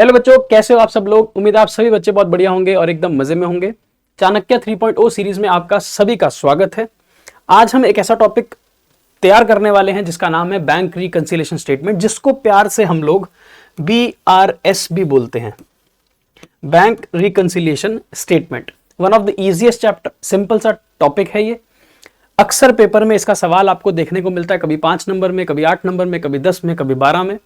Hello बच्चों, कैसे हो आप सब लोग। उम्मीद है आप सभी बच्चे बहुत बढ़िया होंगे और एकदम मजे में होंगे। चाणक्य 3.0 सीरीज में आपका सभी का स्वागत है। आज हम एक ऐसा टॉपिक तैयार करने वाले हैं जिसका नाम है बैंक रिकंसिलिएशन स्टेटमेंट, जिसको प्यार से हम लोग BRS भी बोलते हैं। Bank reconciliation statement one of the easiest chapter, simple सा टॉपिक है ये। अक्सर पेपर में इसका सवाल आपको देखने को मिलता है, कभी 5 नंबर में, कभी 8 नंबर में, कभी 10 में, कभी 12 में।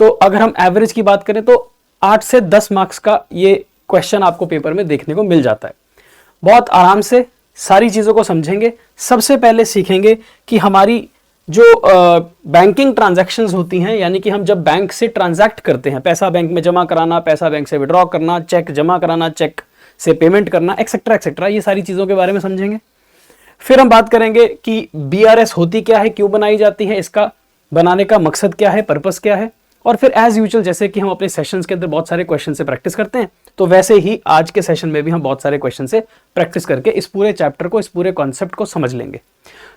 तो अगर हम एवरेज की बात करें तो 8 से 10 मार्क्स का ये क्वेश्चन आपको पेपर में देखने को मिल जाता है। बहुत आराम से सारी चीजों को समझेंगे। सबसे पहले सीखेंगे कि हमारी जो बैंकिंग ट्रांजैक्शंस होती हैं, यानी कि हम जब बैंक से ट्रांजैक्ट करते हैं, पैसा बैंक में जमा कराना, पैसा बैंक से विड्रॉ करना, चेक जमा कराना, चेक से पेमेंट करना, एक्सेट्रा एक्सेट्रा, ये सारी चीजों के बारे में समझेंगे। फिर हम बात करेंगे कि BRS होती क्या है, क्यों बनाई जाती है, इसका बनाने का मकसद क्या है, पर्पस क्या है। और फिर एज यूजुअल, जैसे कि हम अपने सेशंस के अंदर बहुत सारे क्वेश्चन से प्रैक्टिस करते हैं, तो वैसे ही आज के सेशन में भी हम बहुत सारे क्वेश्चन से प्रैक्टिस करके इस पूरे चैप्टर को, इस पूरे कॉन्सेप्ट को समझ लेंगे।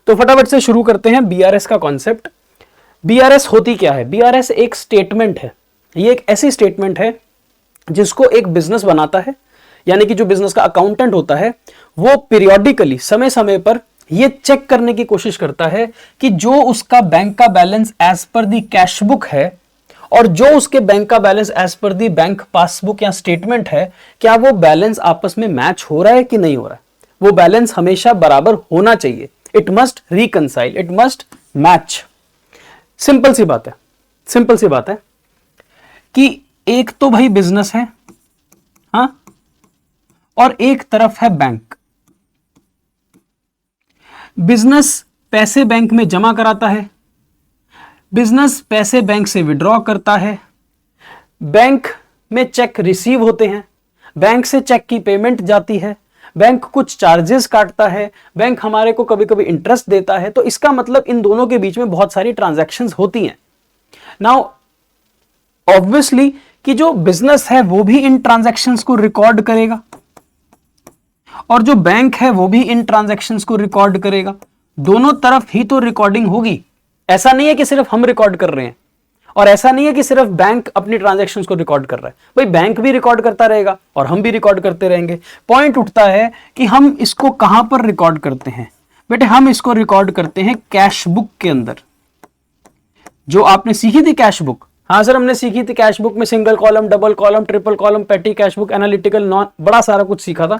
तो फटाफट से शुरू करते हैं BRS का कॉन्सेप्ट। BRS होती क्या है? BRS एक स्टेटमेंट है। ये एक ऐसी स्टेटमेंट है जिसको एक बिजनेस बनाता है, यानी कि जो बिजनेस का अकाउंटेंट होता है वो पीरियोडिकली, समय समय पर ये चेक करने की कोशिश करता है कि जो उसका बैंक का बैलेंस एज पर दी कैश बुक है और जो उसके बैंक का बैलेंस एज पर दी बैंक पासबुक या स्टेटमेंट है, क्या वो बैलेंस आपस में मैच हो रहा है कि नहीं हो रहा है। वो बैलेंस हमेशा बराबर होना चाहिए। It must reconcile, it must match. Simple सी बात है, सिंपल सी बात है कि एक तो भाई बिजनेस है, हाँ, और एक तरफ है बैंक। बिजनेस पैसे बैंक में जमा कराता है, बिजनेस पैसे बैंक से विड्रॉ करता है, बैंक में चेक रिसीव होते हैं, बैंक से चेक की पेमेंट जाती है, बैंक कुछ चार्जेस काटता है, बैंक हमारे को कभी कभी इंटरेस्ट देता है। तो इसका मतलब इन दोनों के बीच में बहुत सारी ट्रांजैक्शंस होती हैं। नाउ ऑब्वियसली कि जो बिजनेस है वो भी इन ट्रांजैक्शंस को रिकॉर्ड करेगा और जो बैंक है वो भी इन ट्रांजैक्शंस को रिकॉर्ड करेगा। दोनों तरफ ही तो रिकॉर्डिंग होगी। ऐसा नहीं है कि सिर्फ हम रिकॉर्ड कर रहे हैं और ऐसा नहीं है कि सिर्फ बैंक अपनी ट्रांजैक्शंस को रिकॉर्ड कर रहा है। भाई बैंक भी रिकॉर्ड करता रहेगा और हम भी रिकॉर्ड करते रहेंगे। पॉइंट उठता है कि हम इसको कहां पर रिकॉर्ड करते हैं। बेटे हम इसको रिकॉर्ड करते हैं कैश बुक के अंदर। जो आपने सीखी थी कैश बुक, हाँ सर हमने सीखी थी कैश बुक में single column, double column, triple column, पेटी कैश बुक, एनालिटिकल, नॉन, बड़ा सारा कुछ सीखा था।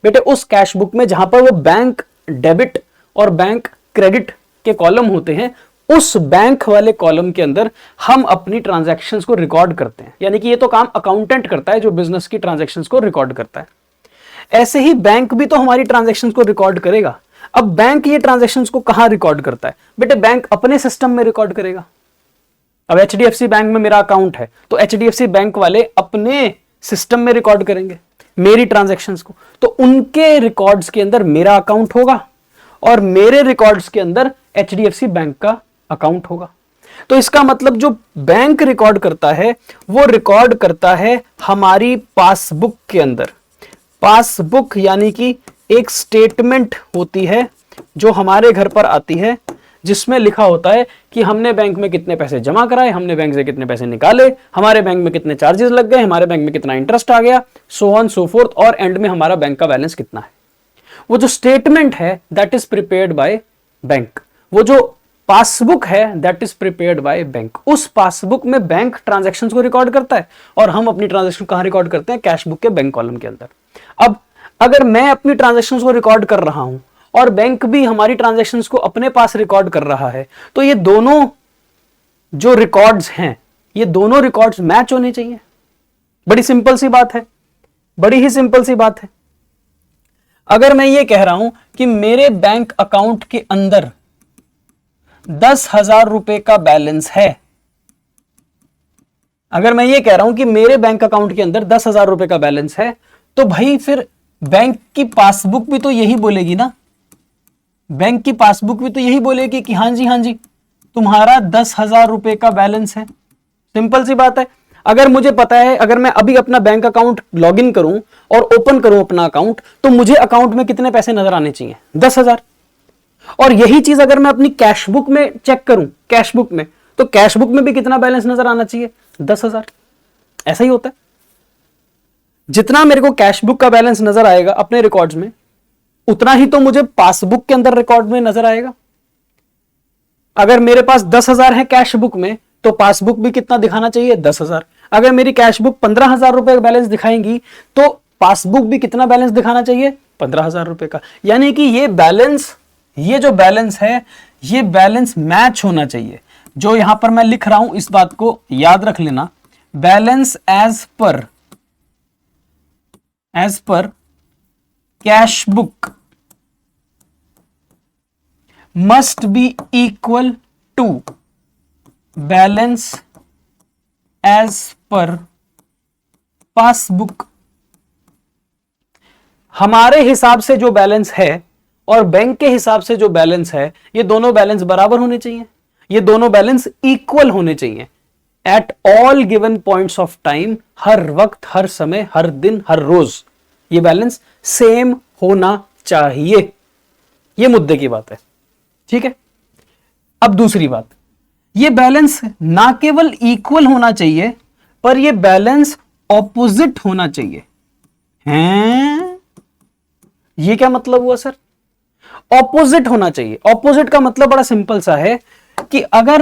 बेटे उस कैश बुक में जहां पर वो बैंक डेबिट और बैंक क्रेडिट के कॉलम होते हैं, उस बैंक वाले कॉलम के अंदर हम अपनी ट्रांजैक्शंस को रिकॉर्ड करते हैं। यानी कि ये तो काम अकाउंटेंट करता है जो बिजनेस की ट्रांजैक्शंस को रिकॉर्ड करता है। ऐसे ही बैंक भी तो हमारी ट्रांजैक्शंस को रिकॉर्ड करेगा। अब बैंक ये ट्रांजैक्शंस को कहां रिकॉर्ड करता है? बेटे बैंक अपने सिस्टम में रिकॉर्ड करेगा। अब HDFC बैंक में मेरा अकाउंट है तो HDFC बैंक वाले अपने सिस्टम में रिकॉर्ड करेंगे मेरी ट्रांजैक्शंस को। तो उनके रिकॉर्ड्स के अंदर मेरा अकाउंट होगा और मेरे रिकॉर्ड्स के अंदर HDFC बैंक का अकाउंट होगा। तो इसका मतलब जो बैंक रिकॉर्ड करता है वो रिकॉर्ड करता है हमारी पासबुक के अंदर। पासबुक यानी कि एक स्टेटमेंट होती है जो हमारे घर पर आती है, जिसमें लिखा होता है कि हमने बैंक में कितने पैसे जमा कराए, हमने बैंक से कितने पैसे निकाले, हमारे बैंक में कितने चार्जेस लग गए, हमारे बैंक में कितना इंटरेस्ट आ गया, सो ऑन सो फोर्थ, और एंड में हमारा बैंक का बैलेंस कितना है। वो जो स्टेटमेंट है that is prepared by bank. वो जो पासबुक है that is prepared by bank. उस पासबुक में बैंक ट्रांजैक्शंस को रिकॉर्ड करता है और हम अपनी ट्रांजैक्शन कहां रिकॉर्ड करते हैं? कैश बुक के बैंक कॉलम के अंदर। अब अगर मैं अपनी ट्रांजैक्शंस को रिकॉर्ड कर रहा हूं और बैंक भी हमारी ट्रांजैक्शंस को अपने पास रिकॉर्ड कर रहा है, तो ये दोनों जो रिकॉर्ड्स हैं, ये दोनों रिकॉर्ड्स मैच होने चाहिए। बड़ी सिंपल सी बात है, बड़ी ही सिंपल सी बात है। अगर मैं ये कह रहा हूं कि मेरे बैंक अकाउंट के अंदर 10,000 रुपए का बैलेंस है, अगर मैं ये कह रहा हूं कि मेरे बैंक अकाउंट के अंदर 10,000 रुपए का बैलेंस है, तो भाई फिर बैंक की पासबुक भी तो यही बोलेगी ना। बैंक की पासबुक भी तो यही बोलेगी कि हाँ जी तुम्हारा 10,000 रुपए का बैलेंस है। सिंपल सी बात है। अगर मुझे पता है, अगर मैं अभी अपना बैंक अकाउंट लॉग इन करूं और ओपन करूं अपना अकाउंट, तो मुझे अकाउंट में कितने पैसे नजर आने चाहिए? 10,000। और यही चीज अगर मैं अपनी कैश बुक में चेक करूं, कैश बुक में, तो कैश बुक में भी कितना बैलेंस नजर आना चाहिए? 10,000। ऐसा ही होता है। जितना मेरे को कैश बुक का बैलेंस नजर आएगा अपने रिकॉर्ड्स में, उतना ही तो मुझे पासबुक के अंदर रिकॉर्ड में नजर आएगा। अगर मेरे पास 10,000 है कैश बुक में, तो पासबुक भी कितना दिखाना चाहिए? 10,000। अगर मेरी कैश बुक 15,000 रुपए का बैलेंस दिखाएंगी, तो पासबुक भी कितना बैलेंस दिखाना चाहिए? 15,000 रुपए का। यानी कि ये बैलेंस, ये जो बैलेंस है, ये बैलेंस मैच होना चाहिए। जो यहां पर मैं लिख रहा हूं, इस बात को याद रख लेना, balance as per cash book must be equal to balance as per passbook। हमारे हिसाब से जो बैलेंस है और बैंक के हिसाब से जो बैलेंस है, ये दोनों बैलेंस बराबर होने चाहिए, ये दोनों बैलेंस इक्वल होने चाहिए at all given points of time. हर वक्त, हर समय, हर दिन, हर रोज ये बैलेंस सेम होना चाहिए। ये मुद्दे की बात है, ठीक है। अब दूसरी बात, ये बैलेंस ना केवल इक्वल होना चाहिए, पर ये बैलेंस ऑपोजिट होना चाहिए। हैं? ये क्या मतलब हुआ सर? ऑपोजिट होना चाहिए। ऑपोजिट का मतलब बड़ा सिंपल सा है कि अगर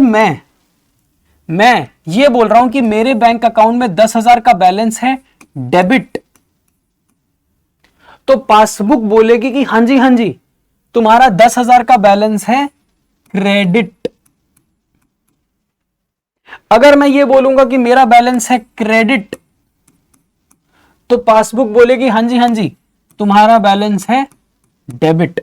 मैं ये बोल रहा हूं कि मेरे बैंक अकाउंट में 10,000 का बैलेंस है डेबिट, तो पासबुक बोलेगी कि हां जी तुम्हारा 10,000 का बैलेंस है क्रेडिट। अगर मैं ये बोलूंगा कि मेरा बैलेंस है क्रेडिट, तो पासबुक बोलेगी हां जी तुम्हारा बैलेंस है डेबिट।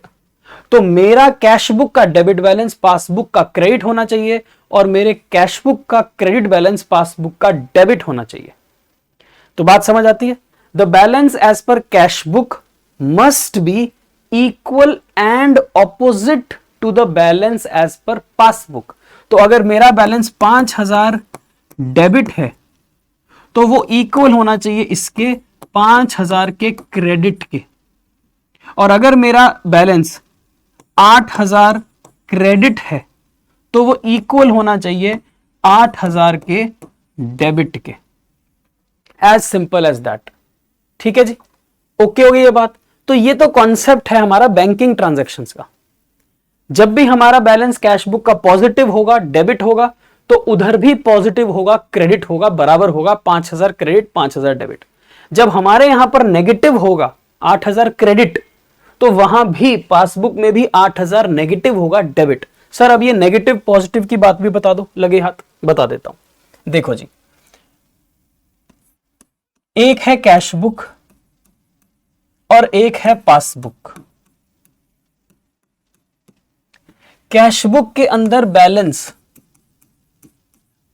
तो मेरा कैश बुक का डेबिट बैलेंस पासबुक का क्रेडिट होना चाहिए, और मेरे कैश बुक का क्रेडिट बैलेंस पासबुक का डेबिट होना चाहिए। तो बात समझ आती है? The balance as per cash book must be equal and opposite to the balance as per passbook. तो अगर मेरा बैलेंस 5,000 डेबिट है, तो वो इक्वल होना चाहिए इसके 5,000 के क्रेडिट के। और अगर मेरा बैलेंस 8,000 क्रेडिट है, तो वो इक्वल होना चाहिए 8,000 के डेबिट के। As simple as that. ठीक है जी, ओके हो गई ये बात। तो ये तो कॉन्सेप्ट है हमारा बैंकिंग ट्रांजैक्शंस का। जब भी हमारा बैलेंस कैश बुक का पॉजिटिव होगा, डेबिट होगा, तो उधर भी पॉजिटिव होगा, क्रेडिट होगा, बराबर होगा 5,000 क्रेडिट 5,000 डेबिट। जब हमारे यहां पर नेगेटिव होगा 8,000 क्रेडिट, तो वहां भी पासबुक में भी 8,000 नेगेटिव होगा डेबिट। सर अब ये नेगेटिव पॉजिटिव की बात भी बता दो, लगे हाथ बता देता हूं। देखो जी, एक है कैश बुक और एक है पासबुक। कैश बुक के अंदर बैलेंस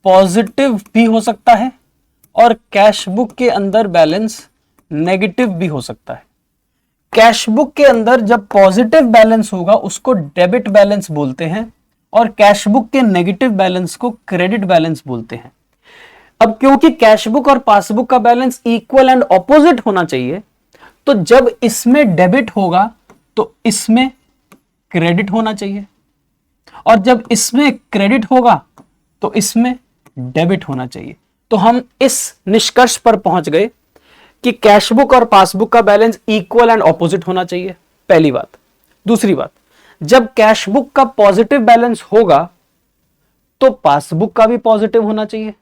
पॉजिटिव भी हो सकता है और कैश बुक के अंदर बैलेंस नेगेटिव भी हो सकता है। कैश बुक के अंदर जब पॉजिटिव बैलेंस होगा उसको डेबिट बैलेंस बोलते हैं, और कैश बुक के नेगेटिव बैलेंस को क्रेडिट बैलेंस बोलते हैं। अब क्योंकि कैश बुक और पासबुक का बैलेंस इक्वल एंड ऑपोजिट होना चाहिए, तो जब इसमें डेबिट होगा तो इसमें क्रेडिट होना चाहिए, और जब इसमें क्रेडिट होगा तो इसमें डेबिट होना चाहिए। तो हम इस निष्कर्ष पर पहुंच गए कि कैश बुक और पासबुक का बैलेंस इक्वल एंड ऑपोजिट होना चाहिए, पहली बात। दूसरी बात, जब कैश बुक का पॉजिटिव बैलेंस होगा तो पासबुक का भी पॉजिटिव होना चाहिए।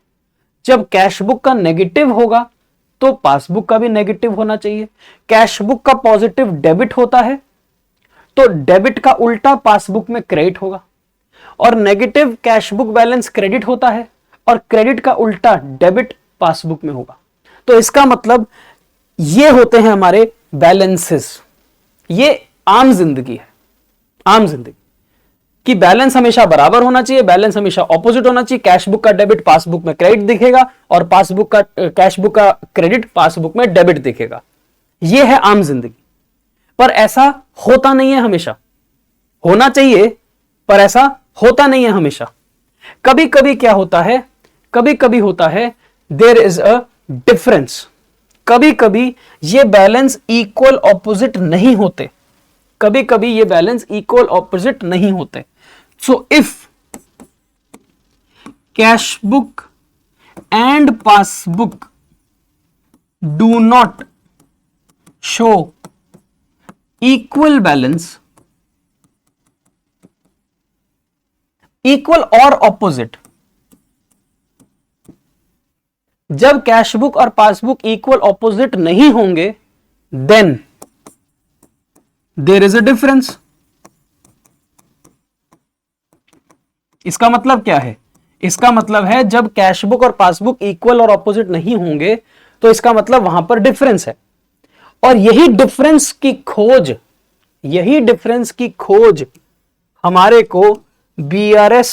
जब कैश बुक का नेगेटिव होगा तो पासबुक का भी नेगेटिव होना चाहिए। कैश बुक का पॉजिटिव डेबिट होता है तो डेबिट का उल्टा पासबुक में क्रेडिट होगा, और negative cash book balance credit होता है और क्रेडिट का उल्टा डेबिट पासबुक में होगा। तो इसका मतलब ये होते हैं हमारे बैलेंसेस। ये आम जिंदगी है, आम जिंदगी कि बैलेंस हमेशा बराबर होना चाहिए, बैलेंस हमेशा ऑपोजिट होना चाहिए। कैश बुक का डेबिट पासबुक में क्रेडिट दिखेगा और पासबुक का कैश बुक का क्रेडिट पासबुक में डेबिट दिखेगा। यह है आम जिंदगी, पर ऐसा होता नहीं है हमेशा। होना चाहिए पर ऐसा होता नहीं है हमेशा। कभी कभी क्या होता है, कभी कभी होता है देयर इज अ डिफरेंस। कभी कभी ये बैलेंस इक्वल ऑपोजिट नहीं होते, कभी कभी ये बैलेंस इक्वल ऑपोजिट नहीं होते। So if cash book and passbook do not show equal balance, equal और ऑपोजिट। जब कैशबुक और पासबुक इक्वल ऑपोजिट नहीं होंगे, then there is a difference. इसका मतलब क्या है? इसका मतलब है जब कैशबुक और पासबुक इक्वल और ऑपोजिट नहीं होंगे तो इसका मतलब वहां पर डिफरेंस है। और यही डिफरेंस की खोज हमारे को बीआरएस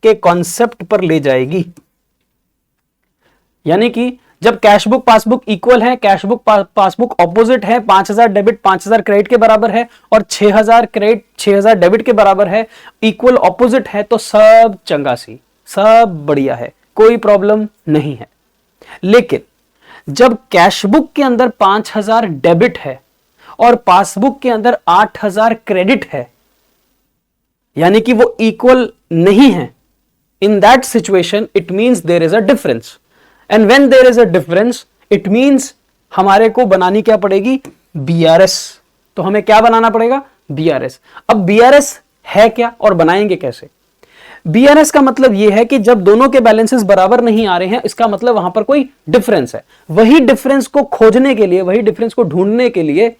के कॉन्सेप्ट पर ले जाएगी। यानी कि जब कैशबुक पासबुक इक्वल है, कैशबुक पासबुक ऑपोजिट है, 5000 डेबिट 5000 क्रेडिट के बराबर है और 6000 क्रेडिट 6000 डेबिट के बराबर है, इक्वल ऑपोजिट है, तो सब चंगासी, सब बढ़िया है, कोई प्रॉब्लम नहीं है। लेकिन जब कैशबुक के अंदर 5000 डेबिट है और पासबुक के अंदर 8000 क्रेडिट है, यानी कि वो इक्वल नहीं है, in that situation it means there is a difference. And when there is a difference it means हमारे को बनानी क्या पड़ेगी? बीआरएस। तो हमें क्या बनाना पड़ेगा? बीआरएस। अब बीआरएस है क्या और बनाएंगे कैसे? बीआरएस का मतलब यह है कि जब दोनों के बैलेंसेस बराबर नहीं आ रहे हैं, इसका मतलब वहां पर कोई डिफरेंस है। वही डिफरेंस को खोजने के लिए, वही डिफरेंस को ढूंढने के लिए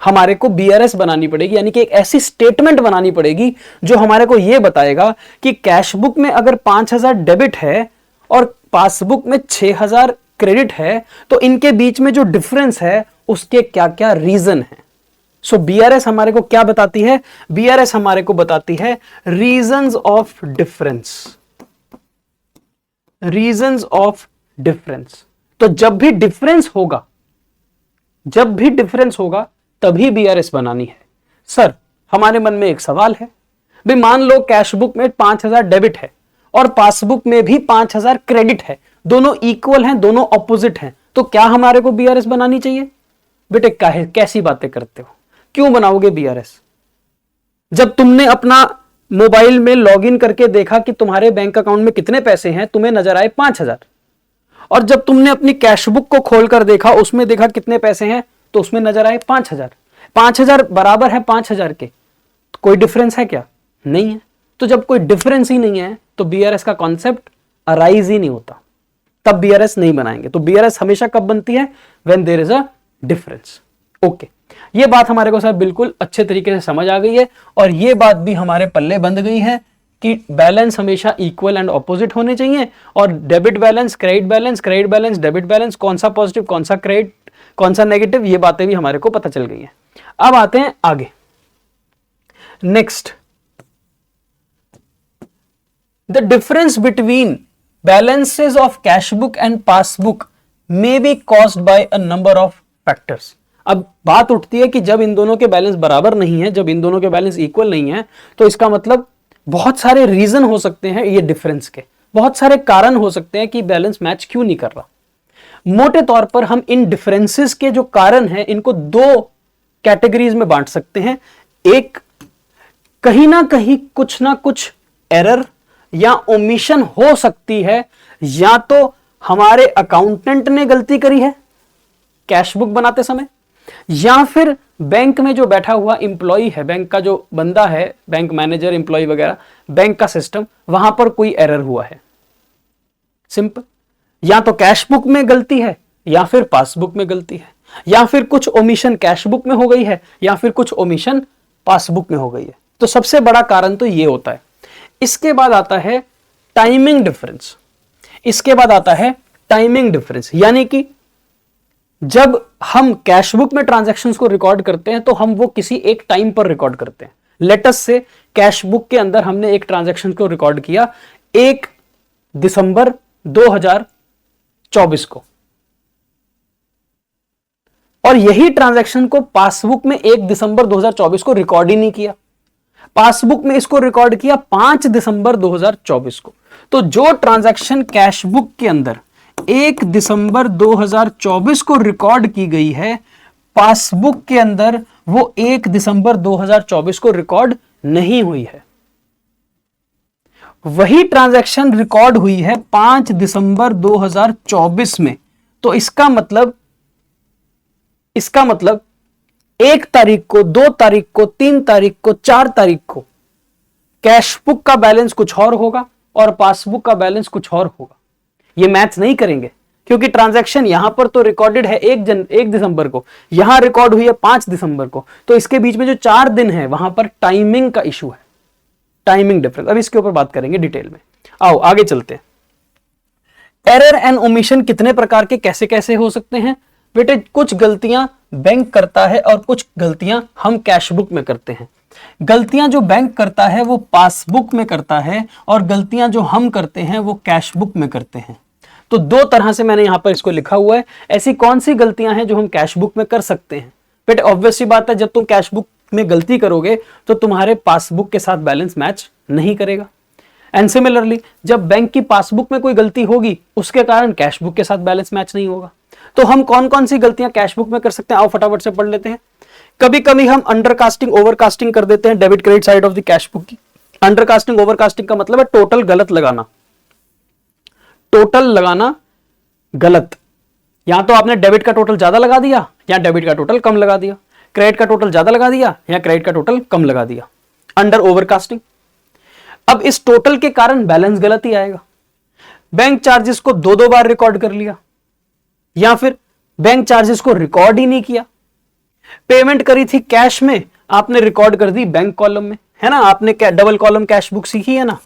हमारे को बीआरएस बनानी पड़ेगी, यानी कि एक ऐसी स्टेटमेंट बनानी पड़ेगी जो हमारे को यह बताएगा कि कैशबुक में अगर 5000 डेबिट है और पासबुक में 6000 क्रेडिट है, तो इनके बीच में जो डिफरेंस है उसके क्या क्या रीजन है। सो बीआरएस हमारे को क्या बताती है? बीआरएस हमारे को बताती है reasons of difference. Reasons of difference. तो जब भी डिफरेंस होगा तभी बीआरएस बनानी है। सर, हमारे मन में एक सवाल है, भाई मान लो कैशबुक में 5000 डेबिट है और पासबुक में भी 5000 क्रेडिट है, दोनों इक्वल हैं, दोनों ऑपोजिट हैं, तो क्या हमारे को बीआरएस बनानी चाहिए? बेटे कैसी बातें करते हो, क्यों बनाओगे बीआरएस? जब तुमने अपना मोबाइल में लॉगिन करके देखा कि तुम्हारे बैंक अकाउंट में कितने पैसे हैं, तुम्हें नजर आए 5000, और जब तुमने अपनी कैशबुक को खोलकर देखा, उसमें देखा कितने पैसे हैं, तो उसमें नजर आए 5000। 5000 बराबर है 5000 के, तो कोई डिफरेंस है क्या? नहीं है। तो जब कोई डिफरेंस ही नहीं है तो बीआरएस का कॉन्सेप्ट अराइज ही नहीं होता, तब बीआरएस नहीं बनाएंगे। तो बीआरएस हमेशा कब बनती है? When there is a difference. Okay, ये बात हमारे को सब बिल्कुल अच्छे तरीके से समझ आ गई है, और ये बात भी हमारे पल्ले बंध गई है कि बैलेंस हमेशा इक्वल एंड ऑपोजिट होने चाहिए, और debit balance, credit balance, debit balance, कौन सा पॉजिटिव, कौन सा क्रेडिट, कौन सा नेगेटिव, ये बातें भी हमारे को पता चल गई हैं। अब आते हैं आगे। Next, the difference between balances of cashbook and passbook may be caused by a number of factors। अब बात उठती है कि जब इन दोनों के बैलेंस बराबर नहीं है, जब इन दोनों के बैलेंस इक्वल नहीं है, तो इसका मतलब बहुत सारे रीजन हो सकते हैं ये डिफरेंस के, बहुत सारे कारण हो सकते हैं कि बैलेंस मैच क्यों नहीं कर रहा। मोटे तौर पर हम इन डिफरेंसेस के जो कारण हैं इनको दो कैटेगरीज में बांट सकते हैं। एक, कहीं ना कहीं कुछ ना कुछ एरर या ओमिशन हो सकती है, या तो हमारे अकाउंटेंट ने गलती करी है कैशबुक बनाते समय, या फिर बैंक में जो बैठा हुआ एम्प्लॉय है, बैंक का जो बंदा है, बैंक मैनेजर, एम्प्लॉय वगैरह, बैंक का सिस्टम, वहां पर कोई एरर हुआ है। सिंपल, या तो कैशबुक में गलती है या फिर पासबुक में गलती है, या फिर कुछ ओमिशन कैशबुक में हो गई है या फिर कुछ ओमिशन पासबुक में हो गई है। तो सबसे बड़ा कारण तो ये होता है। इसके बाद आता है टाइमिंग डिफरेंस। इसके बाद आता है टाइमिंग डिफरेंस, यानी कि जब हम कैशबुक में ट्रांजैक्शंस को रिकॉर्ड करते हैं तो हम वो किसी एक टाइम पर रिकॉर्ड करते हैं। लेटस से कैशबुक के अंदर हमने एक ट्रांजैक्शन को रिकॉर्ड किया 1 दिसंबर 2024 को, और यही ट्रांजैक्शन को पासबुक में 1 दिसंबर 2024 को रिकॉर्ड ही नहीं किया, पासबुक में इसको रिकॉर्ड किया 5 दिसंबर 2024 को। तो जो ट्रांजैक्शन कैशबुक के अंदर 1 दिसंबर 2024 को रिकॉर्ड की गई है, पासबुक के अंदर वो 1 दिसंबर 2024 को रिकॉर्ड नहीं हुई है। वही ट्रांजैक्शन रिकॉर्ड हुई है 5 दिसंबर 2024 में, तो इसका मतलब 1 तारीख को, 2 तारीख को, 3 तारीख को, 4 तारीख को कैश बुक का बैलेंस कुछ और होगा और पासबुक का बैलेंस कुछ और होगा। ये मैच नहीं करेंगे क्योंकि ट्रांजैक्शन यहां पर तो रिकॉर्डेड है 1 दिसंबर को, यहां रिकॉर्ड हुई है 5 दिसंबर को, तो इसके बीच में जो 4 दिन है वहां पर टाइमिंग का इशू है, टाइमिंग डिफरेंस। अब इसके ऊपर बात करेंगे डिटेल में। आओ आगे चलते हैं। एरर एंड ओमिशन कितने प्रकार के कैसे कैसे हो सकते हैं बेटे? कुछ गलतियां बैंक करता है और कुछ गलतियां हम कैश बुक में करते हैं। गलतियां जो बैंक करता है वो पासबुक में करता है और गलतियां जो हम करते हैं वो कैश बुक में करते हैं। तो 2 तरह से मैंने यहां पर इसको लिखा हुआ है। ऐसी कौन सी गलतियां हैं जो हम कैश बुक में कर सकते हैं? बेटे ऑब्वियस सी बात है, जब तुम कैश बुक में गलती करोगे तो तुम्हारे पासबुक के साथ बैलेंस मैच नहीं करेगा। एंड सिमिलरली जब बैंक की पासबुक में कोई गलती होगी उसके कारण कैश बुक के साथ बैलेंस मैच नहीं होगा। तो हम कौन कौन सी गलतियां कैश बुक में कर सकते हैं, आओ फटाफट से पढ़ लेते हैं। कभी कभी हम अंडरकास्टिंग ओवरकास्टिंग कर देते हैं debit credit side of the cash book की। अंडरकास्टिंग ओवरकास्टिंग का मतलब है टोटल गलत लगाना, टोटल लगाना गलत। यहां तो आपने डेबिट का टोटल ज्यादा लगा दिया या डेबिट का टोटल कम लगा दिया, क्रेडिट का टोटल ज्यादा लगा दिया या क्रेडिट का टोटल कम लगा दिया, अंडर ओवरकास्टिंग। अब इस टोटल के कारण बैलेंस गलत ही आएगा। बैंक चार्जेस को 2 बार रिकॉर्ड कर लिया या फिर बैंक चार्जेस को रिकॉर्ड ही नहीं किया। पेमेंट करी थी कैश में, आपने रिकॉर्ड कर दी बैंक कॉलम में, है ना? आपने डबल कॉलम कैश बुक सीखी है ना,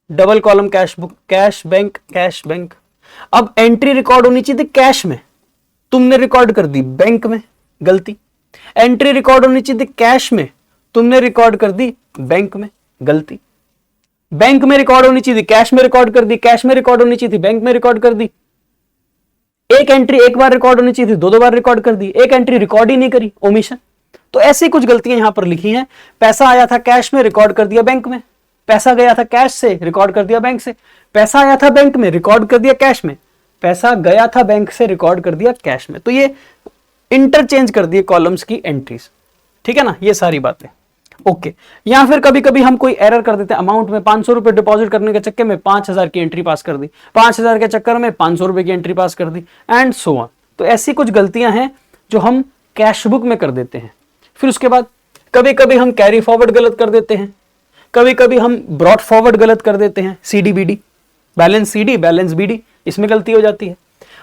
double column cash book, cash bank, cash bank. अब एंट्री रिकॉर्ड होनी चाहिए थी कैश में, तुमने रिकॉर्ड कर दी बैंक में, गलती। एंट्री रिकॉर्ड होनी चाहिए थी कैश में, तुमने रिकॉर्ड कर दी बैंक में, गलती। बैंक में रिकॉर्ड होनी चाहिए थी कैश में रिकॉर्ड कर दी, कैश में रिकॉर्ड होनी चाहिए थी बैंक में रिकॉर्ड कर दी। एक एंट्री 1 बार रिकॉर्ड होनी चाहिए थी 2 बार रिकॉर्ड कर दी, एक एंट्री रिकॉर्ड ही नहीं करी, ओमिशन। तो ऐसी कुछ गलतियां यहां पर लिखी हैं। पैसा आया था कैश में, रिकॉर्ड कर दिया बैंक में। पैसा गया था कैश से, रिकॉर्ड कर दिया बैंक से। पैसा आया था बैंक में, रिकॉर्ड कर दिया कैश में। पैसा गया था बैंक से, रिकॉर्ड कर दिया कैश में। तो ये इंटरचेंज कर दिए कॉलम्स की एंट्रीज, ठीक है ना? ये सारी बातें ओके। या फिर कभी कभी हम कोई एरर कर देते हैं, अमाउंट में 500 रुपए डिपॉजिट करने के चक्कर में 5000 की एंट्री पास कर दी, 5000 के चक्कर में 500 रुपए की एंट्री पास कर दी, एंड सो ऑन। तो ऐसी कुछ गलतियां हैं जो हम कैश बुक में कर देते हैं। फिर उसके बाद कभी कभी हम कैरी फॉरवर्ड गलत कर देते हैं, कभी कभी हम ब्रॉट फॉरवर्ड गलत कर देते हैं, CDBD, balance CD balance BD, इसमें गलती हो जाती है।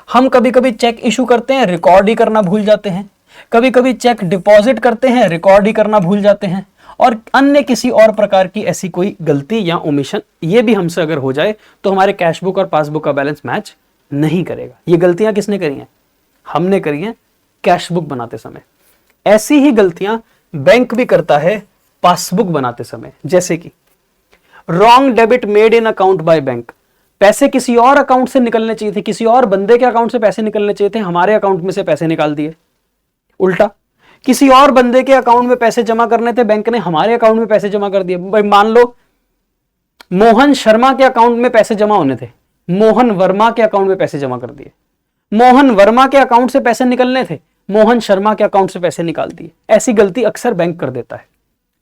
हम कभी कभी चेक इशू करते हैं, रिकॉर्ड ही करना भूल जाते हैं। कभी कभी चेक डिपॉजिट करते हैं, रिकॉर्ड ही करना भूल जाते हैं। और अन्य किसी और प्रकार की ऐसी कोई गलती या ओमिशन ये भी हमसे अगर हो जाए तो हमारे कैश बुक और पासबुक का बैलेंस मैच नहीं करेगा। ये गलतियां किसने करी हैं? हमने करी हैं कैश बुक बनाते समय। ऐसी ही गलतियां बैंक भी करता है पासबुक बनाते समय, जैसे कि wrong debit made in account by bank. पैसे किसी और अकाउंट से निकलने चाहिए थे, किसी और बंदे के अकाउंट से पैसे निकलने चाहिए थे, हमारे अकाउंट में से पैसे निकाल दिए। उल्टा किसी और बंदे के अकाउंट में पैसे जमा करने थे, बैंक ने हमारे अकाउंट में पैसे जमा कर दिए। भाई मान लो मोहन शर्मा के अकाउंट में पैसे जमा होने थे, मोहन वर्मा के अकाउंट में पैसे जमा कर दिए। मोहन वर्मा के अकाउंट से पैसे निकलने थे, मोहन शर्मा के अकाउंट से पैसे निकाल दिए। ऐसी गलती अक्सर बैंक कर देता है,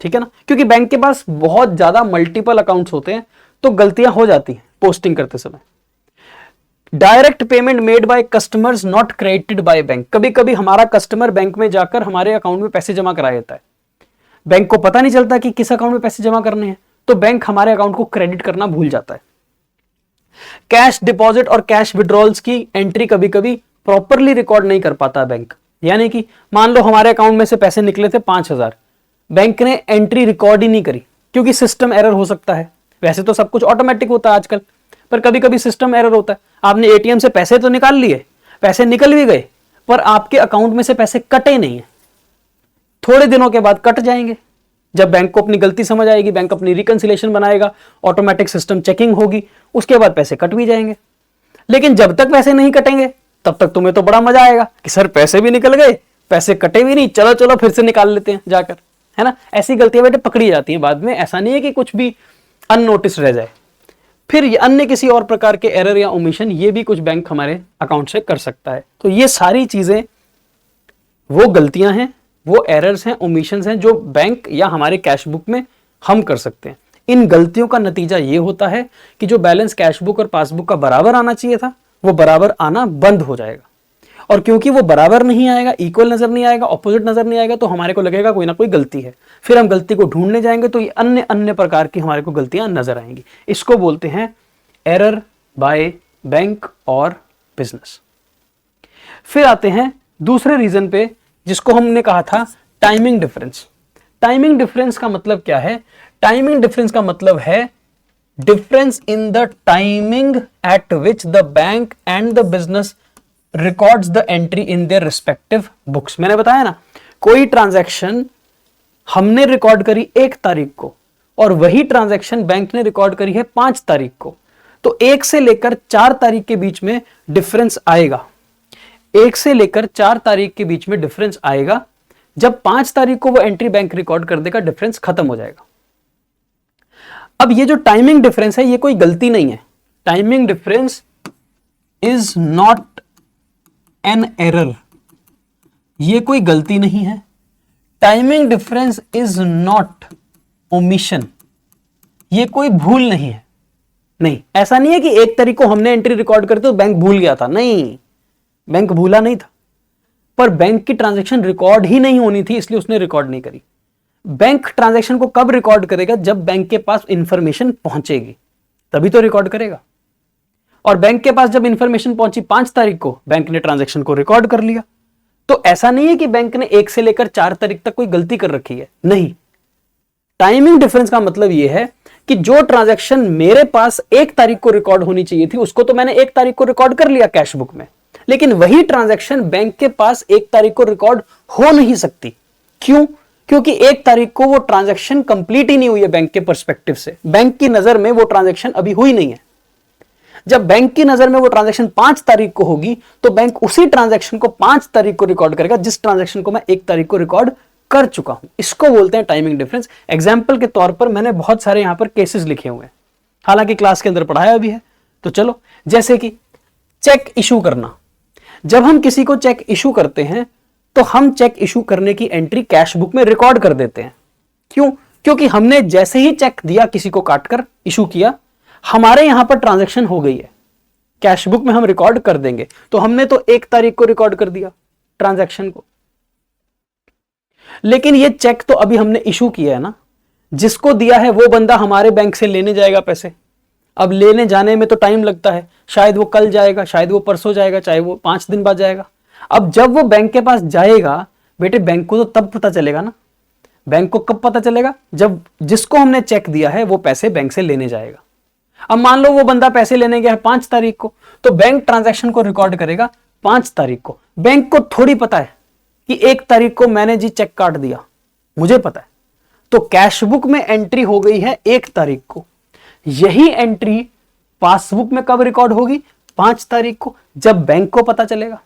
ठीक है ना? क्योंकि बैंक के पास बहुत ज्यादा मल्टीपल अकाउंट्स होते हैं तो गलतियां हो जाती हैं पोस्टिंग करते समय। Direct payment made by customers not credited by bank. कभी कभी हमारा कस्टमर बैंक में जाकर हमारे अकाउंट में पैसे जमा करा देता है, बैंक को पता नहीं चलता कि किस अकाउंट में पैसे जमा करने हैं, तो बैंक हमारे अकाउंट को क्रेडिट करना भूल जाता है। कैश डिपॉजिट और कैश विड्रॉल्स की एंट्री कभी कभी प्रॉपरली रिकॉर्ड नहीं कर पाता बैंक। यानी कि मान लो हमारे अकाउंट में से पैसे निकले थे 5000, बैंक ने एंट्री रिकॉर्ड ही नहीं करी क्योंकि सिस्टम एरर हो सकता है। वैसे तो सब कुछ ऑटोमेटिक होता है आजकल, पर कभी कभी सिस्टम एरर होता है। आपने एटीएम से पैसे तो निकाल लिए, पैसे निकल भी गए, पर आपके अकाउंट में से पैसे कटे नहीं है। थोड़े दिनों के बाद कट जाएंगे। जब बैंक को अपनी गलती समझ आएगी, बैंक अपनी रिकंसिलेशन बनाएगा, ऑटोमेटिक सिस्टम चेकिंग होगी, उसके बाद पैसे कट भी जाएंगे। लेकिन जब तक पैसे नहीं कटेंगे तब तक तुम्हें तो बड़ा मजा आएगा कि सर पैसे भी निकल गए, पैसे कटे भी नहीं, चलो चलो फिर से निकाल लेते हैं जाकर, है ना? ऐसी गलतियां बेटे पकड़ी जाती हैं बाद में। ऐसा नहीं है कि कुछ भी अननोटिस रह जाए। फिर अन्य किसी और प्रकार के एरर या ओमिशन ये भी कुछ बैंक हमारे अकाउंट से कर सकता है। तो ये सारी चीजें वो गलतियां हैं, वो एरर्स हैं, ओमिशंस हैं जो बैंक या हमारे कैश बुक में हम कर सकते हैं। इन गलतियों का नतीजा ये होता है कि जो बैलेंस कैश बुक और पासबुक का बराबर आना चाहिए था वो बराबर आना बंद हो जाएगा। और क्योंकि वो बराबर नहीं आएगा, इक्वल नजर नहीं आएगा, ऑपोजिट नजर नहीं आएगा, तो हमारे को लगेगा कोई ना कोई गलती है। फिर हम गलती को ढूंढने जाएंगे तो ये अन्य अन्य प्रकार की हमारे को गलतियां नजर आएंगी। इसको बोलते हैं एरर बाय बैंक और बिजनेस। फिर आते हैं दूसरे रीजन पे, जिसको हमने कहा था टाइमिंग डिफरेंस। टाइमिंग डिफरेंस का मतलब क्या है? टाइमिंग डिफरेंस का मतलब है difference in the timing eight which the bank and the business records the entry in their respective books. मैंने बताया ना, कोई ट्रांजैक्शन हमने रिकॉर्ड करी 1 तारीख को और वही ट्रांजैक्शन बैंक ने रिकॉर्ड करी है 5 तारीख को, तो 1 से लेकर 4 तारीख के बीच में डिफरेंस आएगा। 1 से लेकर 4 तारीख के बीच में डिफरेंस आएगा। जब 5 तारीख को वो एंट्री बैंक रिकॉर्ड कर देगा, डिफरेंस खत्म हो जाएगा। अब ये जो टाइमिंग डिफरेंस है, ये कोई गलती नहीं है। Timing difference is not an error, ये कोई गलती नहीं है। Timing difference is not omission, ये कोई भूल नहीं है। नहीं, ऐसा नहीं है कि 1 तारीख को हमने एंट्री रिकॉर्ड करते तो बैंक भूल गया था। नहीं, बैंक भूला नहीं था, पर बैंक की ट्रांजैक्शन रिकॉर्ड ही नहीं होनी थी, इसलिए उसने रिकॉर्ड नहीं करी। बैंक ट्रांजैक्शन को कब रिकॉर्ड करेगा? जब बैंक के पास इंफॉर्मेशन पहुंचेगी, तभी तो रिकॉर्ड करेगा। और बैंक के पास जब इंफॉर्मेशन पहुंची 5 तारीख को, बैंक ने ट्रांजैक्शन को रिकॉर्ड कर लिया। तो ऐसा नहीं है कि बैंक ने 1 से लेकर 4 तारीख तक कोई गलती कर रखी है, नहीं। टाइमिंग डिफरेंस का मतलब यह है कि जो ट्रांजैक्शन मेरे पास 1 तारीख को रिकॉर्ड होनी चाहिए थी, उसको तो मैंने 1 तारीख को रिकॉर्ड कर लिया कैश बुक में, लेकिन वही ट्रांजैक्शन बैंक के पास 1 तारीख को रिकॉर्ड हो नहीं सकती। क्यों? क्योंकि 1 तारीख को वो ट्रांजैक्शन कंप्लीट ही नहीं हुई है बैंक के पर्सपेक्टिव से। बैंक की नजर में वो ट्रांजैक्शन अभी हुई नहीं है। जब बैंक की नजर में वो ट्रांजैक्शन 5 तारीख को होगी, तो बैंक उसी ट्रांजैक्शन को 5 तारीख को रिकॉर्ड करेगा, जिस ट्रांजैक्शन को मैं 1 तारीख को रिकॉर्ड कर चुका हूं। इसको बोलते हैं टाइमिंग डिफरेंस। एग्जाम्पल के तौर पर मैंने बहुत सारे यहां पर केसेस लिखे हुए हैं, हालांकि क्लास के अंदर पढ़ाया भी है। तो चलो, जैसे कि चेक इशू करना। जब हम किसी को चेक इशू करते हैं, तो हम चेक इशू करने की एंट्री कैश बुक में रिकॉर्ड कर देते हैं। क्यों? क्योंकि हमने जैसे ही चेक दिया, किसी को काटकर इशू किया, हमारे यहां पर ट्रांजैक्शन हो गई है, कैश बुक में हम रिकॉर्ड कर देंगे। तो हमने तो 1 तारीख को रिकॉर्ड कर दिया ट्रांजैक्शन को, लेकिन ये चेक तो अभी हमने इशू किया है ना। जिसको दिया है वो बंदा हमारे बैंक से लेने जाएगा पैसे। अब लेने जाने में तो टाइम लगता है, शायद वो कल जाएगा, शायद वो परसों जाएगा, चाहे वो 5 दिन बाद जाएगा। अब जब वो बैंक के पास जाएगा, बेटे बैंक को तो तब पता चलेगा ना। बैंक को कब पता चलेगा? जब जिसको हमने चेक दिया है वो पैसे बैंक से लेने जाएगा। अब मान लो वो बंदा पैसे लेने गया है 5 तारीख को, तो बैंक ट्रांजैक्शन को रिकॉर्ड करेगा 5 तारीख को। बैंक को थोड़ी पता है कि 1 तारीख को मैंने जी चेक काट दिया, मुझे पता है। तो कैश बुक में एंट्री हो गई है 1 तारीख को। यही एंट्री पासबुक में कब रिकॉर्ड होगी? 5 तारीख को, जब बैंक को पता चलेगा।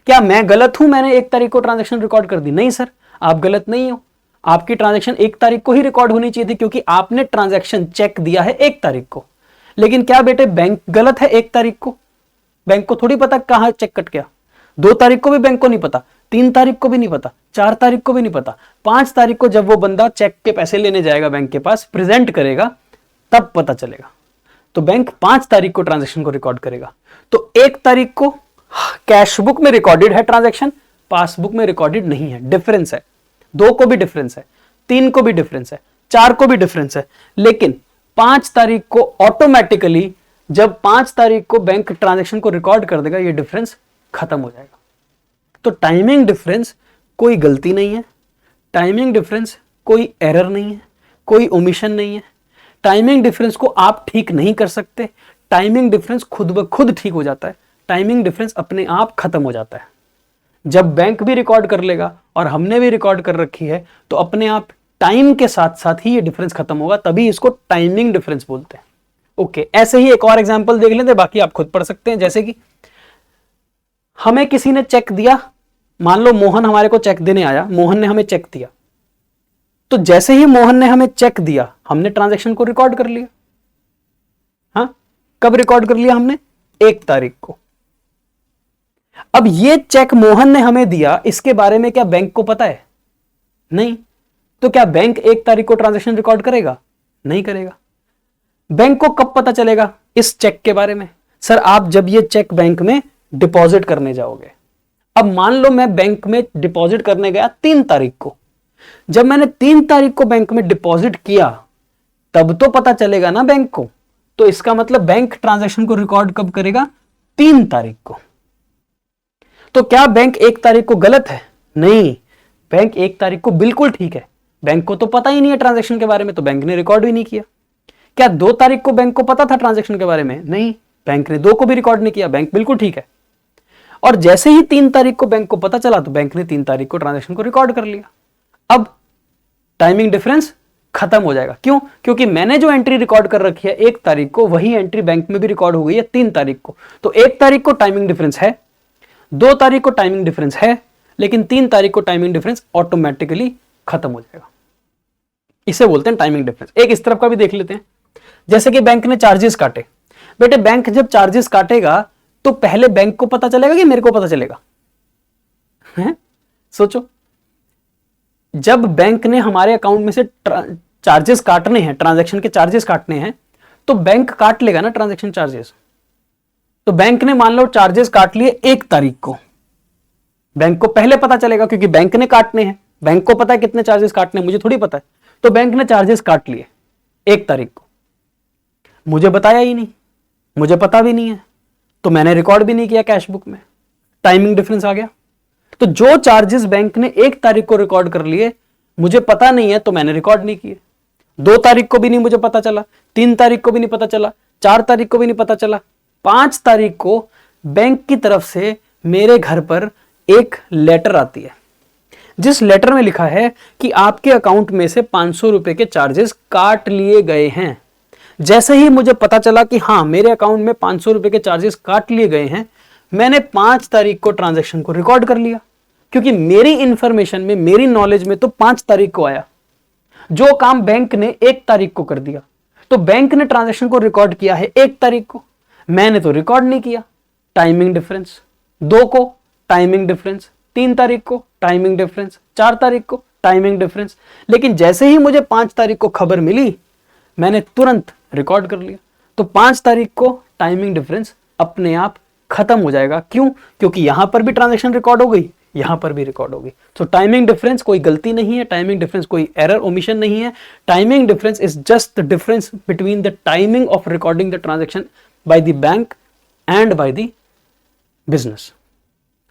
क्या मैं गलत हूं? मैंने 1 तारीख को ट्रांजैक्शन रिकॉर्ड कर दी? नहीं सर, आप गलत नहीं हो। आपकी ट्रांजैक्शन 1 तारीख को ही रिकॉर्ड होनी चाहिए थी, क्योंकि आपने ट्रांजैक्शन चेक दिया है 1 तारीख को। लेकिन क्या बेटे बैंक गलत है 1 तारीख को? बैंक को थोड़ी पता कहां चेक कट गया। 2 तारीख को भी बैंक को नहीं पता, 3 तारीख को भी नहीं पता, 4 तारीख को भी नहीं पता। 5 तारीख को जब वो बंदा चेक के पैसे लेने जाएगा बैंक के पास, प्रेजेंट करेगा, तब पता चलेगा। तो बैंक 5 तारीख को ट्रांजैक्शन को रिकॉर्ड करेगा। तो 1 तारीख को कैश बुक में रिकॉर्डेड है ट्रांजैक्शन, पासबुक में रिकॉर्डेड नहीं है। डिफरेंस है। 2 को भी डिफरेंस है, 3 को भी डिफरेंस है, 4 को भी डिफरेंस है। लेकिन 5 तारीख को ऑटोमेटिकली, जब 5 तारीख को बैंक ट्रांजैक्शन को रिकॉर्ड कर देगा, ये डिफरेंस खत्म हो जाएगा। तो टाइमिंग डिफरेंस कोई गलती नहीं है, टाइमिंग डिफरेंस कोई एरर नहीं है, कोई ओमिशन नहीं है। टाइमिंग डिफरेंस को आप ठीक नहीं कर सकते। टाइमिंग डिफरेंस खुद ब खुद ठीक हो जाता है। टाइमिंग डिफरेंस अपने आप खत्म हो जाता है। जब बैंक भी रिकॉर्ड कर लेगा और हमने भी रिकॉर्ड कर रखी है, तो अपने आप टाइम के साथ साथ ही ये डिफरेंस खत्म होगा, तभी इसको टाइमिंग डिफरेंस बोलते हैं। ओके, ऐसे ही एक और एग्जांपल देख लेते हैं, बाकी आप खुद पढ़ सकते हैं। जैसे कि हमें किसी ने चेक दिया, मान लो मोहन हमारे को चेक देने आया, मोहन ने हमें चेक दिया। तो जैसे ही मोहन ने हमें चेक दिया, हमने ट्रांजैक्शन को रिकॉर्ड कर लिया। हाँ, कब रिकॉर्ड कर लिया हमने? 1 तारीख को। अब ये चेक मोहन ने हमें दिया, इसके बारे में क्या बैंक को पता है? नहीं। तो क्या बैंक 1 तारीख को ट्रांजैक्शन रिकॉर्ड करेगा? नहीं करेगा। बैंक को कब पता चलेगा इस चेक के बारे में? सर आप जब ये चेक बैंक में डिपॉजिट करने जाओगे, अब मान लो मैं बैंक में डिपॉजिट करने गया 3 तारीख को, जब मैंने 3 तारीख को बैंक में डिपॉजिट किया तब तो पता चलेगा ना बैंक को, तो इसका मतलब बैंक ट्रांजैक्शन को रिकॉर्ड कब करेगा? 3 तारीख को। तो क्या बैंक 1 तारीख को गलत है? नहीं, बैंक 1 तारीख को बिल्कुल ठीक है। बैंक को तो पता ही नहीं है ट्रांजैक्शन के बारे में, तो बैंक ने रिकॉर्ड भी नहीं किया। क्या 2 तारीख को बैंक को पता था ट्रांजैक्शन के बारे में? नहीं, बैंक ने 2 को भी रिकॉर्ड नहीं किया, बैंक बिल्कुल ठीक है। और जैसे ही 3 तारीख को बैंक को पता चला तो बैंक ने 3 तारीख को ट्रांजैक्शन को रिकॉर्ड कर लिया। अब टाइमिंग डिफरेंस खत्म हो जाएगा। क्यों? क्योंकि मैंने जो एंट्री रिकॉर्ड कर रखी है 1 तारीख को, वही एंट्री बैंक में भी रिकॉर्ड हो गई है 3 तारीख को। तो 1 तारीख को टाइमिंग डिफरेंस है, 2 तारीख को टाइमिंग डिफरेंस है, लेकिन 3 तारीख को टाइमिंग डिफरेंस ऑटोमेटिकली खत्म हो जाएगा। इसे बोलते हैं टाइमिंग डिफरेंस। एक इस तरफ का भी देख लेते हैं। जैसे कि बैंक ने चार्जेस काटे। बेटे बैंक जब चार्जेस काटेगा तो पहले बैंक को पता चलेगा कि मेरे को पता चलेगा? है? सोचो, जब बैंक ने हमारे अकाउंट में से चार्जेस काटने हैं, ट्रांजैक्शन के चार्जेस काटने हैं, तो बैंक काट लेगा ना ट्रांजैक्शन चार्जेस। तो बैंक ने मान लो चार्जेस काट लिए 1 तारीख को, बैंक को पहले पता चलेगा क्योंकि बैंक ने काटने हैं। बैंक को पता है कितने चार्जेस काटने हैं, मुझे थोड़ी पता है। तो बैंक ने चार्जेस काट लिए 1 तारीख को, मुझे बताया ही नहीं, मुझे पता भी नहीं है, तो मैंने रिकॉर्ड भी नहीं किया कैश बुक में। टाइमिंग डिफरेंस आ गया। तो जो चार्जेस बैंक ने 1 तारीख को रिकॉर्ड कर लिए, मुझे पता नहीं है तो मैंने रिकॉर्ड नहीं किए। 2 तारीख को भी नहीं मुझे पता चला, 3 तारीख को भी नहीं पता चला, 4 तारीख को भी नहीं पता चला, 5 तारीख को बैंक की तरफ से मेरे घर पर एक लेटर आती है, जिस लेटर में लिखा है कि आपके अकाउंट में से 500 रुपए के चार्जेस काट लिए गए हैं। जैसे ही मुझे पता चला कि हाँ मेरे अकाउंट में 500 रुपए के चार्जेस काट लिए गए हैं, मैंने 5 तारीख को ट्रांजैक्शन को रिकॉर्ड कर लिया, क्योंकि मेरी इंफॉर्मेशन में, मेरी नॉलेज में तो 5 तारीख को आया। जो काम बैंक ने 1 तारीख को कर दिया, तो बैंक ने ट्रांजैक्शन को रिकॉर्ड किया है 1 तारीख को, मैंने तो रिकॉर्ड नहीं किया। Timing difference. 2 को टाइमिंग डिफरेंस, 3 तारीख को टाइमिंग डिफरेंस, 4 तारीख को टाइमिंग डिफरेंस। लेकिन जैसे ही मुझे 5 तारीख को खबर मिली, मैंने तुरंत रिकॉर्ड कर लिया। तो 5 तारीख को टाइमिंग डिफरेंस अपने आप खत्म हो जाएगा। क्यों? क्योंकि यहां पर भी ट्रांजैक्शन रिकॉर्ड हो गई, यहां पर भी रिकॉर्ड हो गई। तो टाइमिंग डिफरेंस कोई गलती नहीं है, टाइमिंग डिफरेंस कोई एरर ओमिशन नहीं है। Timing difference is just the difference between the timing of recording the transaction by the bank and by the business.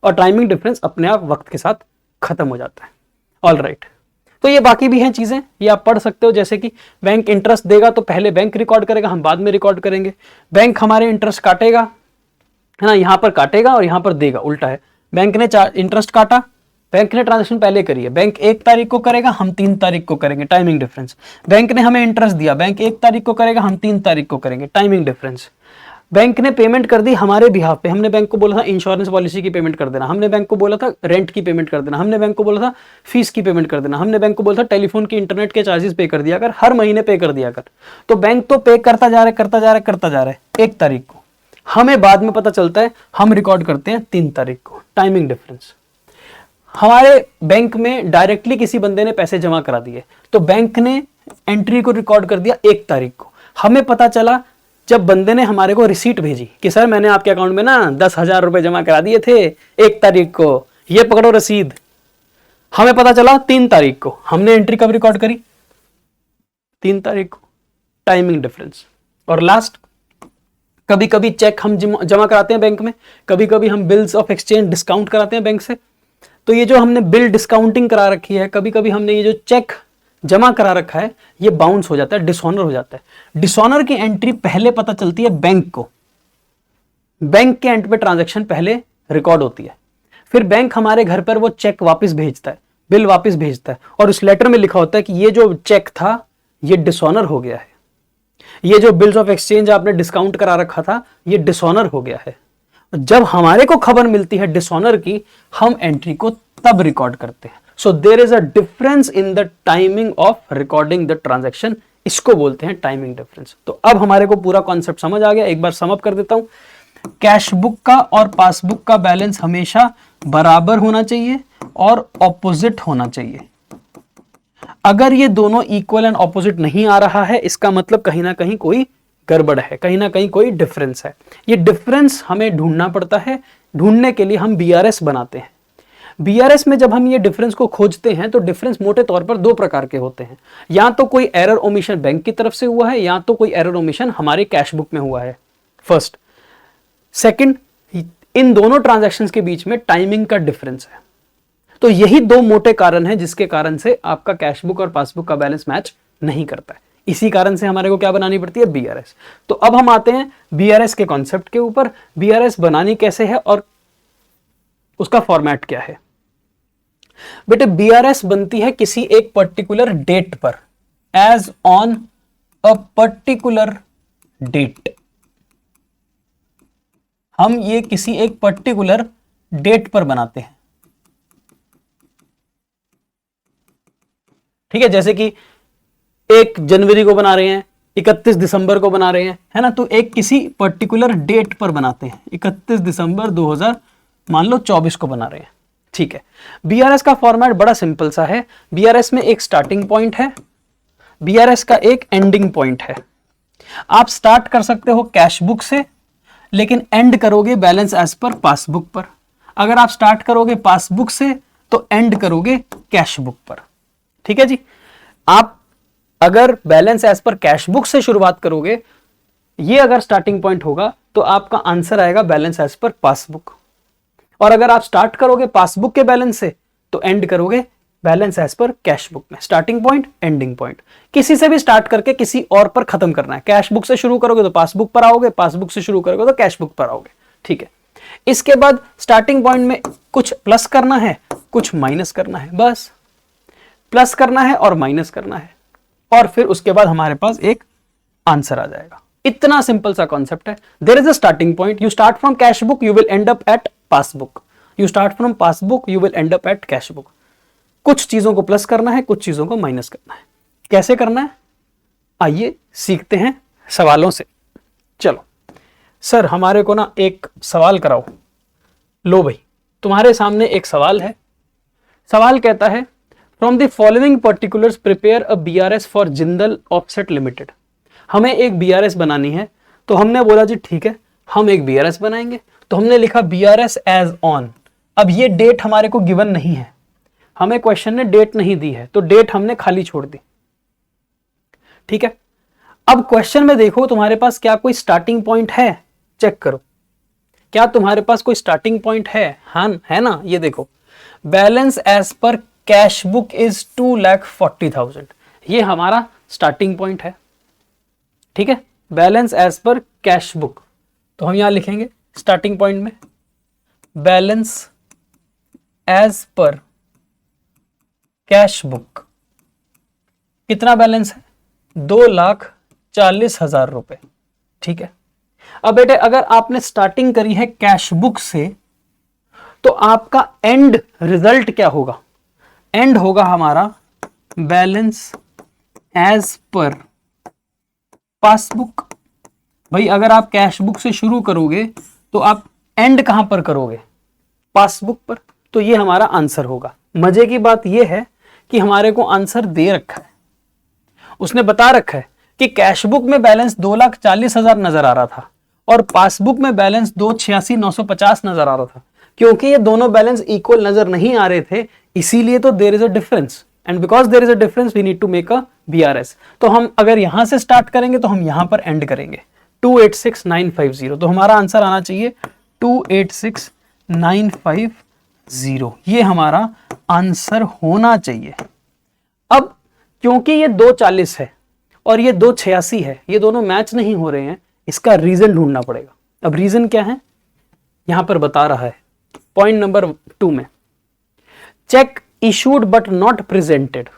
और टाइमिंग डिफरेंस अपने आप वक्त के साथ खत्म हो जाता है। ऑल राइट, तो ये बाकी भी हैं चीजें, ये आप पढ़ सकते हो। जैसे कि बैंक इंटरेस्ट देगा तो पहले बैंक रिकॉर्ड करेगा, हम बाद में रिकॉर्ड करेंगे। बैंक हमारे इंटरेस्ट काटेगा, है ना, यहां पर काटेगा और यहां पर देगा, उल्टा है। बैंक ने इंटरेस्ट काटा, बैंक ने ट्रांजैक्शन पहले करी है, बैंक 1 तारीख को करेगा, हम 3 तारीख को करेंगे, टाइमिंग डिफरेंस। बैंक ने हमें इंटरेस्ट दिया, बैंक 1 तारीख को करेगा, हम 3 तारीख को करेंगे, टाइमिंग डिफरेंस। बैंक ने पेमेंट कर दी हमारे बिहाफ पे, हमने बैंक को बोला था इंश्योरेंस पॉलिसी की पेमेंट कर देना, हमने बैंक को बोला था रेंट की पेमेंट कर देना, हमने बैंक को बोला था फीस की पेमेंट कर देना, हमने बैंक को बोला था टेलीफोन की, इंटरनेट के चार्जेस पे कर दिया कर, हर महीने पे कर दिया कर। तो बैंक तो पे करता जा रहा है 1 तारीख को, हमें बाद में पता चलता है, हम रिकॉर्ड करते हैं 3 तारीख को। Timing difference. हमारे बैंक में डायरेक्टली किसी बंदे ने पैसे जमा करा दिए, तो बैंक ने एंट्री को रिकॉर्ड कर दिया 1 तारीख को। हमें पता चला जब बंदे ने हमारे को रिसीट भेजी कि सर मैंने आपके अकाउंट में ना 10,000 रुपए जमा करा दिए थे 1 तारीख को, ये पकड़ो रसीद। हमें पता चला 3 तारीख को, हमने एंट्री कब रिकॉर्ड करी? 3 तारीख को। Timing difference. और लास्ट, कभी कभी चेक हम जमा कराते हैं बैंक में, कभी कभी हम बिल्स ऑफ एक्सचेंज डिस्काउंट कराते हैं बैंक से। तो ये जो हमने बिल डिस्काउंटिंग करा रखी है, कभी कभी हमने ये जो चेक जमा करा रखा है, ये बाउंस हो जाता है, डिसऑनर हो जाता है। डिसऑनर की एंट्री पहले पता चलती है बैंक को, बैंक के एंड पे ट्रांजैक्शन पहले रिकॉर्ड होती है, फिर बैंक हमारे घर पर वो चेक वापस भेजता है, बिल वापस भेजता है, और उस लेटर में लिखा होता है कि ये जो चेक था ये डिसऑनर हो गया है, ये जो बिल्स ऑफ एक्सचेंज आपने डिस्काउंट करा रखा था ये डिसऑनर हो गया है। जब हमारे को खबर मिलती है डिसऑनर की, हम एंट्री को तब रिकॉर्ड करते हैं। So there is a difference in the timing of recording the transaction, इसको बोलते हैं टाइमिंग डिफरेंस। तो अब हमारे को पूरा कॉन्सेप्ट समझ आ गया, एक बार सम अप कर देता हूं। कैश बुक का और पासबुक का बैलेंस हमेशा बराबर होना चाहिए और ऑपोजिट होना चाहिए। अगर ये दोनों इक्वल एंड ऑपोजिट नहीं आ रहा है, इसका मतलब कहीं ना कहीं कोई गड़बड़ है, कहीं ना कहीं कोई डिफरेंस है। ये डिफरेंस हमें ढूंढना पड़ता है, ढूंढने के लिए हम बीआरएस बनाते हैं। बीआरएस में जब हम ये डिफरेंस को खोजते हैं तो डिफरेंस मोटे तौर पर दो प्रकार के होते हैं, या तो कोई एरर ओमिशन बैंक की तरफ से हुआ है, या तो कोई एरर ओमिशन हमारे कैश बुक में हुआ है, फर्स्ट। सेकंड, इन दोनों ट्रांजैक्शंस के बीच में टाइमिंग का डिफरेंस है। तो यही दो मोटे कारण हैं जिसके कारण से आपका कैश बुक और पासबुक का बैलेंस मैच नहीं करता है। इसी कारण से हमारे को क्या बनानी पड़ती है, बीआरएस। तो अब हम आते हैं बीआरएस के कॉन्सेप्ट के ऊपर। बीआरएस बनानी कैसे है और उसका फॉर्मेट क्या है। बेटे बीआरएस बनती है किसी एक पर्टिकुलर डेट पर, as on a particular date. हम ये किसी एक पर्टिकुलर डेट पर बनाते हैं, ठीक है। जैसे कि 1 जनवरी को बना रहे हैं, 31 दिसंबर को बना रहे हैं, है ना। तो एक किसी पर्टिकुलर डेट पर बनाते हैं, 31 दिसंबर 2024 को बना रहे हैं, ठीक है। बीआरएस का फॉर्मेट बड़ा सिंपल सा है। बीआरएस में एक स्टार्टिंग पॉइंट है, बीआरएस का एक एंडिंग पॉइंट है। आप स्टार्ट कर सकते हो कैश बुक से, लेकिन एंड करोगे बैलेंस एज पर पासबुक पर। अगर आप स्टार्ट करोगे पासबुक से तो एंड करोगे कैश बुक पर, ठीक है जी। आप अगर balance as per cash book से शुरुआत करोगे, ये अगर स्टार्टिंग पॉइंट होगा तो आपका आंसर आएगा बैलेंस एज पर पासबुक। और अगर आप स्टार्ट करोगे पासबुक के बैलेंस से तो एंड करोगे balance as per cash book में। स्टार्टिंग पॉइंट, एंडिंग पॉइंट, किसी से भी स्टार्ट करके किसी और पर खत्म करना है। कैश बुक से शुरू करोगे तो पासबुक पर आओगे, पासबुक से शुरू करोगे तो कैश बुक पर आओगे, ठीक है। इसके बाद स्टार्टिंग पॉइंट में कुछ प्लस करना है, कुछ माइनस करना है, बस प्लस करना है और माइनस करना है, और फिर उसके बाद हमारे पास एक आंसर आ जाएगा। इतना सिंपल सा कॉन्सेप्ट है। There is a starting point, you start from cash book, you will end up at passbook. You start from passbook, you will end up at cash book. कुछ चीजों को प्लस करना है, कुछ चीजों को माइनस करना है। कैसे करना है आइए सीखते हैं सवालों से। चलो सर, हमारे को ना एक सवाल कराओ। लो भाई, तुम्हारे सामने एक सवाल है। सवाल कहता है, from the following particulars prepare a BRS for Jindal offset limited. हमें एक बीआरएस बनानी है, तो हमने बोला जी ठीक है, हम एक बीआरएस बनाएंगे। तो हमने लिखा बीआरएस एज ऑन। अब ये डेट हमारे को गिवन नहीं है, हमें क्वेश्चन ने डेट नहीं दी है, तो डेट हमने खाली छोड़ दी, ठीक है। अब क्वेश्चन में देखो तुम्हारे पास क्या कोई स्टार्टिंग पॉइंट है, चेक करो क्या तुम्हारे पास कोई स्टार्टिंग पॉइंट है। हाँ है ना, ये देखो, balance as per cash book is 2,40,000, ये हमारा स्टार्टिंग पॉइंट है, ठीक है। Balance as per cash book, तो हम यहां लिखेंगे स्टार्टिंग पॉइंट में balance as per cash book कितना बैलेंस है, 2,40,000 रुपए, ठीक है। अब बेटे अगर आपने स्टार्टिंग करी है कैश बुक से, तो आपका एंड रिजल्ट क्या होगा, एंड होगा हमारा बैलेंस एज पर पासबुक। भाई अगर आप कैश बुक से शुरू करोगे तो आप एंड कहां पर करोगे, पासबुक पर। तो ये हमारा आंसर होगा। मजे की बात यह है कि हमारे को आंसर दे रखा है, उसने बता रखा है कि कैश बुक में बैलेंस 2,40,000 नजर आ रहा था और पासबुक में बैलेंस 2,86,950 नजर आ रहा था। क्योंकि ये दोनों बैलेंस इक्वल नजर नहीं आ रहे थे, इसीलिए तो there is a difference, and because there is a difference we need to make a BRS. तो हम अगर यहां से स्टार्ट करेंगे तो हम यहां पर एंड करेंगे 286,950। तो हमारा आंसर आना चाहिए 286,950, ये हमारा आंसर होना चाहिए। अब क्योंकि ये 240 है और ये 286 है, ये दोनों मैच नहीं हो रहे हैं, इसका रीजन ढूंढना पड़ेगा। अब रीजन क्या है यहां पर बता रहा है पॉइंट नंबर 2 में, check issued but not presented.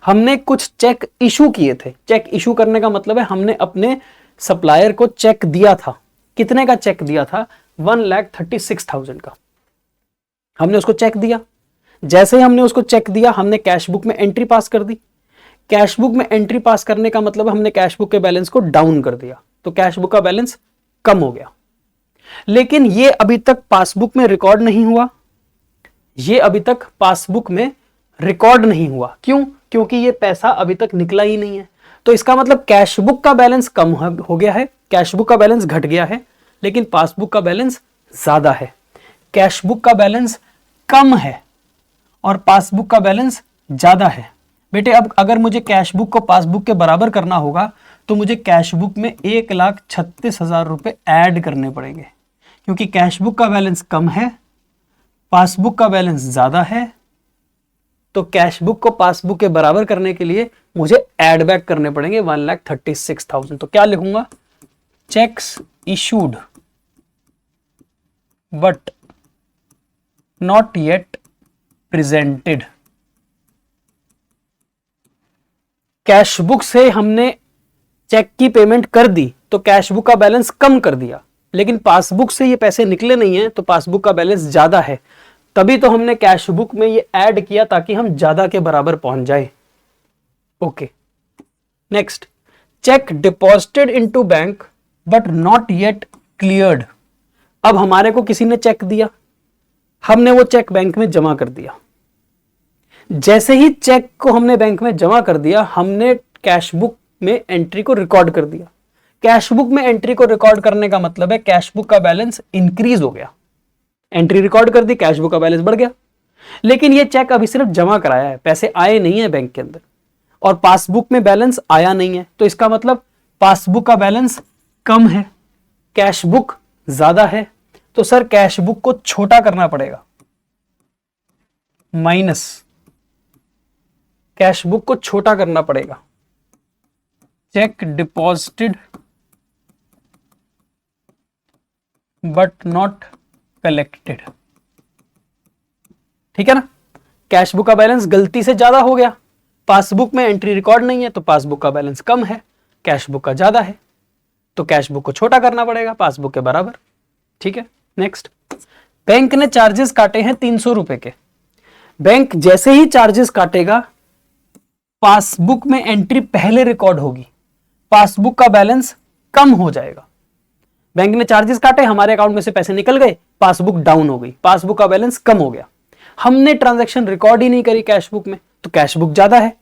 हमने कुछ चेक इशू किए थे। चेक इशू करने का मतलब है हमने अपने सप्लायर को चेक दिया था। कितने का चेक दिया था, 1,36,000 का हमने उसको चेक दिया। जैसे ही हमने उसको चेक दिया, हमने कैश बुक में एंट्री पास कर दी। कैश बुक में एंट्री पास करने का मतलब हमने कैश बुक के बैलेंस को डाउन कर दिया, तो कैश बुक का बैलेंस कम हो गया। लेकिन ये अभी तक पासबुक में रिकॉर्ड नहीं हुआ, ये अभी तक पासबुक में रिकॉर्ड नहीं हुआ। क्यों? क्योंकि ये पैसा अभी तक निकला ही नहीं है। तो इसका मतलब कैश बुक का बैलेंस कम हो गया है, कैश बुक का बैलेंस घट गया है, लेकिन पासबुक का बैलेंस ज्यादा है। कैश बुक का बैलेंस कम है और पासबुक का बैलेंस ज्यादा है। बेटे अब अगर मुझे कैश बुक को पासबुक के बराबर करना होगा तो मुझे कैश बुक में 1,36,000 रुपए ऐड करने पड़ेंगे, क्योंकि कैश बुक का बैलेंस कम है, पासबुक का बैलेंस ज्यादा है। तो कैश बुक को पासबुक के बराबर करने के लिए मुझे ऐड बैक करने पड़ेंगे 1,36,000। तो क्या लिखूंगा? Cheques issued but not yet presented. Cash book से हमने चेक की पेमेंट कर दी तो कैश बुक का बैलेंस कम कर दिया, लेकिन पासबुक से ये पैसे निकले नहीं है तो पासबुक का बैलेंस ज्यादा है, तभी तो हमने कैश बुक में ये ऐड किया ताकि हम ज्यादा के बराबर पहुंच जाए। Okay, next, check deposited into bank but not yet cleared. अब हमारे को किसी ने चेक दिया, हमने वो चेक बैंक में जमा कर दिया। जैसे ही चेक को हमने बैंक में जमा कर दिया, हमने कैश बुक में एंट्री को रिकॉर्ड कर दिया। कैश बुक में एंट्री को रिकॉर्ड करने का मतलब है कैश बुक का बैलेंस इंक्रीज हो गया। एंट्री रिकॉर्ड कर दी, कैश बुक का बैलेंस बढ़ गया। लेकिन ये चेक अभी सिर्फ जमा कराया है, पैसे आए नहीं है बैंक के अंदर, और पासबुक में बैलेंस आया नहीं है, तो इसका मतलब पासबुक का बैलेंस कम है, कैश बुक ज्यादा है। तो सर कैश बुक को छोटा करना पड़ेगा, माइनस कैश बुक को छोटा करना पड़ेगा। Check deposited but not collected. ठीक है ना? कैश बुक का बैलेंस गलती से ज्यादा हो गया, पासबुक में एंट्री रिकॉर्ड नहीं है तो पासबुक का बैलेंस कम है, कैश बुक का ज्यादा है, तो कैश बुक को छोटा करना पड़ेगा पासबुक के बराबर। ठीक है, नेक्स्ट, बैंक ने चार्जेस काटे हैं 300 रुपए के। बैंक जैसे ही चार्जेस काटेगा पासबुक में एंट्री पहले रिकॉर्ड होगी, पासबुक का बैलेंस कम हो जाएगा। बैंक ने चार्जेस काटे, हमारे अकाउंट में से पैसे निकल गए, पासबुक डाउन हो गई, पासबुक का बैलेंस कम हो गया। हमने ट्रांजैक्शन रिकॉर्ड ही नहीं करी कैश बुक में, तो कैश बुक ज्यादा है,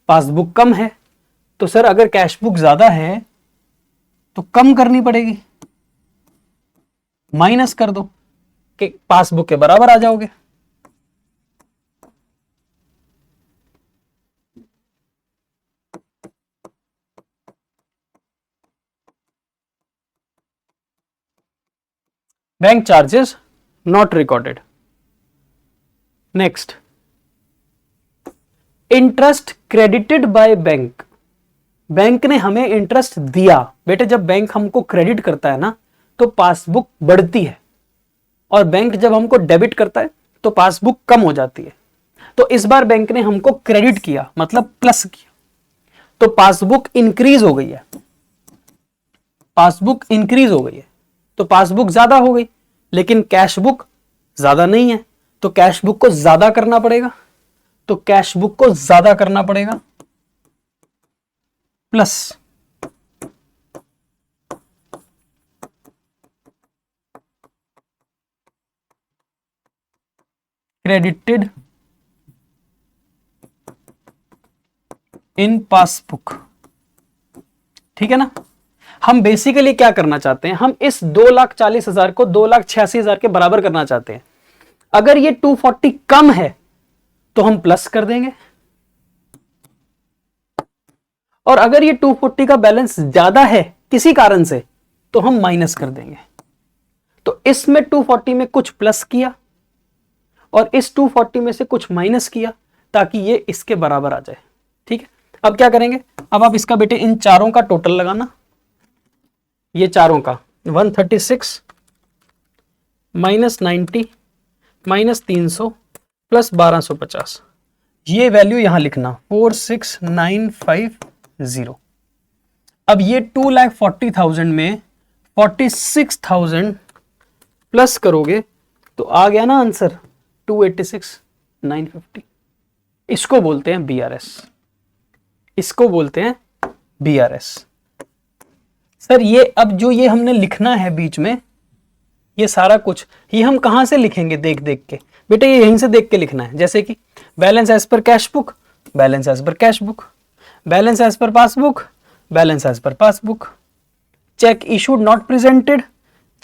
पासबुक कम है। तो सर अगर कैश बुक ज्यादा है तो कम करनी पड़ेगी, माइनस कर दो कि पासबुक के बराबर आ जाओगे। Bank charges not recorded. Next, interest credited by bank. Bank ने हमें इंटरेस्ट दिया। बेटे जब बैंक हमको क्रेडिट करता है ना तो पासबुक बढ़ती है, और बैंक जब हमको डेबिट करता है तो पासबुक कम हो जाती है। तो इस बार बैंक ने हमको क्रेडिट किया, मतलब प्लस किया, तो पासबुक इंक्रीज हो गई है, पासबुक इंक्रीज हो गई है, तो पासबुक ज्यादा हो गई, लेकिन कैश बुक ज्यादा नहीं है, तो कैश बुक को ज्यादा करना पड़ेगा, तो कैश बुक को ज्यादा करना पड़ेगा, प्लस क्रेडिटेड इन पासबुक। ठीक है ना? हम बेसिकली क्या करना चाहते हैं, हम इस 2,40,000 को 2,86,000 के बराबर करना चाहते हैं। अगर ये 240 कम है तो हम प्लस कर देंगे, और अगर ये 240 का बैलेंस ज्यादा है किसी कारण से तो हम माइनस कर देंगे। तो इसमें 240 में कुछ प्लस किया और इस 240 में से कुछ माइनस किया ताकि ये इसके बराबर आ जाए। ठीक है, अब क्या करेंगे, अब आप इसका बेटे इन चारों का टोटल लगाना, ये चारों का 136 माइनस 90 माइनस 300 प्लस 1250, ये वैल्यू यहां लिखना 46950। अब ये 2,40,000 में 46,000 प्लस करोगे तो आ गया ना आंसर 286,950। इसको बोलते हैं बीआरएस, इसको बोलते हैं बीआरएस। सर ये अब जो ये हमने लिखना है बीच में, ये सारा कुछ ये हम कहां से लिखेंगे, देख देख के बेटे, ये यहीं से देख के लिखना है। जैसे कि balance as per cash book, balance as per cash book, balance as per passbook, balance as per passbook. Cheque issued not presented,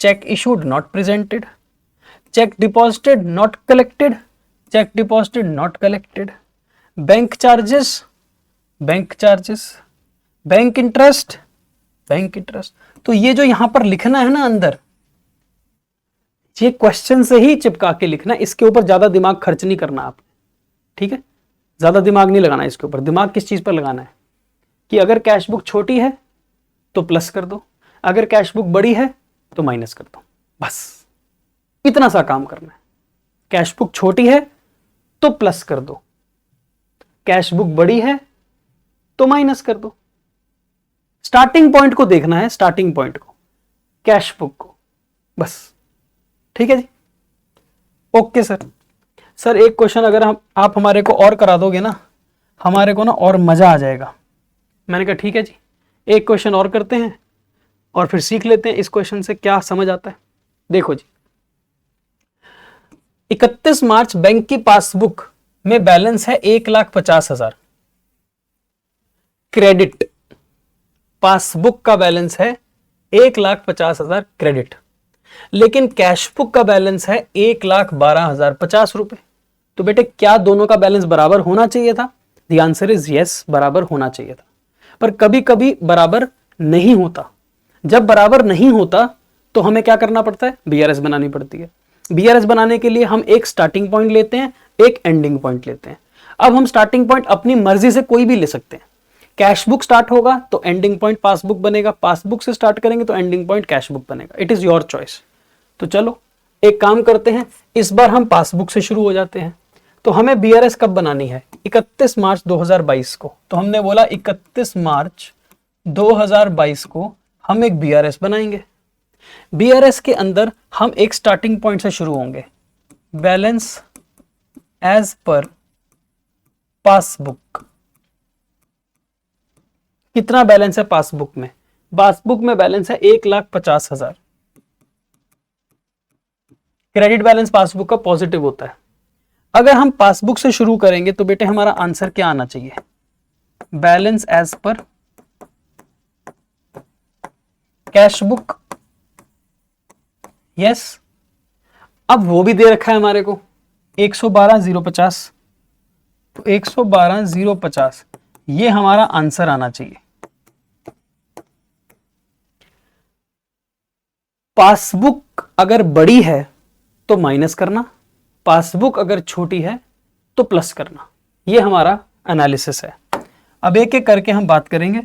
cheque issued not presented. Cheque deposited not collected, cheque deposited not collected. Bank charges, bank charges. Bank interest, bank interest. तो ये जो यहां पर लिखना है ना अंदर, ये क्वेश्चन से ही चिपका के लिखना, इसके ऊपर ज्यादा दिमाग खर्च नहीं करना आपने, ठीक है? ज्यादा दिमाग नहीं लगाना इसके ऊपर। दिमाग किस चीज पर लगाना है कि अगर कैश बुक छोटी है तो प्लस कर दो, अगर कैश बुक बड़ी है तो माइनस कर दो, बस इतना सा काम करना है। कैश बुक छोटी है तो प्लस कर दो, कैश बुक बड़ी है तो माइनस कर दो। स्टार्टिंग पॉइंट को देखना है, स्टार्टिंग पॉइंट को, कैश बुक को, बस। ठीक है जी, ओके सर। सर एक क्वेश्चन अगर आप हमारे को और करा दोगे ना, हमारे को ना और मजा आ जाएगा। मैंने कहा ठीक है जी, एक क्वेश्चन और करते हैं और फिर सीख लेते हैं इस क्वेश्चन से क्या समझ आता है। देखो जी, 31 मार्च बैंक की पासबुक में बैलेंस है 1,50,000, क्रेडिट। पासबुक का बैलेंस है 1,50,000 क्रेडिट, लेकिन कैश बुक का बैलेंस है 1,12,050 रुपए। तो बेटे क्या दोनों का बैलेंस बराबर होना चाहिए था? द आंसर इज यस, बराबर होना चाहिए था। पर कभी कभी बराबर नहीं होता। जब बराबर नहीं होता तो हमें क्या करना पड़ता है? बीआरएस बनानी पड़ती है। बीआरएस बनाने के लिए हम एक स्टार्टिंग पॉइंट लेते हैं, एक एंडिंग पॉइंट लेते हैं। अब हम स्टार्टिंग पॉइंट अपनी मर्जी से कोई भी ले सकते हैं। कैश बुक स्टार्ट होगा तो एंडिंग पॉइंट पासबुक बनेगा, पासबुक से स्टार्ट करेंगे तो एंडिंग पॉइंट कैश बुक बनेगा। It is your choice. तो चलो एक काम करते हैं, इस बार हम पासबुक से शुरू हो जाते हैं। तो हमें बीआरएस कब बनानी है? 31 मार्च 2022 को। तो हमने बोला 31 मार्च 2022 को हम एक बीआरएस बनाएंगे। बीआरएस के अंदर हम एक स्टार्टिंग पॉइंट से शुरू होंगे, बैलेंस एज पर पासबुक। कितना बैलेंस है पासबुक में? पासबुक में बैलेंस है 1,50,000। क्रेडिट बैलेंस पासबुक का पॉजिटिव होता है। अगर हम पासबुक से शुरू करेंगे तो बेटे हमारा आंसर क्या आना चाहिए? Balance as per cash book. Yes, अब वो भी दे रखा है हमारे को 112,050, तो 112,050 ये हमारा आंसर आना चाहिए। पासबुक अगर बड़ी है तो माइनस करना, पासबुक अगर छोटी है तो प्लस करना। ये हमारा एनालिसिस है। अब एक एक करके हम बात करेंगे।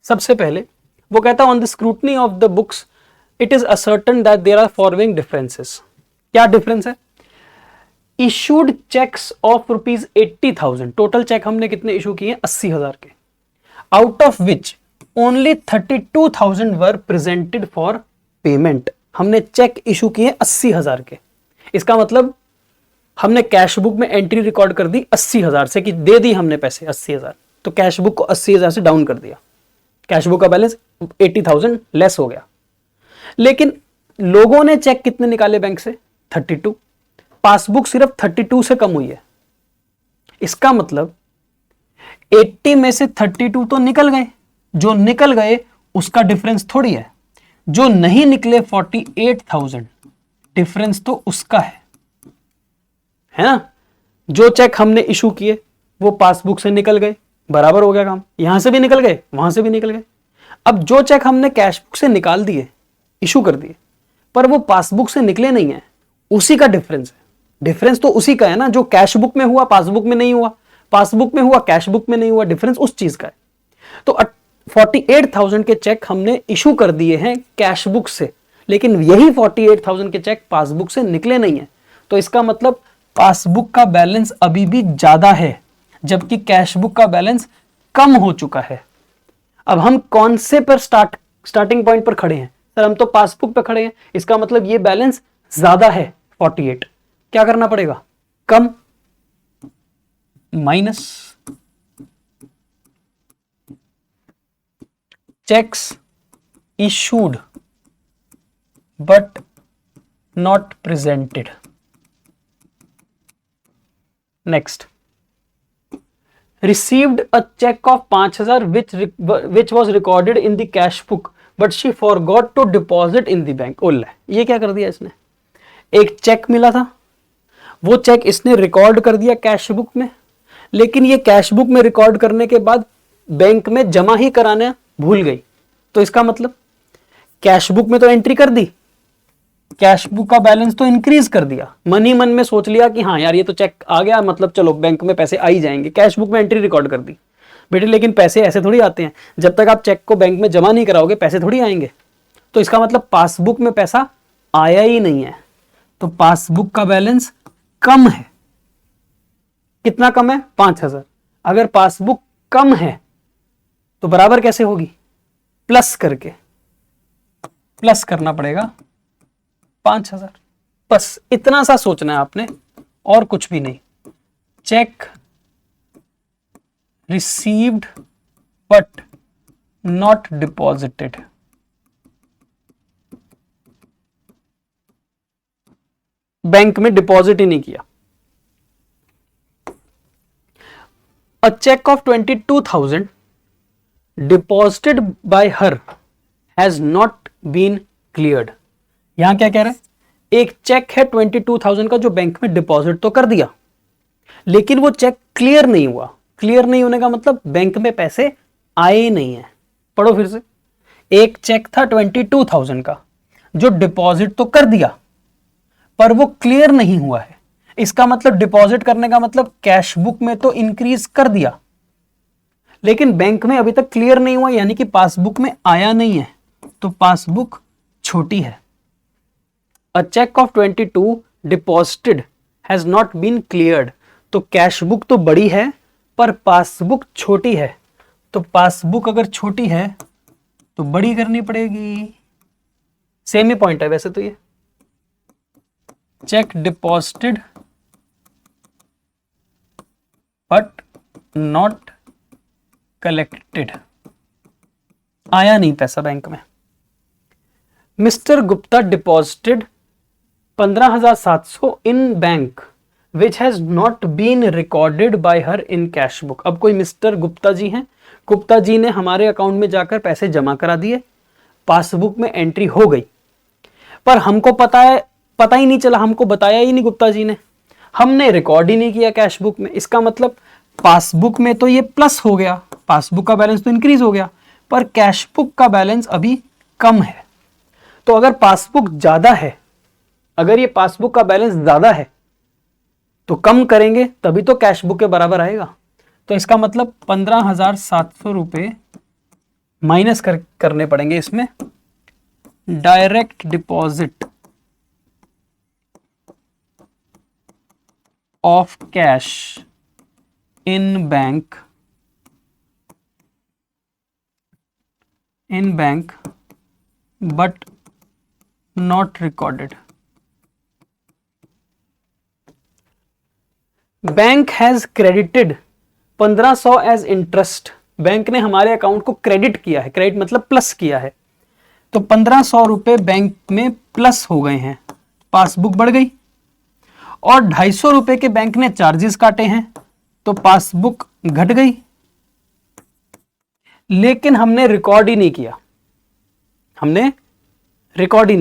सबसे पहले वो कहता है on the scrutiny of the books it is ascertained that there are following differences. क्या डिफरेंस है? Issued cheques of ₹80,000, total cheque हमने कितने इशू किए? 80,000 के। Out of which only 32,000 were presented for payment. हमने चेक इशू किए 80,000 के। इसका मतलब हमने कैश बुक में एंट्री रिकॉर्ड कर दी 80,000 से कि दे दी हमने पैसे 80,000, तो कैश बुक को 80,000 से डाउन कर दिया। कैश बुक का बैलेंस 80,000 लेस हो गया। लेकिन लोगों ने चेक कितने निकाले बैंक से? 32। पासबुक सिर्फ 32 से कम हुई है। इसका मतलब 80 में से 32 तो निकल गए। जो निकल गए उसका डिफरेंस थोड़ी है। जो नहीं निकले 48,000, डिफरेंस तो उसका है ना? जो चेक हमने इशू किए वो पासबुक से निकल गए, बराबर हो गया काम। यहां से भी निकल गए, वहां से भी निकल गए। अब जो चेक हमने कैश बुक से निकाल दिए, इशू कर दिए, पर वो पासबुक से निकले नहीं है, उसी का डिफरेंस है। डिफरेंस तो उसी का है ना, जो कैश बुक में हुआ पासबुक में नहीं हुआ, पासबुक में हुआ कैश बुक में नहीं हुआ, डिफरेंस उस चीज का है। तो 48,000 के चेक हमने इशू कर दिए हैं कैश बुक से, लेकिन यही 48,000 के चेक पासबुक से निकले नहीं है। तो इसका मतलब पासबुक का बैलेंस अभी भी ज्यादा है, जबकि कैश बुक का बैलेंस कम हो चुका है। अब हम कौन से पर स्टार्टिंग पॉइंट पर खड़े हैं? सर हम तो पासबुक पर खड़े हैं, इसका मतलब ये बैलेंस ज्यादा है 48। क्या करना पड़ेगा? कम minus cheques issued but not presented. Next, received a check of 5,000 which was recorded in the cash book but she forgot to deposit in the bank। ओला, ये क्या कर दिया इसने, एक चेक मिला था, वो चेक इसने रिकॉर्ड कर दिया कैश बुक में, लेकिन ये कैश बुक में रिकॉर्ड करने के बाद बैंक में जमा ही कराना भूल गई। तो इसका मतलब कैश बुक में तो एंट्री कर दी, कैश बुक का बैलेंस तो इंक्रीज कर दिया, मन ही मन में सोच लिया कि हाँ यार ये तो चेक आ गया, मतलब चलो बैंक में पैसे आ ही जाएंगे, कैश बुक में एंट्री रिकॉर्ड कर दी। बेटे लेकिन पैसे ऐसे थोड़ी आते हैं, जब तक आप चेक को बैंक में जमा नहीं कराओगे पैसे थोड़ी आएंगे। तो इसका मतलब पासबुक में पैसा आया ही नहीं है, तो पासबुक का बैलेंस कम है। कितना कम है? 5,000। अगर पासबुक कम है तो बराबर कैसे होगी? प्लस करके, प्लस करना पड़ेगा 5,000। बस इतना सा सोचना है आपने और कुछ भी नहीं। Cheque received but not deposited, bank में डिपॉजिट ही नहीं किया। A cheque of 22,000 deposited by her has not been cleared. यहां क्या कह रहा है? एक चेक है 22,000 का जो बैंक में डिपॉजिट तो कर दिया, लेकिन वो चेक क्लियर नहीं हुआ। क्लियर नहीं होने का मतलब बैंक में पैसे आए ही नहीं है। पढ़ो फिर से। एक चेक था 22,000 का जो डिपॉजिट तो कर दिया पर वो क्लियर नहीं हुआ है। इसका मतलब डिपॉजिट करने का मतलब कैश बुक में तो इंक्रीज कर दिया, लेकिन बैंक में अभी तक क्लियर नहीं हुआ, यानी कि पासबुक में आया नहीं है, तो पासबुक छोटी है। A cheque of 22 deposited has not been cleared, तो कैश बुक तो बड़ी है पर पासबुक छोटी है। तो पासबुक अगर छोटी है तो बड़ी करनी पड़ेगी। सेम ही पॉइंट है वैसे तो ये। Cheque deposited but not collected, आया नहीं पैसा बैंक में। Mister Gupta deposited 15,700 in bank which has not been recorded by her in cash book. अब कोई मिस्टर गुप्ता जी हैं, गुप्ता जी ने हमारे अकाउंट में जाकर पैसे जमा करा दिए, पासबुक में एंट्री हो गई, पर हमको पता ही नहीं चला, हमको बताया ही नहीं गुप्ता जी ने, हमने रिकॉर्ड ही नहीं किया कैश बुक में। इसका मतलब पासबुक में तो ये प्लस हो गया, पासबुक का बैलेंस तो इंक्रीज हो गया, पर कैश बुक का बैलेंस अभी कम है। तो अगर पासबुक ज्यादा है, अगर ये पासबुक का बैलेंस ज्यादा है तो कम करेंगे तभी तो कैश बुक के बराबर आएगा। तो इसका मतलब 15,700 रुपए माइनस करने पड़ेंगे इसमें। Direct deposit of cash in bank but not recorded. Bank has credited 1,500 as interest. Bank ने हमारे अकाउंट को क्रेडिट किया है, क्रेडिट मतलब प्लस किया है, तो 1,500 रुपए बैंक में प्लस हो गए हैं, पासबुक बढ़ गई। और 250 रुपए के बैंक ने चार्जेस काटे हैं तो पासबुक घट गई, लेकिन हमने रिकॉर्ड ही नहीं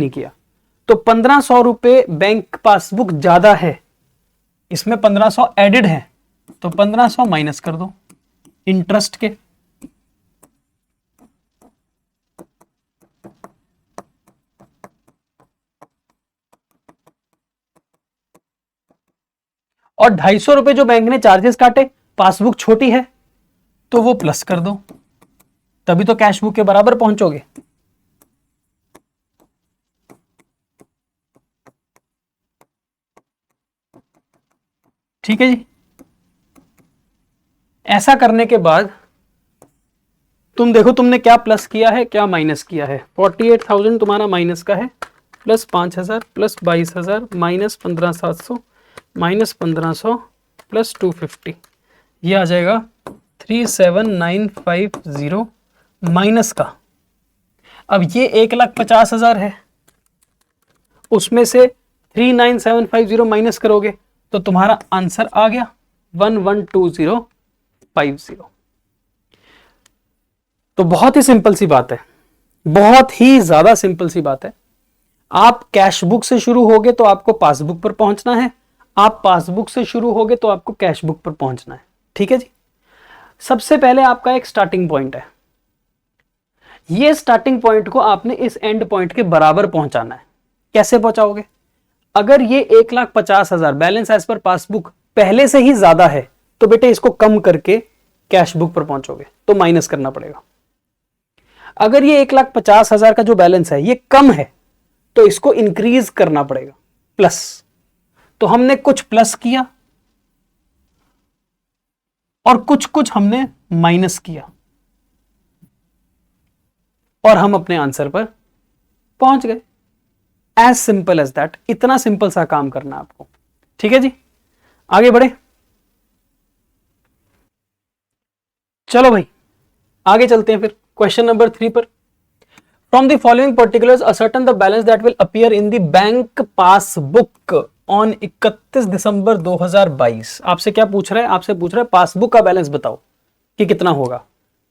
किया, तो 1,500 रुपए बैंक पासबुक ज्यादा है, इसमें 1,500 एडेड है, तो 1,500 माइनस कर दो इंटरेस्ट के। और 250 रुपए जो बैंक ने चार्जेस काटे, पासबुक छोटी है तो वो प्लस कर दो, तभी तो कैश बुक के बराबर पहुंचोगे। ठीक है जी। ऐसा करने के बाद तुम देखो तुमने क्या प्लस किया है क्या माइनस किया है। 48,000 तुम्हारा माइनस का है, plus 5,000 plus 22,000 minus 15,700 minus 1,500 plus 250, ये आ जाएगा 37,950 माइनस का। अब ये 1,50,000 है, उसमें से 39,750 माइनस करोगे तो तुम्हारा आंसर आ गया 1120 50। तो बहुत ही सिंपल सी बात है, बहुत ही ज्यादा सिंपल सी बात है। आप कैश बुक से शुरू होगे तो आपको पासबुक पर पहुंचना है, आप पासबुक से शुरू होगे तो आपको कैश बुक पर पहुंचना है। ठीक है जी। सबसे पहले आपका एक स्टार्टिंग पॉइंट है, ये स्टार्टिंग पॉइंट को आपने इस एंड पॉइंट के बराबर पहुंचाना है। कैसे पहुंचाओगे? अगर ये 1,50,000 बैलेंस एज पर पासबुक पहले से ही ज्यादा है तो बेटे इसको कम करके कैश बुक पर पहुंचोगे, तो माइनस करना पड़ेगा। अगर ये 1,50,000 का जो बैलेंस है ये कम है तो इसको इंक्रीज करना पड़ेगा, प्लस। तो हमने कुछ प्लस किया और कुछ कुछ हमने माइनस किया और हम अपने आंसर पर पहुंच गए। As simple as that. इतना सिंपल सा काम करना आपको। ठीक है जी, आगे बढ़े। चलो भाई आगे चलते हैं फिर क्वेश्चन नंबर 3 पर। From the following particulars ascertain the balance that will appear in the bank passbook on 31 दिसंबर 2022। आपसे क्या पूछ रहा है? आपसे पूछ रहा है पासबुक का बैलेंस बताओ कि कितना होगा।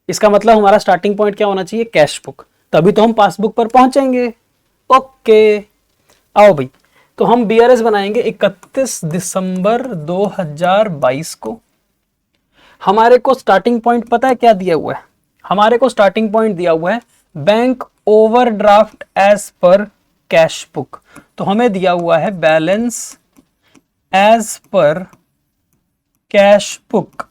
इसका मतलब हमारा स्टार्टिंग पॉइंट क्या होना चाहिए? कैश बुक, तभी तो हम पासबुक पर पहुंचेंगे। ओके, आओ भाई। तो हम बीआरएस बनाएंगे 31 दिसंबर 2022 को। हमारे को स्टार्टिंग पॉइंट पता है क्या दिया हुआ है? हमारे को स्टार्टिंग पॉइंट दिया हुआ है bank overdraft as per cash book. तो हमें दिया हुआ है balance as per cash book,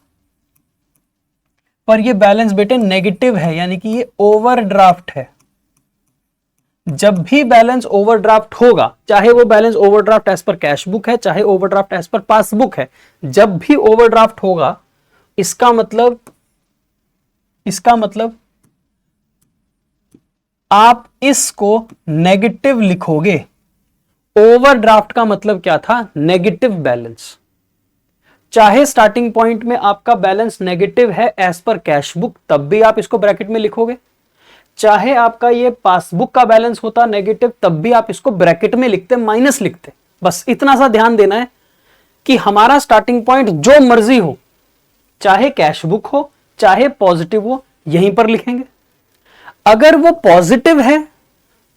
पर ये बैलेंस बेटे नेगेटिव है, यानी कि ये ओवरड्राफ्ट है। जब भी बैलेंस ओवरड्राफ्ट होगा, चाहे वो balance overdraft as per cash book है चाहे ओवरड्राफ्ट एज पर पासबुक है, जब भी ओवरड्राफ्ट होगा इसका मतलब आप इसको नेगेटिव लिखोगे। ओवरड्राफ्ट का मतलब क्या था? Negative balance. चाहे स्टार्टिंग पॉइंट में आपका बैलेंस नेगेटिव है एज पर कैश बुक, तब भी आप इसको ब्रैकेट में लिखोगे। चाहे आपका ये पासबुक का बैलेंस होता नेगेटिव, तब भी आप इसको ब्रैकेट में लिखते, माइनस लिखते। बस इतना सा ध्यान देना है कि हमारा स्टार्टिंग पॉइंट जो मर्जी हो, चाहे कैश बुक हो चाहे पॉजिटिव हो, यहीं पर लिखेंगे। अगर वो पॉजिटिव है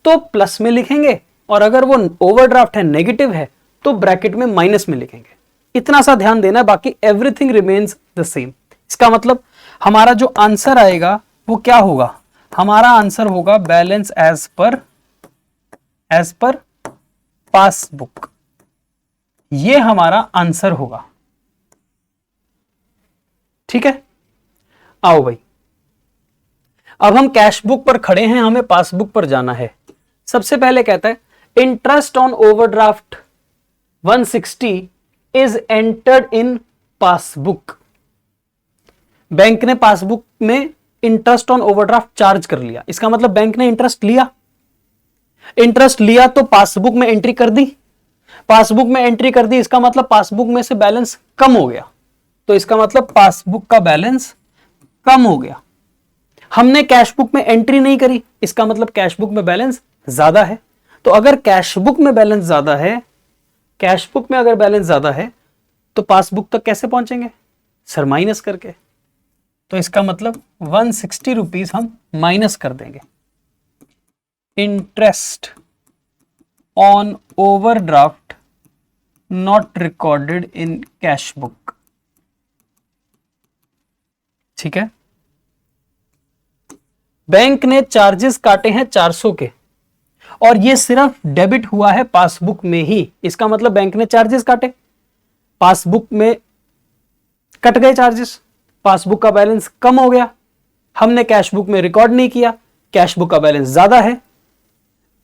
तो प्लस में लिखेंगे, और अगर वो ओवरड्राफ्ट है, नेगेटिव है, तो ब्रैकेट में माइनस में लिखेंगे। इतना सा ध्यान देना है, बाकी एवरीथिंग रिमेन्स द सेम। इसका मतलब हमारा जो आंसर आएगा वो क्या होगा? हमारा आंसर होगा बैलेंस एज पर पासबुक। ये हमारा आंसर होगा। ठीक है, आओ भाई। अब हम कैश बुक पर खड़े हैं, हमें पासबुक पर जाना है। सबसे पहले कहता है interest on overdraft 160 is entered in passbook. Bank ने पासबुक में इंटरेस्ट ऑन ओवरड्राफ्ट चार्ज कर लिया। इसका मतलब बैंक ने इंटरेस्ट लिया तो पासबुक में एंट्री कर दी। पासबुक में एंट्री कर दी, इसका मतलब पासबुक में से बैलेंस कम हो गया। तो इसका मतलब पासबुक का बैलेंस कम हो गया। हमने कैश बुक में एंट्री नहीं करी, इसका मतलब कैश बुक में बैलेंस ज्यादा है। तो अगर कैश बुक में बैलेंस ज्यादा है, कैश बुक में अगर बैलेंस ज्यादा है तो पासबुक तक कैसे पहुंचेंगे? सर माइनस करके। तो इसका मतलब 160 रुपीज हम माइनस कर देंगे। Interest on overdraft not recorded in cash book. ठीक है, बैंक ने चार्जेस काटे हैं 400 के, और ये सिर्फ डेबिट हुआ है पासबुक में ही। इसका मतलब बैंक ने चार्जेस काटे, पासबुक में कट गए चार्जेस, पासबुक का बैलेंस कम हो गया। हमने कैश बुक में रिकॉर्ड नहीं किया, कैश बुक का बैलेंस ज्यादा है,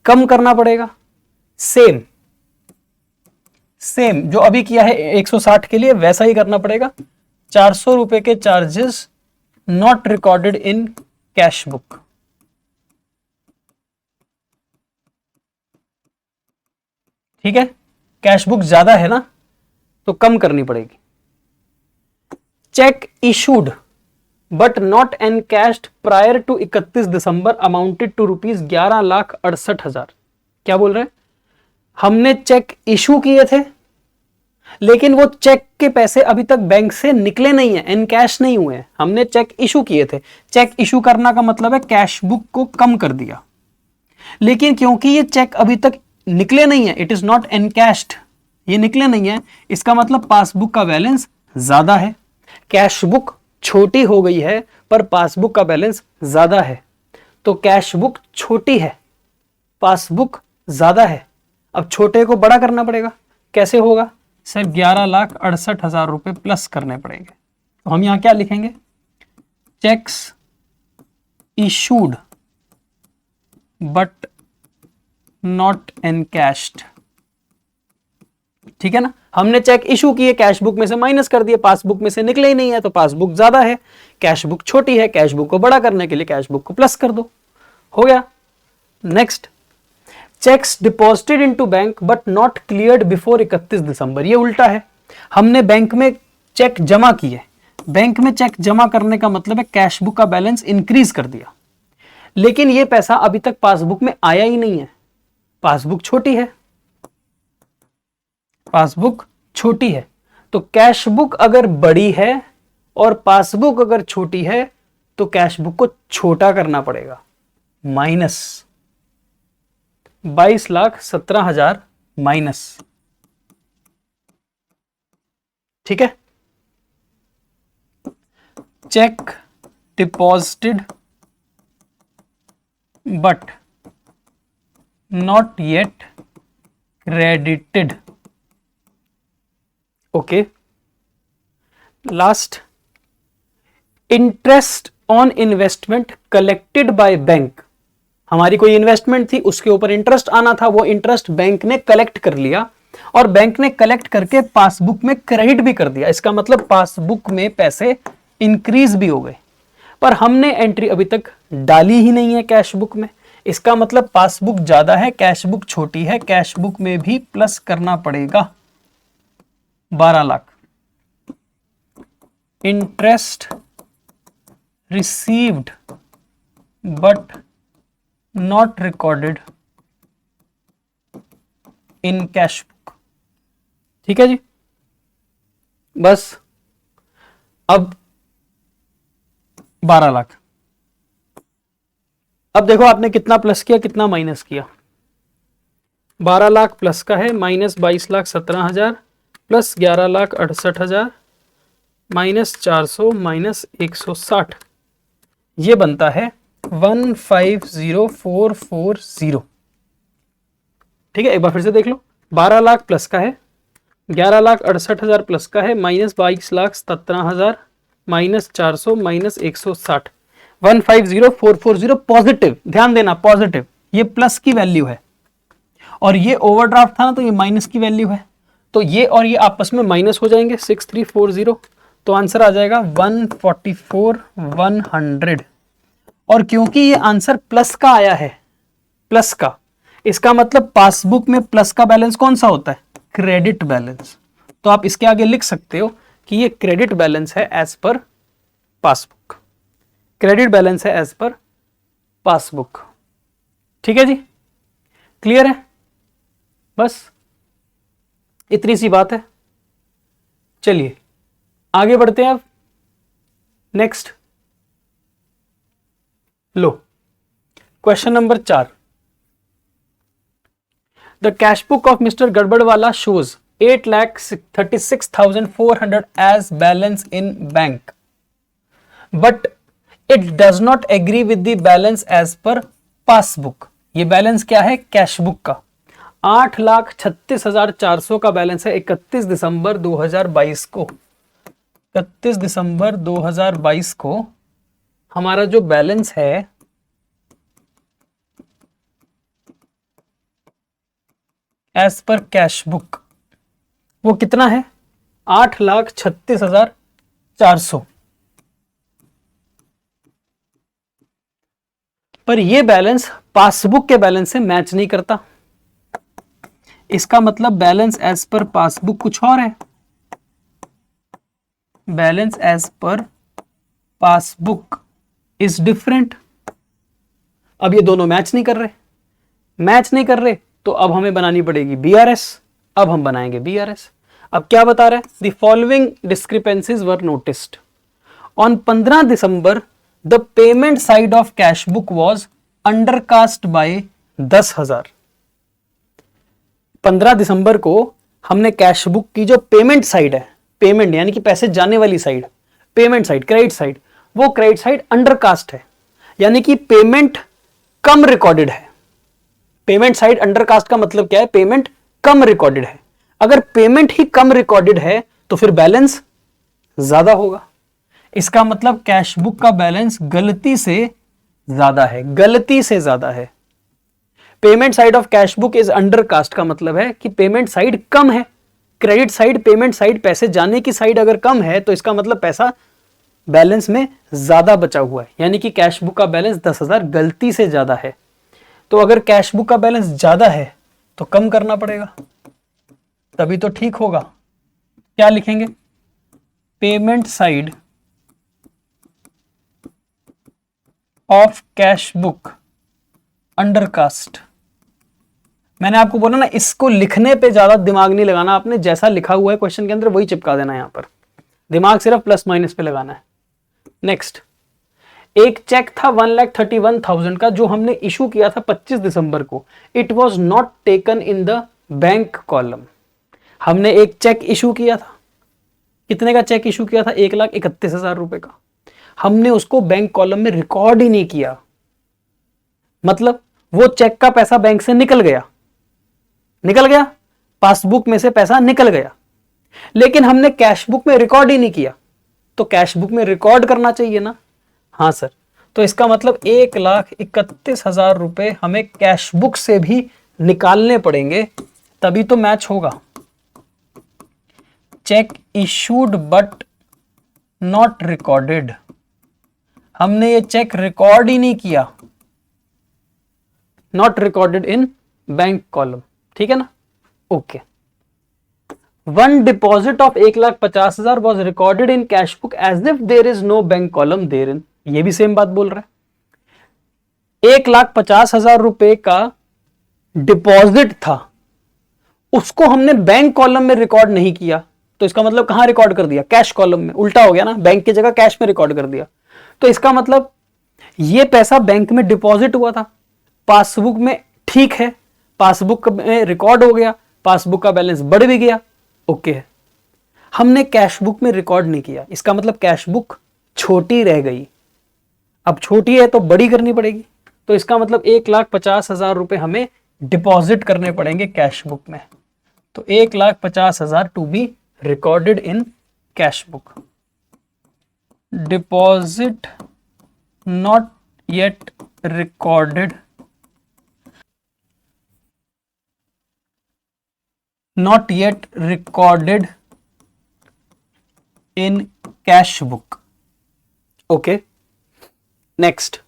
कम करना पड़ेगा। सेम जो अभी किया है 160 के लिए, वैसा ही करना पड़ेगा। 400 रुपए के charges not recorded in cash book. ठीक है, कैश बुक ज्यादा है ना, तो कम करनी पड़ेगी। Cheque issued but not encashed prior to 31 December amounted to rupees 11,68,000। क्या बोल रहे हैं? हमने चेक इशू किए थे लेकिन वो चेक के पैसे अभी तक बैंक से निकले नहीं है, इनकैश नहीं हुए हैं। हमने चेक इशू किए थे। चेक इशू करना का मतलब है कैश बुक को कम कर दिया, लेकिन क्योंकि ये चेक अभी तक निकले नहीं है, इट इज नॉट एनकैश्ड, ये निकले नहीं है, इसका मतलब पासबुक का बैलेंस ज्यादा है। कैश बुक छोटी हो गई है पर पासबुक का बैलेंस ज्यादा है, तो कैश बुक छोटी है, पासबुक ज्यादा है। अब छोटे को बड़ा करना पड़ेगा। कैसे होगा सर? 11,68,000 रुपए प्लस करने पड़ेंगे। तो हम यहां क्या लिखेंगे? Cheques issued but not encashed. ठीक है ना, हमने चेक इशू किए, कैश बुक में से माइनस कर दिए, पासबुक में से निकले ही नहीं है, तो पासबुक ज्यादा है, कैश बुक छोटी है। कैश बुक को बड़ा करने के लिए कैश बुक को प्लस कर दो, हो गया। Next, checks deposited into bank but not cleared before 31 दिसंबर। ये उल्टा है। हमने बैंक में चेक जमा किए, बैंक में चेक जमा करने का मतलब है कैश बुक का बैलेंस इंक्रीज कर दिया, लेकिन ये पैसा अभी तक पासबुक में आया ही नहीं है। पासबुक छोटी है, पासबुक छोटी है, तो कैश बुक अगर बड़ी है और पासबुक अगर छोटी है तो कैश बुक को छोटा करना पड़ेगा। माइनस 22,17,000 माइनस, ठीक है। Check deposited but not yet credited, okay. Last, interest on investment collected by bank. हमारी कोई इन्वेस्टमेंट थी, उसके ऊपर इंटरेस्ट आना था, वो इंटरेस्ट बैंक ने कलेक्ट कर लिया और बैंक ने कलेक्ट करके पासबुक में क्रेडिट भी कर दिया। इसका मतलब पासबुक में पैसे इंक्रीज भी हो गए, पर हमने एंट्री अभी तक डाली ही नहीं है कैश बुक में। इसका मतलब पासबुक ज्यादा है, कैश बुक छोटी है, कैश बुक में भी प्लस करना पड़ेगा 12 lakh. Interest received but not recorded in cash book, ठीक है जी। बस अब 12 लाख। अब देखो आपने कितना प्लस किया, कितना माइनस किया। 12 लाख प्लस का है, माइनस 22,17,000 प्लस 11,68,000 माइनस 400 माइनस 160, ये बनता है 150440। ठीक है, एक बार फिर से देख लो। 12 लाख प्लस का है, 11,68,000 प्लस का है, माइनस 22,17,000 माइनस 400 माइनस 160, 150440 पॉजिटिव। ध्यान देना पॉजिटिव, ये प्लस की वैल्यू है और ये ओवरड्राफ्ट था ना, तो ये माइनस की वैल्यू है। तो ये और ये आपस में माइनस हो जाएंगे, 6340, तो आंसर आ जाएगा 144,100। और क्योंकि ये आंसर प्लस का आया है, प्लस का, इसका मतलब पासबुक में प्लस का बैलेंस कौन सा होता है? Credit balance. तो आप इसके आगे लिख सकते हो कि ये क्रेडिट बैलेंस है as per passbook, credit balance है एज पर पासबुक। ठीक है जी, क्लियर है? बस इतनी सी बात है। चलिए आगे बढ़ते हैं अब। नेक्स्ट लो, question number 4। The cash book of mister Gadbadwala shows 8,36,400 as balance in bank, but it does not agree with the balance as per passbook. ये बैलेंस क्या है? कैश बुक का 8,36,400 का बैलेंस है 31 दिसंबर 2022 को। 31 दिसंबर 2022 को हमारा जो बैलेंस है एज पर कैश बुक वो कितना है? 8,36,400। पर ये बैलेंस पासबुक के बैलेंस से मैच नहीं करता। इसका मतलब बैलेंस एज पर पासबुक कुछ और है, balance as per passbook is different. अब ये दोनों मैच नहीं कर रहे, मैच नहीं कर रहे, तो अब हमें बनानी पड़ेगी बीआरएस। अब हम बनाएंगे बीआरएस। अब क्या बता रहा है, the following discrepancies were noticed on 15 December the payment side of cash book was undercast bye 10,000। 15 दिसंबर को हमने कैश बुक की जो पेमेंट साइड है, पेमेंट यानी कि पैसे जाने वाली side, payment side, credit side, वो क्रेडिट साइड अंडरकास्ट है, यानी कि पेमेंट कम रिकॉर्डेड है। पेमेंट साइड अंडरकास्ट का मतलब क्या है, पेमेंट कम रिकॉर्डेड है। अगर पेमेंट ही कम रिकॉर्डेड है तो फिर बैलेंस ज्यादा होगा। इसका मतलब कैश बुक का बैलेंस गलती से ज्यादा है, गलती से ज्यादा है। Payment side of cash book is undercast का मतलब है कि पेमेंट साइड कम है। क्रेडिट साइड, पेमेंट साइड, पैसे जाने की साइड अगर कम है तो इसका मतलब पैसा बैलेंस में ज्यादा बचा हुआ है, यानी कि कैश बुक का बैलेंस 10,000 गलती से ज्यादा है। तो अगर कैश बुक का बैलेंस ज्यादा है तो कम करना पड़ेगा, तभी तो ठीक होगा। क्या लिखेंगे, payment side of cash book undercast. मैंने आपको बोला ना, इसको लिखने पे ज्यादा दिमाग नहीं लगाना आपने, जैसा लिखा हुआ है क्वेश्चन के अंदर वही चिपका देना है, यहां पर दिमाग सिर्फ प्लस माइनस पे लगाना है। नेक्स्ट, एक चेक था 1,31,000 का जो हमने इशू किया था 25 दिसंबर को। It was not taken in the bank column. हमने एक चेक इशू किया था, कितने का चेक इशू किया था, 1,31,000 रुपए का। हमने उसको बैंक कॉलम में रिकॉर्ड ही नहीं किया, मतलब वो चेक का पैसा बैंक से निकल गया, पासबुक में से पैसा निकल गया, लेकिन हमने कैश बुक में रिकॉर्ड ही नहीं किया। तो कैश बुक में रिकॉर्ड करना चाहिए ना। हाँ सर, तो इसका मतलब 1,31,000 रुपए हमें कैश बुक से भी निकालने पड़ेंगे, तभी तो मैच होगा। Cheque issued but not recorded, हमने ये चेक रिकॉर्ड ही नहीं किया, not recorded in bank column, ठीक है ना। Okay, one deposit of 1,50,000 was recorded in cash book as if there is no bank column there in. ये भी सेम बात बोल रहा है। 1,50,000 रुपए का डिपॉजिट था, उसको हमने बैंक कॉलम में रिकॉर्ड नहीं किया, तो इसका मतलब कहां रिकॉर्ड कर दिया, कैश कॉलम में। उल्टा हो गया ना, बैंक की जगह कैश में रिकॉर्ड कर दिया। तो इसका मतलब ये पैसा बैंक में डिपॉजिट हुआ था, पासबुक में ठीक है, पासबुक में रिकॉर्ड हो गया, पासबुक का बैलेंस बढ़ भी गया, ओके है। हमने कैश बुक में रिकॉर्ड नहीं किया, इसका मतलब कैश बुक छोटी रह गई। अब छोटी है तो बड़ी करनी पड़ेगी, तो इसका मतलब 1,50,000 रुपए हमें डिपॉजिट करने पड़ेंगे कैश बुक में। तो 1,50,000 to be recorded in cash book. Deposit not yet recorded, not yet recorded in cash book. Okay, next,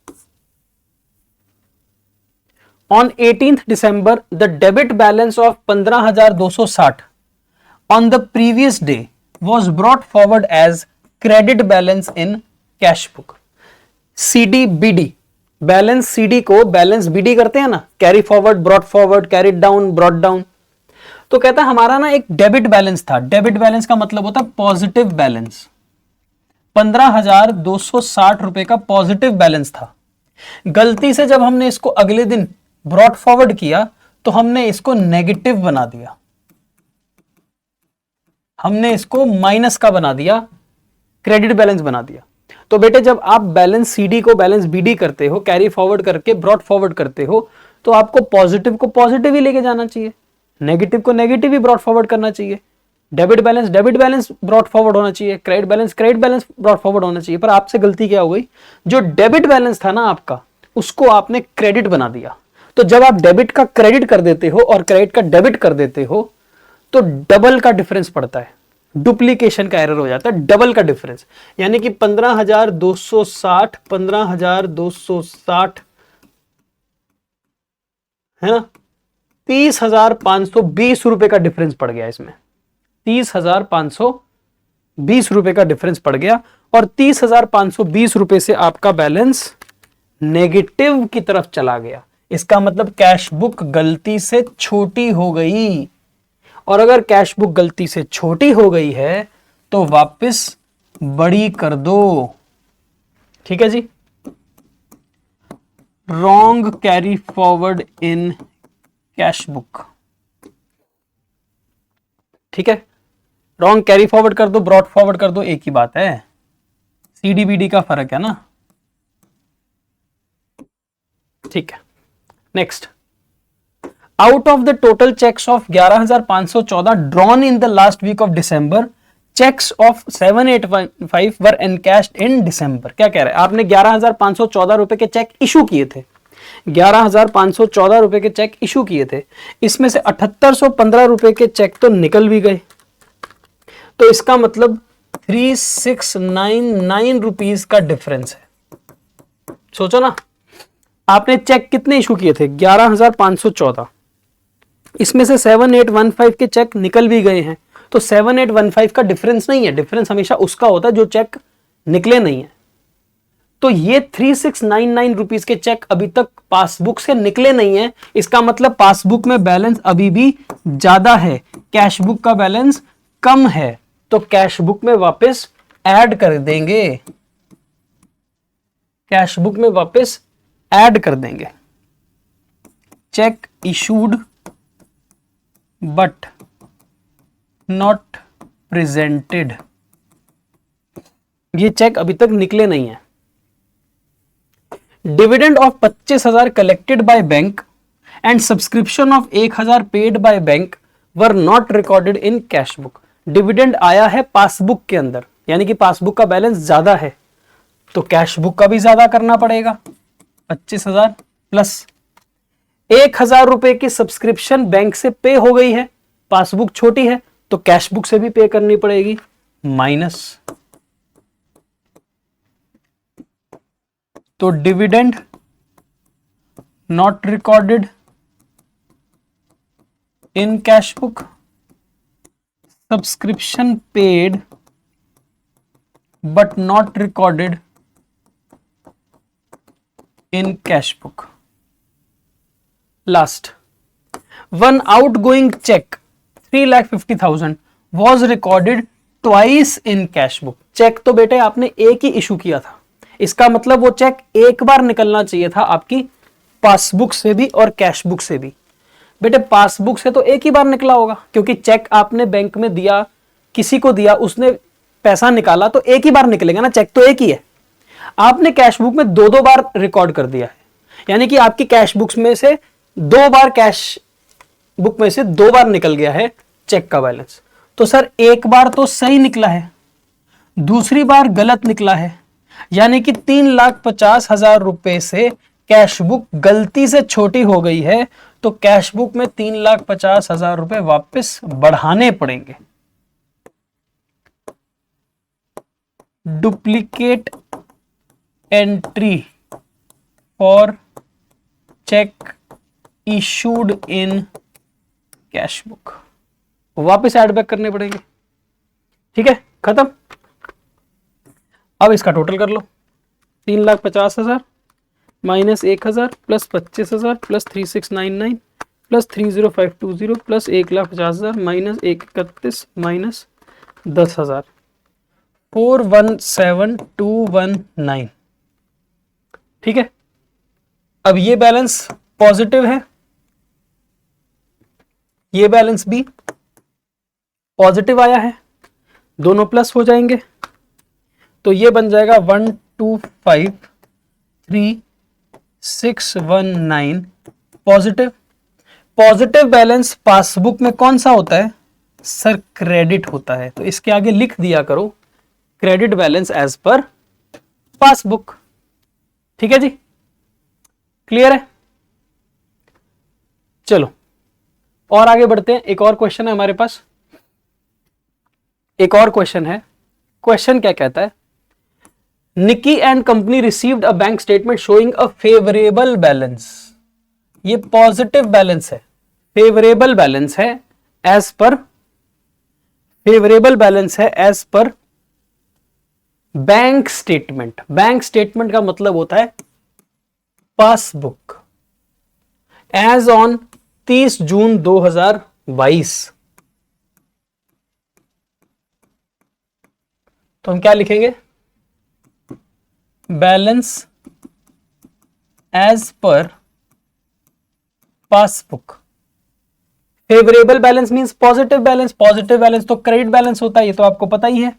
on 18th December the debit balance of 15,260 on the previous day was brought forward as credit balance in cash book. CDBD, balance CD को balance BD करते हैं ना, carry forward, brought forward, carried down, brought down. तो कहता है हमारा ना एक डेबिट बैलेंस था। डेबिट बैलेंस का मतलब होता है पॉजिटिव बैलेंस। 15,260 रुपए का पॉजिटिव बैलेंस था। गलती से जब हमने इसको अगले दिन ब्रॉट फॉरवर्ड किया तो हमने इसको नेगेटिव बना दिया, हमने इसको माइनस का बना दिया, क्रेडिट बैलेंस बना दिया। तो बेटे जब आप बैलेंस सीडी को बैलेंस बीडी करते हो, कैरी फॉरवर्ड करके ब्रॉट फॉरवर्ड करते हो, तो आपको पॉजिटिव को पॉजिटिव ही लेके जाना चाहिए, नेगेटिव को नेगेटिव ही ब्रॉट फॉरवर्ड करना चाहिए। डेबिट बैलेंस ब्रॉट फॉरवर्ड होना चाहिए, क्रेडिट बैलेंस ब्रॉट फॉरवर्ड होना चाहिए। पर आपसे गलती क्या हो गई, जो डेबिट बैलेंस था ना आपका, उसको आपने क्रेडिट बना दिया। तो जब आप डेबिट का क्रेडिट कर देते हो और क्रेडिट का डेबिट कर देते हो तो डबल का डिफरेंस पड़ता है, डुप्लीकेशन का एरर हो जाता है, डबल का डिफरेंस। यानी कि 15,260 है ना, 30,520 रुपए का डिफरेंस पड़ गया इसमें, 30,520 रुपए का डिफरेंस पड़ गया। और 30,520 रुपए से आपका बैलेंस नेगेटिव की तरफ चला गया। इसका मतलब कैश बुक गलती से छोटी हो गई और अगर कैश बुक गलती से छोटी हो गई है तो वापस बड़ी कर दो। ठीक है जी। Wrong carry forward in cash book. ठीक है, रॉन्ग कैरी फॉरवर्ड कर दो, ब्रॉट फॉरवर्ड कर दो, एक ही बात है, सीडीबीडी का फर्क है ना। ठीक है, next. Out of the total cheques of 11,514 drawn in the last week of December, cheques of 7,815 were encashed in December. क्या कह रहे हैं, आपने 11,514 रुपए के चेक इशू किए थे, 11,514 रुपए के चेक इशू किए थे, इसमें से 7,815 रुपए के चेक तो निकल भी गए, तो इसका मतलब 3,699 रुपीज का डिफरेंस है। सोचो ना, आपने चेक कितने इशू किए थे, 11,514, इसमें से 7,815 के चेक निकल भी गए हैं, तो 7,815 का डिफरेंस नहीं है, डिफरेंस हमेशा उसका होता है जो चेक निकले नहीं है। तो ये 3,699 रुपीज के चेक अभी तक पासबुक से निकले नहीं है, इसका मतलब पासबुक में बैलेंस अभी भी ज्यादा है, कैश बुक का बैलेंस कम है, तो कैश बुक में वापस ऐड कर देंगे, कैश बुक में वापस ऐड कर देंगे। Check issued but not presented, ये चेक अभी तक निकले नहीं है। Dividend of 25,000 collected by bank and subscription of 1,000 paid by bank were not recorded in cash book. Dividend आया है पासबुक के अंदर, यानी कि पासबुक का बैलेंस ज्यादा है, तो कैश बुक का भी ज्यादा करना पड़ेगा, 25,000 प्लस 1,000 रुपए की सब्सक्रिप्शन बैंक से पे हो गई है, पासबुक छोटी है तो कैश बुक से भी पे करनी पड़ेगी, माइनस, तो dividend not recorded in cash book, subscription paid but not recorded in cash book. Last, one outgoing cheque 3,50,000 was recorded twice in cash book. Cheque तो बेटे आपने एक ही इशू किया था, इसका मतलब वो चेक एक बार निकलना चाहिए था आपकी पासबुक से भी और कैश बुक से भी। बेटे पासबुक से तो एक ही बार निकला होगा, क्योंकि चेक आपने बैंक में दिया, किसी को दिया, उसने पैसा निकाला, तो एक ही बार निकलेगा ना, चेक तो एक ही है। आपने कैश बुक में दो बार रिकॉर्ड कर दिया है, यानी कि आपकी कैश बुक्स में से दो बार, कैश बुक में से दो बार निकल गया है चेक का बैलेंस। तो सर एक बार तो सही निकला है, दूसरी बार गलत निकला है, यानी कि 3,50,000 रुपए से कैश बुक गलती से छोटी हो गई है, तो कैश बुक में 3,50,000 रुपए वापस बढ़ाने पड़ेंगे। Duplicate entry for check issued in cash book, वापस ऐड बैक करने पड़ेंगे। ठीक है, खत्म। अब इसका टोटल कर लो, 3,50,000 minus 1,000 plus 25,000 plus 3,699 plus 3,0520 plus 1,50,000 minus 1,31 minus 10,000, 417,219। ठीक है, अब ये बैलेंस पॉजिटिव है, ये बैलेंस भी पॉजिटिव आया है, दोनों प्लस हो जाएंगे, तो ये बन जाएगा 125,3,619 पॉजिटिव। पॉजिटिव बैलेंस पासबुक में कौन सा होता है सर, क्रेडिट होता है, तो इसके आगे लिख दिया करो credit balance as per passbook. ठीक है जी, क्लियर है। चलो और आगे बढ़ते हैं, एक और क्वेश्चन है हमारे पास, एक और क्वेश्चन है। क्वेश्चन क्या कहता है, Nicky and company received a bank statement showing a favourable balance. ये पॉजिटिव बैलेंस है, फेवरेबल बैलेंस है एज पर, फेवरेबल बैलेंस है as per bank statement. Bank statement का मतलब होता है पासबुक। एज ऑन 30 जून 2022, तो हम क्या लिखेंगे, balance as per passbook. Favourable balance means positive balance, positive balance तो क्रेडिट बैलेंस होता है, ये तो आपको पता ही है।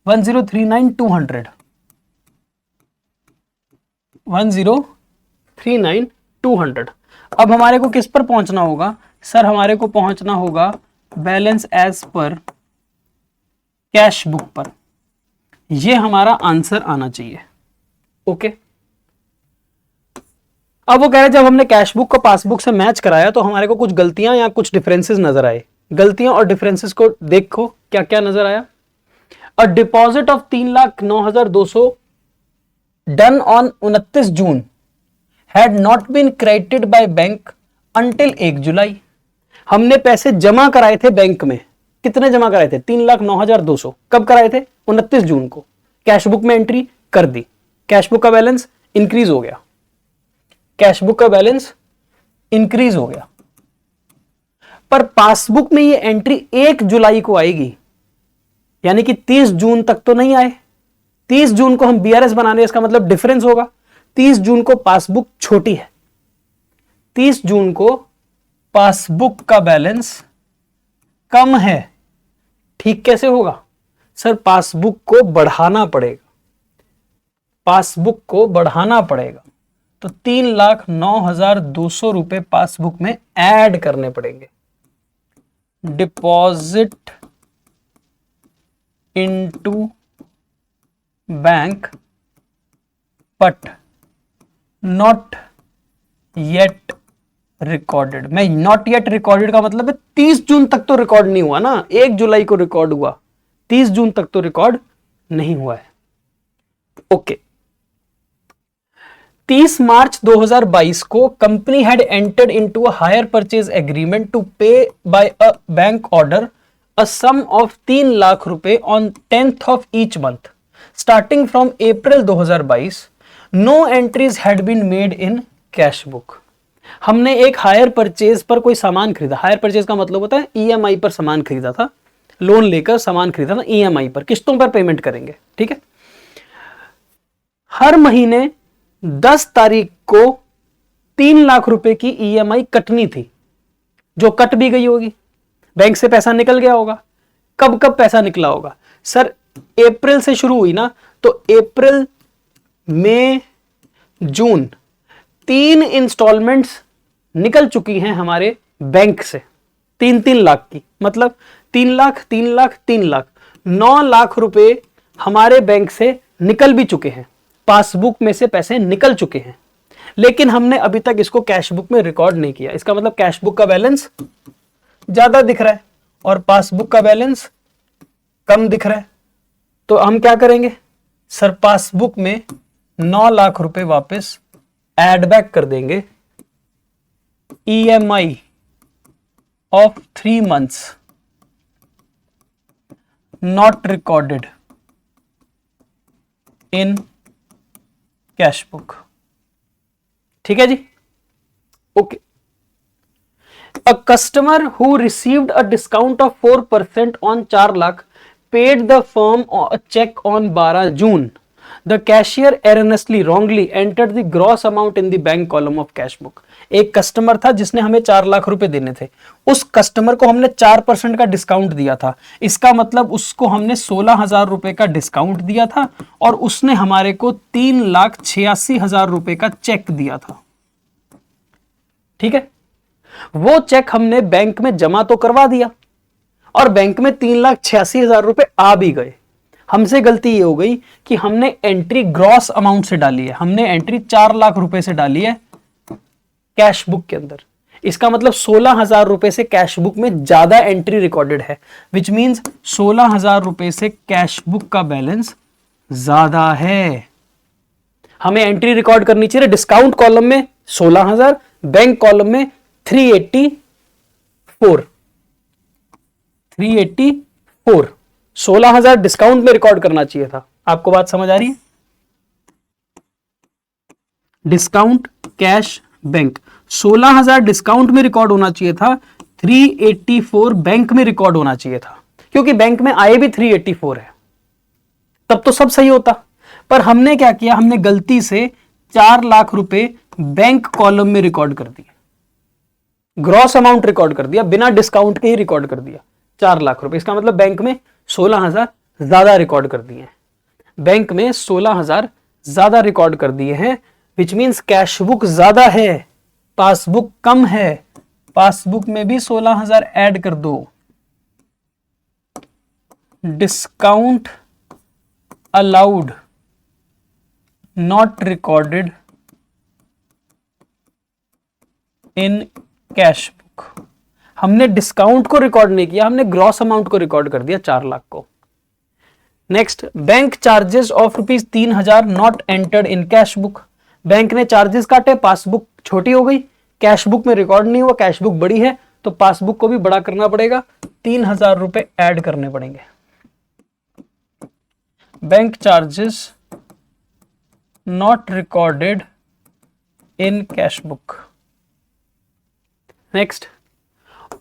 1039,200 1039,200। अब हमारे को किस पर पहुंचना होगा सर, हमारे को पहुंचना होगा balance as per cash book पर। ये हमारा आंसर आना चाहिए। ओके, अब वो कह रहे जब हमने कैश बुक को पासबुक से मैच कराया तो हमारे को कुछ गलतियां या कुछ डिफरेंसेस नजर आए। गलतियां और डिफरेंसेस को देखो क्या क्या नजर आया। A deposit of 3,09,200 done on 29 June had not been credited by bank until 1 July. हमने पैसे जमा कराए थे बैंक में, कितने जमा कराए थे, 3,09,200। कब कराए थे, 29 जून को। कैश बुक में एंट्री कर दी, कैश बुक का बैलेंस इंक्रीज हो गया, कैश बुक का बैलेंस इंक्रीज हो गया। पर पासबुक में ये एंट्री 1 जुलाई को आएगी, यानी कि 30 जून तक तो नहीं आए। 30 जून को हम बीआरएस बना रहे हैं, इसका मतलब डिफरेंस होगा। 30 जून को पासबुक छोटी है, 30 जून को पासबुक का बैलेंस कम है। ठीक कैसे होगा सर, पासबुक को बढ़ाना पड़ेगा, पासबुक को बढ़ाना पड़ेगा। तो 3,09,200 रुपए पासबुक में ऐड करने पड़ेंगे। Deposit into bank but not yet recorded. मैं नॉट येट रिकॉर्डेड का मतलब है 30 जून तक तो रिकॉर्ड नहीं हुआ ना, 1 जुलाई को रिकॉर्ड हुआ, 30 जून तक तो रिकॉर्ड नहीं हुआ है। ओके, 30 मार्च 2022 को company had entered into a hire purchase agreement to pay by a bank order a sum of 3 lakh रुपए on 10th of each month starting from April 2022। No entries had been made in cash book. हमने एक hire purchase पर कोई सामान खरीदा, hire purchase का मतलब होता है ईएमआई पर सामान खरीदा था, लोन लेकर सामान खरीदा था ईएमआई पर, किस्तों पर पेमेंट करेंगे, ठीक है। हर महीने 10 तारीख को 3 लाख रुपए की ईएमआई कटनी थी, जो कट भी गई होगी, बैंक से पैसा निकल गया होगा। कब कब पैसा निकला होगा सर, अप्रैल से शुरू हुई ना, तो अप्रैल मई जून 3 इंस्टॉलमेंट्स निकल चुकी हैं हमारे बैंक से, 3-3 लाख की, मतलब 3 लाख 3 लाख 3 लाख 9 लाख रुपए हमारे बैंक से निकल भी चुके हैं, पासबुक में से पैसे निकल चुके हैं, लेकिन हमने अभी तक इसको कैश बुक में रिकॉर्ड नहीं किया। इसका मतलब कैश बुक का बैलेंस ज्यादा दिख रहा है और पासबुक का बैलेंस कम दिख रहा है। तो हम क्या करेंगे सर, पासबुक में 9 लाख रुपए वापस एड बैक कर देंगे। EMI of 3 months not recorded in cash book. ठीक है जी, okay. A customer who received a discount of 4% on 4 lakh paid the firm a cheque on 12 June. The cashier earnestly wrongly entered the gross amount in the bank column of cash book. एक customer था जिसने हमें 4 लाख रुपए देने थे, उस customer को हमने 4% का डिस्काउंट दिया था। इसका मतलब उसको हमने 16,000 रुपए का डिस्काउंट दिया था और उसने हमारे को 3,86,000 रुपए का चेक दिया था। ठीक है, वो चेक हमने बैंक में जमा तो करवा दिया और बैंक में 3,86,000 रुपए आ भी गए। हमसे गलती ये हो गई कि हमने एंट्री ग्रॉस अमाउंट से डाली है, हमने एंट्री 4 लाख रुपए से डाली है कैश बुक के अंदर। इसका मतलब 16,000 रुपए से कैश बुक में ज्यादा एंट्री रिकॉर्डेड है, विच मींस 16,000 रुपए से कैश बुक का बैलेंस ज्यादा है। हमें एंट्री रिकॉर्ड करनी चाहिए डिस्काउंट कॉलम में 16,000, बैंक कॉलम में 384। 16,000 डिस्काउंट में रिकॉर्ड करना चाहिए था। आपको बात समझ आ रही है? डिस्काउंट कैश बैंक 16,000 डिस्काउंट में रिकॉर्ड होना चाहिए था, 384 बैंक में रिकॉर्ड होना चाहिए था, क्योंकि बैंक में आए भी 384 है। तब तो सब सही होता। पर हमने क्या किया, हमने गलती से 4 लाख रुपए बैंक कॉलम में रिकॉर्ड कर दिया, ग्रॉस अमाउंट रिकॉर्ड कर दिया, बिना डिस्काउंट के ही रिकॉर्ड कर दिया 4 लाख रुपए। इसका मतलब बैंक में 16,000 ज्यादा रिकॉर्ड कर दिए हैं, बैंक में 16,000 ज्यादा रिकॉर्ड कर दिए हैं, विच मीन्स कैश बुक ज्यादा है, पासबुक कम है। पासबुक में भी 16,000 ऐड कर दो। Discount allowed not recorded in cash book. हमने डिस्काउंट को रिकॉर्ड नहीं किया, हमने ग्रॉस अमाउंट को रिकॉर्ड कर दिया 4 लाख को। Next, bank charges of ₹3,000 not entered in cash book. Bank ने चार्जेस काटे, पासबुक छोटी हो गई, कैश बुक में रिकॉर्ड नहीं हुआ, कैश बुक बड़ी है तो पासबुक को भी बड़ा करना पड़ेगा, 3,000 रुपए ऐड करने पड़ेंगे। Bank charges not recorded in cash book. Next,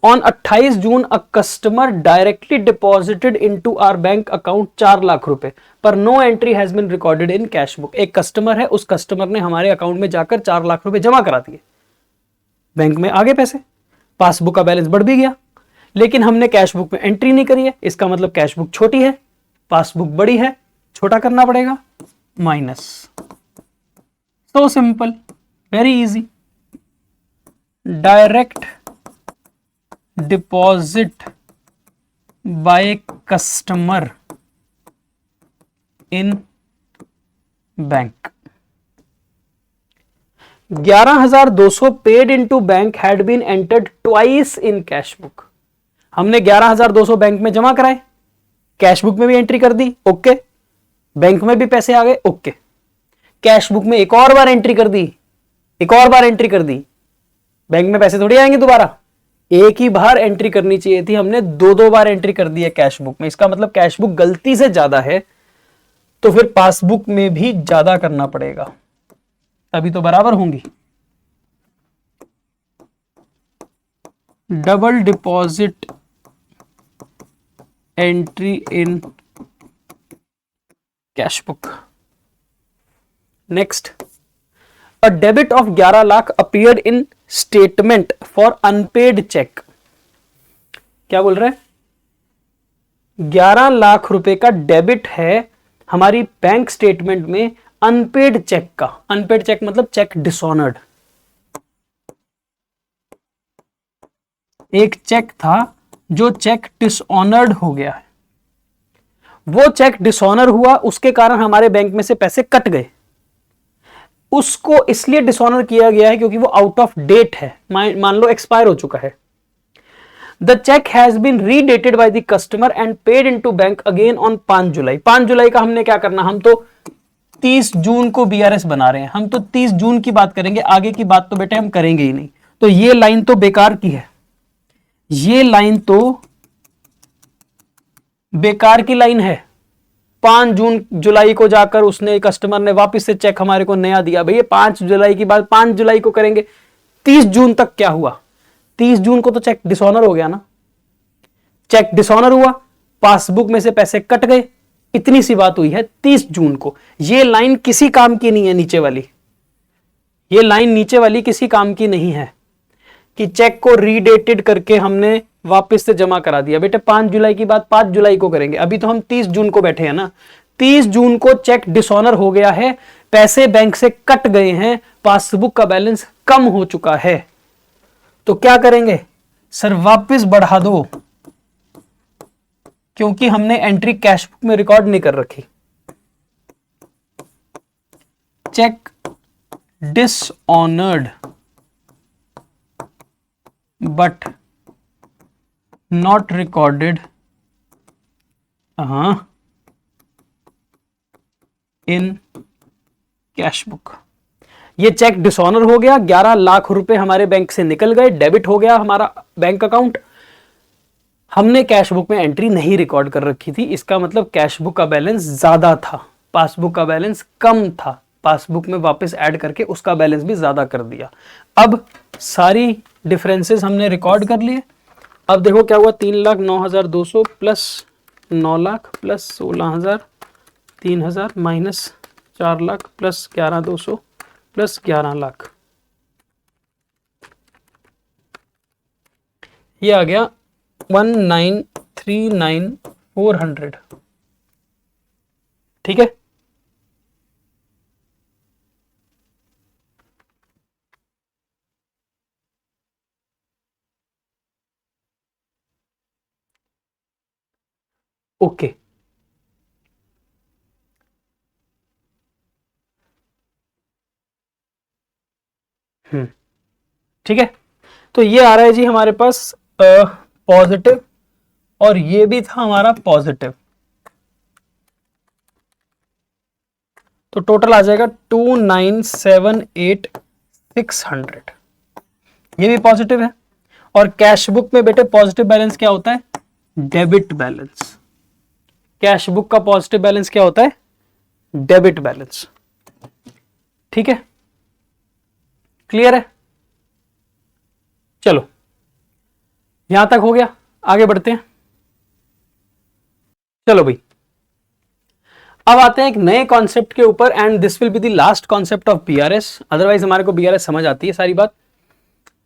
on 28 June a customer directly deposited into our bank account 4 lakh रुपए, पर no entry has been recorded in cash book. एक कस्टमर है, उस कस्टमर ने हमारे अकाउंट में जाकर 4 लाख रुपए जमा करा दिए, बैंक में आ गए पैसे, पासबुक का बैलेंस बढ़ भी गया, लेकिन हमने कैश बुक में एंट्री नहीं करी है। इसका मतलब कैश बुक छोटी है, पासबुक बड़ी है, छोटा करना पड़ेगा, minus. So simple, very easy. Direct deposit by customer in bank. 11,200 paid into bank had been entered twice in cash book. हमने 11,200 बैंक में जमा कराए, कैश बुक में भी एंट्री कर दी, ओके, बैंक में भी पैसे आ गए, ओके, कैश बुक में एक और बार एंट्री कर दी, एक और बार एंट्री कर दी, बैंक में पैसे थोड़ी आएंगे दोबारा, एक ही बार एंट्री करनी चाहिए थी, हमने 2-2 बार एंट्री कर दी है कैश बुक में। इसका मतलब कैश बुक गलती से ज्यादा है, तो फिर पासबुक में भी ज्यादा करना पड़ेगा, तभी तो बराबर होंगी। Double deposit entry in cash book. Next, a debit of 11 lakh appeared in statement for unpaid cheque. क्या बोल रहे हैं, 11 लाख रुपए का डेबिट है हमारी बैंक स्टेटमेंट में अनपेड चेक का। अनपेड चेक मतलब चेक डिसऑनर्ड। एक चेक था जो चेक डिसऑनर्ड हो गया है, वो चेक डिसऑनर हुआ, उसके कारण हमारे बैंक में से पैसे कट गए। उसको इसलिए डिसऑनर किया गया है क्योंकि वो आउट ऑफ डेट है, मान लो एक्सपायर हो चुका है। The cheque has been redated by the customer and paid into bank again on 5 July. 5 जुलाई का हमने क्या करना, हम तो 30 जून को बीआरएस बना रहे हैं, हम तो 30 जून की बात करेंगे, आगे की बात तो बेटे हम करेंगे ही नहीं। तो ये लाइन तो बेकार की है, ये लाइन तो बेकार की लाइन है। 5 जुलाई को जाकर उसने, कस्टमर ने वापस से चेक हमारे को नया दिया, भैया 5 जुलाई की बात 5 जुलाई को करेंगे। 30 जून तक क्या हुआ, 30 जून को तो चेक डिसऑनर हो गया ना, चेक डिसऑनर हुआ, पासबुक में से पैसे कट गए, इतनी सी बात हुई है 30 जून को। ये लाइन किसी काम की नहीं है, नीचे वाली, ये लाइन नीचे वाली किसी काम की नहीं है कि चेक को रीडेटेड करके हमने वापस से जमा करा दिया। बेटे 5 जुलाई की बात 5 जुलाई को करेंगे, अभी तो हम 30 जून को बैठे हैं ना। 30 जून को चेक डिसऑनर हो गया है, पैसे बैंक से कट गए हैं, पासबुक का बैलेंस कम हो चुका है, तो क्या करेंगे सर, वापस बढ़ा दो, क्योंकि हमने एंट्री कैश बुक में रिकॉर्ड नहीं कर रखी। Cheque dishonoured but not recorded in cash book. ये चेक डिसऑनर हो गया, 11 लाख रुपए हमारे बैंक से निकल गए, डेबिट हो गया हमारा बैंक अकाउंट, हमने कैश बुक में एंट्री नहीं रिकॉर्ड कर रखी थी। इसका मतलब कैश बुक का बैलेंस ज्यादा था, पासबुक का बैलेंस कम था, पासबुक में वापस ऐड करके उसका बैलेंस भी ज्यादा कर दिया। अब सारी डिफरेंसेस हमने रिकॉर्ड कर लिए। अब देखो क्या हुआ, 3,09,200 plus 9 lakh plus 16,000 3,000 minus 4 lakh plus 11,200 plus 11 lakh, ये आ गया 1,939,400। ठीक है, ओके। ठीक है, तो ये आ रहा है जी हमारे पास पॉजिटिव, और ये भी था हमारा पॉजिटिव, तो टोटल आ जाएगा 2,978,600। ये भी पॉजिटिव है। और कैश बुक में बेटे पॉजिटिव बैलेंस क्या होता है? Debit balance. कैश बुक का पॉजिटिव बैलेंस क्या होता है? Debit balance. ठीक है, क्लियर है? चलो, यहां तक हो गया, आगे बढ़ते हैं। चलो भाई, अब आते हैं एक नए कॉन्सेप्ट के ऊपर, and this will be the last concept of BRS. Otherwise हमारे को बीआरएस समझ आती है सारी बात।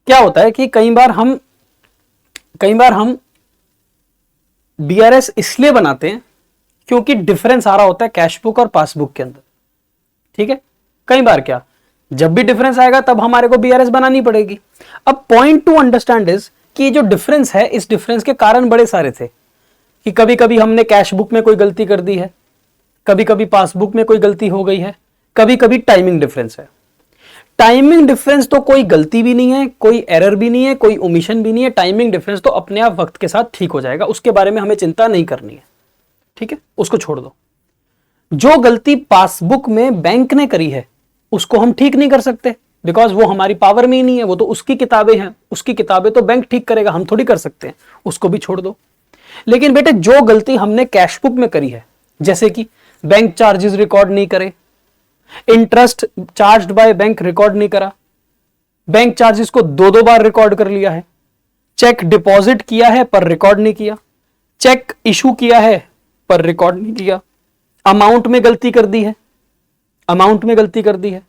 क्या होता है कि कई बार हम बीआरएस इसलिए बनाते हैं क्योंकि डिफरेंस आ रहा होता है कैश बुक और पासबुक के अंदर। ठीक है, कई बार क्या, जब भी डिफरेंस आएगा तब हमारे को बीआरएस बनानी पड़ेगी। अब पॉइंट टू अंडरस्टैंड इज कि जो डिफरेंस है, इस डिफरेंस के कारण बड़े सारे थे कि कभी कभी हमने कैश बुक में कोई गलती कर दी है, कभी कभी पासबुक में कोई गलती हो गई है, कभी कभी टाइमिंग डिफरेंस है। टाइमिंग डिफरेंस तो कोई गलती भी नहीं है, कोई एरर भी नहीं है, कोई ओमिशन भी नहीं है। टाइमिंग डिफरेंस तो अपने आप वक्त के साथ ठीक हो जाएगा, उसके बारे में हमें चिंता नहीं करनी है। ठीक है, उसको छोड़ दो। जो गलती पासबुक में बैंक ने करी है उसको हम ठीक नहीं कर सकते, बिकॉज वो हमारी पावर में ही नहीं है, वो तो उसकी किताबें हैं, उसकी किताबें तो बैंक ठीक करेगा, हम थोड़ी कर सकते हैं, उसको भी छोड़ दो। लेकिन बेटे जो गलती हमने कैश बुक में करी है, जैसे कि बैंक चार्जेस रिकॉर्ड नहीं करे, interest charged by bank record नहीं करा, बैंक चार्जेस को दो बार रिकॉर्ड कर लिया है, चेक डिपॉजिट किया है पर रिकॉर्ड नहीं किया, चेक इशू किया है पर रिकॉर्ड नहीं किया, अमाउंट में गलती कर दी है,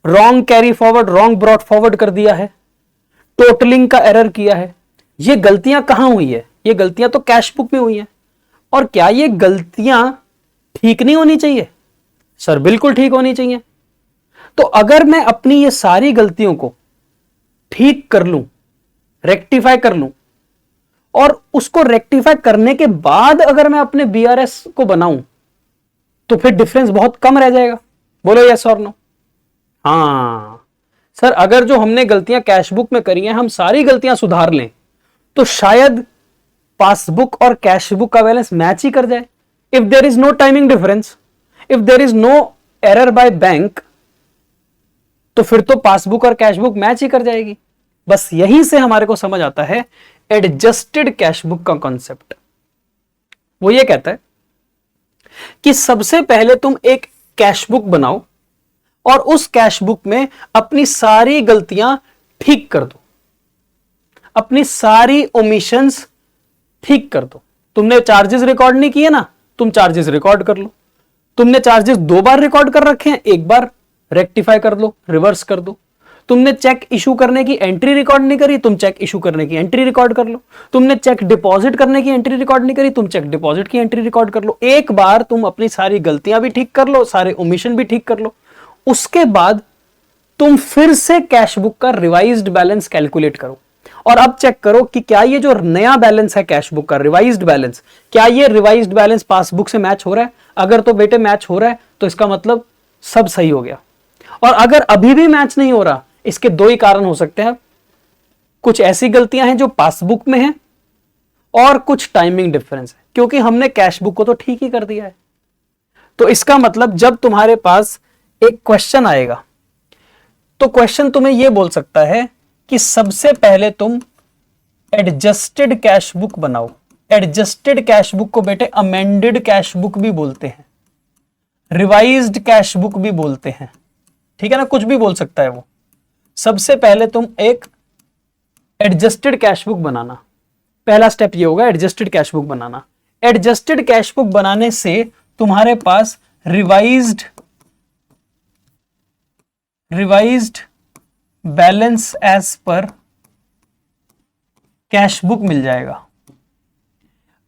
wrong carry forward, wrong brought forward कर दिया है, टोटलिंग का एरर किया है। ये गलतियां कहां हुई है? ये गलतियां तो कैश बुक में हुई हैं। और क्या ये गलतियां ठीक नहीं होनी चाहिए? सर बिल्कुल ठीक होनी चाहिए। तो अगर मैं अपनी ये सारी गलतियों को ठीक कर लूं, रेक्टिफाई कर लूं, और उसको रेक्टिफाई करने के बाद अगर मैं अपने बीआरएस को बनाऊं, तो फिर डिफरेंस बहुत कम रह जाएगा। बोलो यस और नो? हाँ सर, अगर जो हमने गलतियां कैश बुक में करी हैं हम सारी गलतियां सुधार लें, तो शायद पासबुक और कैश बुक का बैलेंस मैच ही कर जाए। If there is no timing difference, if there is no error by bank, तो फिर तो पासबुक और कैश बुक मैच ही कर जाएगी। बस यहीं से हमारे को समझ आता है एडजस्टेड कैश बुक का कॉन्सेप्ट। वो ये कहता है कि सबसे पहले तुम एक कैश बुक बनाओ और उस कैश बुक में अपनी सारी गलतियां ठीक कर दो, अपनी सारी ओमिशंस ठीक कर दो। तुमने चार्जेस रिकॉर्ड नहीं किए ना, तुम चार्जेस रिकॉर्ड कर लो। तुमने चार्जेस 2 बार रिकॉर्ड कर रखे हैं, एक बार रेक्टिफाई कर लो, रिवर्स कर दो। तुमने चेक इशू करने की एंट्री रिकॉर्ड नहीं करी, तुम चेक इशू करने की एंट्री रिकॉर्ड कर लो। तुमने चेक डिपॉजिट करने की एंट्री रिकॉर्ड नहीं करी, तुम चेक डिपॉजिट की एंट्री रिकॉर्ड कर लो। एक बार तुम अपनी सारी गलतियां भी ठीक कर लो, सारे ओमिशन भी ठीक कर लो। उसके बाद तुम फिर से कैश बुक का रिवाइज्ड बैलेंस कैलकुलेट करो और अब चेक करो कि क्या ये जो नया बैलेंस है कैश बुक का रिवाइज्ड बैलेंस, क्या ये रिवाइज्ड बैलेंस पासबुक से मैच हो रहा है। अगर तो बेटे मैच हो रहा है तो इसका मतलब सब सही हो गया। और अगर अभी भी मैच नहीं हो रहा, इसके 2 ही कारण हो सकते हैं। कुछ ऐसी गलतियां हैं जो पासबुक में हैं और कुछ टाइमिंग डिफरेंस है, क्योंकि हमने कैश बुक को तो ठीक ही कर दिया है। तो इसका मतलब जब तुम्हारे पास एक क्वेश्चन आएगा तो क्वेश्चन तुम्हें यह बोल सकता है कि सबसे पहले तुम एडजस्टेड कैश बुक बनाओ। एडजस्टेड कैश बुक को बेटे अमेंडेड कैश बुक भी बोलते हैं, रिवाइज्ड कैश बुक भी बोलते हैं, ठीक है ना, कुछ भी बोल सकता है वो। सबसे पहले तुम एक एडजस्टेड कैश बुक बनाना, पहला स्टेप ये होगा एडजस्टेड कैश बुक बनाना। एडजस्टेड कैश बुक बनाने से तुम्हारे पास revised balance as per cash book मिल जाएगा।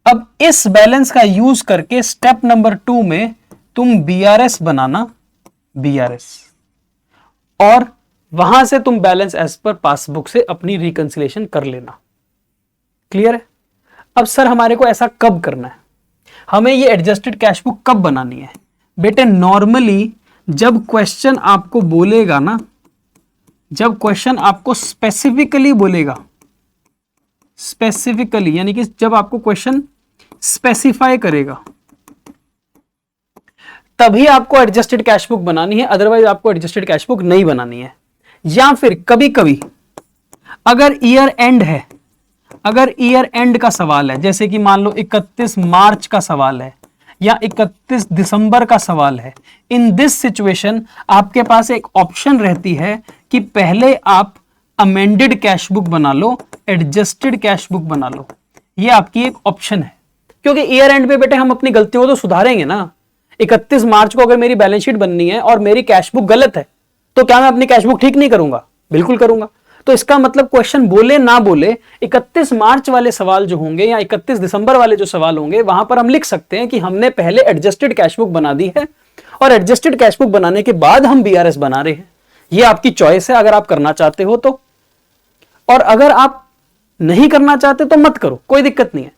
अब इस बैलेंस का यूज करके स्टेप नंबर 2 में तुम बीआरएस बनाना, बीआरएस, और वहां से तुम बैलेंस एज पर पासबुक से अपनी रिकंसिलेशन कर लेना। क्लियर है? अब सर हमारे को ऐसा कब करना है, हमें ये एडजस्टेड कैश बुक कब बनानी है? बेटे नॉर्मली जब क्वेश्चन आपको बोलेगा ना, जब क्वेश्चन आपको स्पेसिफिकली बोलेगा, स्पेसिफिकली यानी कि जब आपको क्वेश्चन स्पेसिफाई करेगा, तभी आपको एडजस्टेड कैश बुक बनानी है, अदरवाइज आपको एडजस्टेड कैश बुक नहीं बनानी है। या फिर कभी कभी अगर ईयर एंड है, अगर ईयर एंड का सवाल है, जैसे कि मान लो 31 मार्च का सवाल है या 31 दिसंबर का सवाल है, इन दिस सिचुएशन आपके पास एक ऑप्शन रहती है कि पहले आप अमेंडेड कैश बुक बना लो, एडजस्टेड कैश बुक बना लो। ये आपकी एक ऑप्शन है, क्योंकि ईयर एंड पे बेटे हम अपनी गलतियों को तो सुधारेंगे ना। 31 मार्च को अगर मेरी बैलेंस शीट बननी है और मेरी कैश बुक गलत है, तो क्या मैं अपनी कैश बुक ठीक नहीं करूंगा? बिल्कुल करूंगा। तो इसका मतलब क्वेश्चन बोले ना बोले 31 मार्च वाले सवाल जो होंगे या 31 दिसंबर वाले जो सवाल होंगे, वहां पर हम लिख सकते हैं कि हमने पहले एडजस्टेड कैश बुक बना दी है और एडजस्टेड कैश बुक बनाने के बाद हम बीआरएस बना रहे हैं। ये आपकी चॉइस है, अगर आप करना चाहते हो तो, और अगर आप नहीं करना चाहते तो मत करो, कोई दिक्कत नहीं है।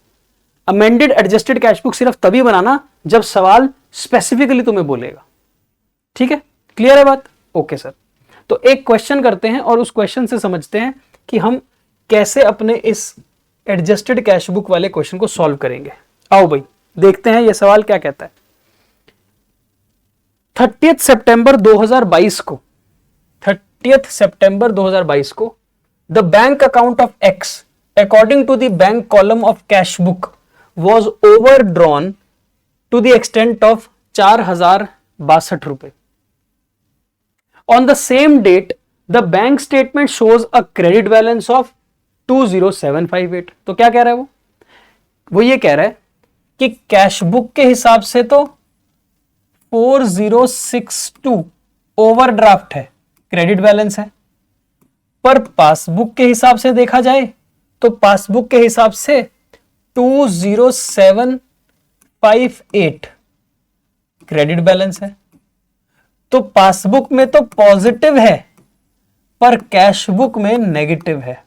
अमेंडेड एडजस्टेड कैश बुक सिर्फ तभी बनाना जब सवाल स्पेसिफिकली तुम्हें बोलेगा। ठीक है, क्लियर है बात? ओके सर, तो एक क्वेश्चन करते हैं और उस क्वेश्चन से समझते हैं कि हम कैसे अपने इस एडजस्टेड कैश बुक वाले क्वेश्चन को सॉल्व करेंगे। आओ भाई देखते हैं ये सवाल क्या कहता है। 30 सितंबर 2022 को, 30 सितंबर 2022 को the bank account of X according to the bank column of cash book was overdrawn to the extent of 4062 रुपए. On the same date, the bank statement shows a credit balance of 20758. तो क्या कह रहा है वो ये कह रहा है कि कैश बुक के हिसाब से तो 4062 ओवरड्राफ्ट है, क्रेडिट बैलेंस है, पर पासबुक के हिसाब से देखा जाए तो पासबुक के हिसाब से 20758 क्रेडिट बैलेंस है। तो पासबुक में तो पॉजिटिव है पर कैश बुक में नेगेटिव है,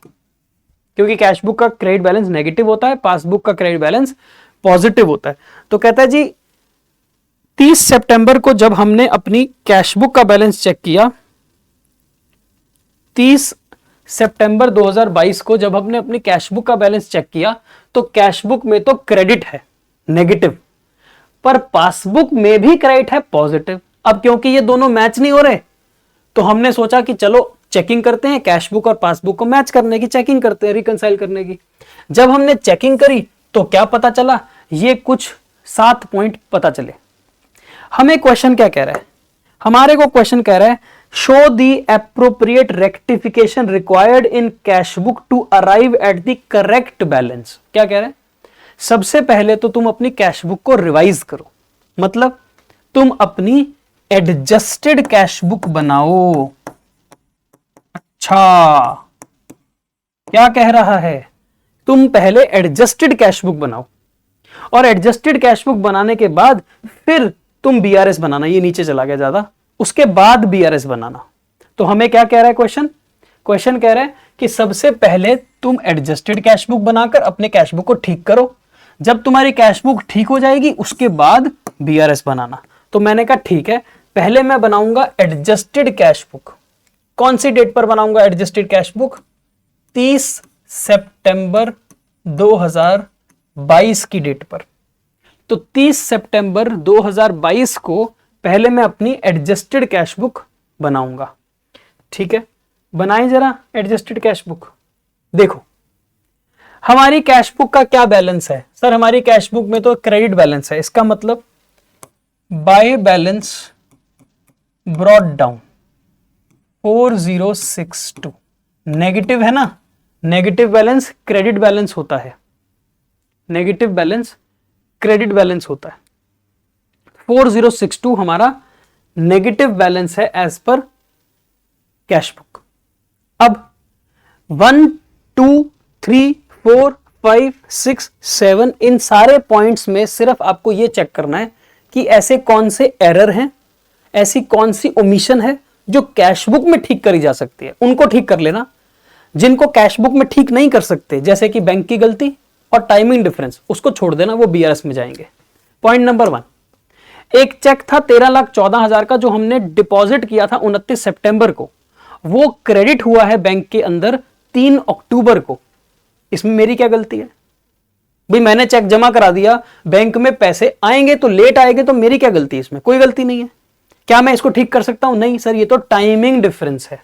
क्योंकि कैश बुक का क्रेडिट बैलेंस नेगेटिव होता है, पासबुक का क्रेडिट बैलेंस पॉजिटिव होता है। तो कहता है जी 30 सितंबर को जब हमने अपनी कैश बुक का बैलेंस चेक किया, 30 सितंबर 2022 को जब हमने अपनी कैश बुक का बैलेंस चेक किया तो कैश बुक में तो क्रेडिट है नेगेटिव, पर पासबुक में भी क्रेडिट है पॉजिटिव। अब क्योंकि ये दोनों मैच नहीं हो रहे तो हमने सोचा कि चलो चेकिंग करते हैं, कैश बुक और पासबुक को मैच करने की चेकिंग करते हैं, रिकंसाइल करने की। जब हमने चेकिंग करी तो क्या पता चला, ये कुछ 7 पॉइंट पता चले। हमें क्वेश्चन क्या कह रहा है, हमारे को क्वेश्चन कह रहा है show the appropriate rectification required in cash book to arrive at the correct balance. क्या कह रहा है, सबसे पहले तो तुम अपनी कैश बुक को रिवाइज करो, मतलब तुम अपनी एडजस्टेड कैश बुक बनाओ। अच्छा, क्या कह रहा है, तुम पहले एडजस्टेड कैश बुक बनाओ और एडजस्टेड कैश बुक बनाने के बाद फिर तुम बीआरएस बनाना। ये नीचे चला गया ज्यादा, उसके बाद बीआरएस बनाना। तो हमें क्या कह रहा है क्वेश्चन, क्वेश्चन कह रहा है कि सबसे पहले तुम एडजस्टेड कैश बुक बनाकर अपने कैश बुक को ठीक करो, जब तुम्हारी कैश बुक ठीक हो जाएगी उसके बाद बीआरएस बनाना। तो मैंने कहा ठीक है, पहले मैं बनाऊंगा एडजस्टेड कैश बुक। कौन सी डेट पर बनाऊंगा एडजस्टेड कैश बुक, 30 सितंबर 2022 की डेट पर। तो 30 सितंबर 2022 को पहले मैं अपनी एडजस्टेड कैश बुक बनाऊंगा। ठीक है, बनाएं जरा एडजस्टेड कैश बुक। देखो हमारी कैश बुक का क्या बैलेंस है, सर हमारी कैश बुक में तो क्रेडिट बैलेंस है, इसका मतलब by balance brought down 4062। Negative है ना, नेगेटिव बैलेंस क्रेडिट बैलेंस होता है, नेगेटिव बैलेंस क्रेडिट बैलेंस होता है। 4062 हमारा नेगेटिव बैलेंस है एज पर कैश बुक। अब 1 2 3 4 5 6 7 इन सारे पॉइंट्स में सिर्फ आपको यह चेक करना है कि ऐसे कौन से एरर हैं, ऐसी कौन सी ओमिशन है जो कैश बुक में ठीक करी जा सकती है, उनको ठीक कर लेना। जिनको कैश बुक में ठीक नहीं कर सकते, जैसे कि बैंक की गलती और टाइमिंग डिफरेंस, उसको छोड़ देना, वो बीआरएस में जाएंगे। पॉइंट नंबर 1, एक चेक था 13,14,000 का जो हमने डिपॉजिट किया था 29 सितंबर को, वो क्रेडिट हुआ है बैंक के अंदर 3 अक्टूबर को। इसमें मेरी क्या गलती है भाई? मैंने चेक जमा करा दिया, बैंक में पैसे आएंगे तो लेट आएंगे, तो मेरी क्या गलती है? इसमें कोई गलती नहीं है। क्या मैं इसको ठीक कर सकता हूं? नहीं सर, ये तो टाइमिंग डिफरेंस है।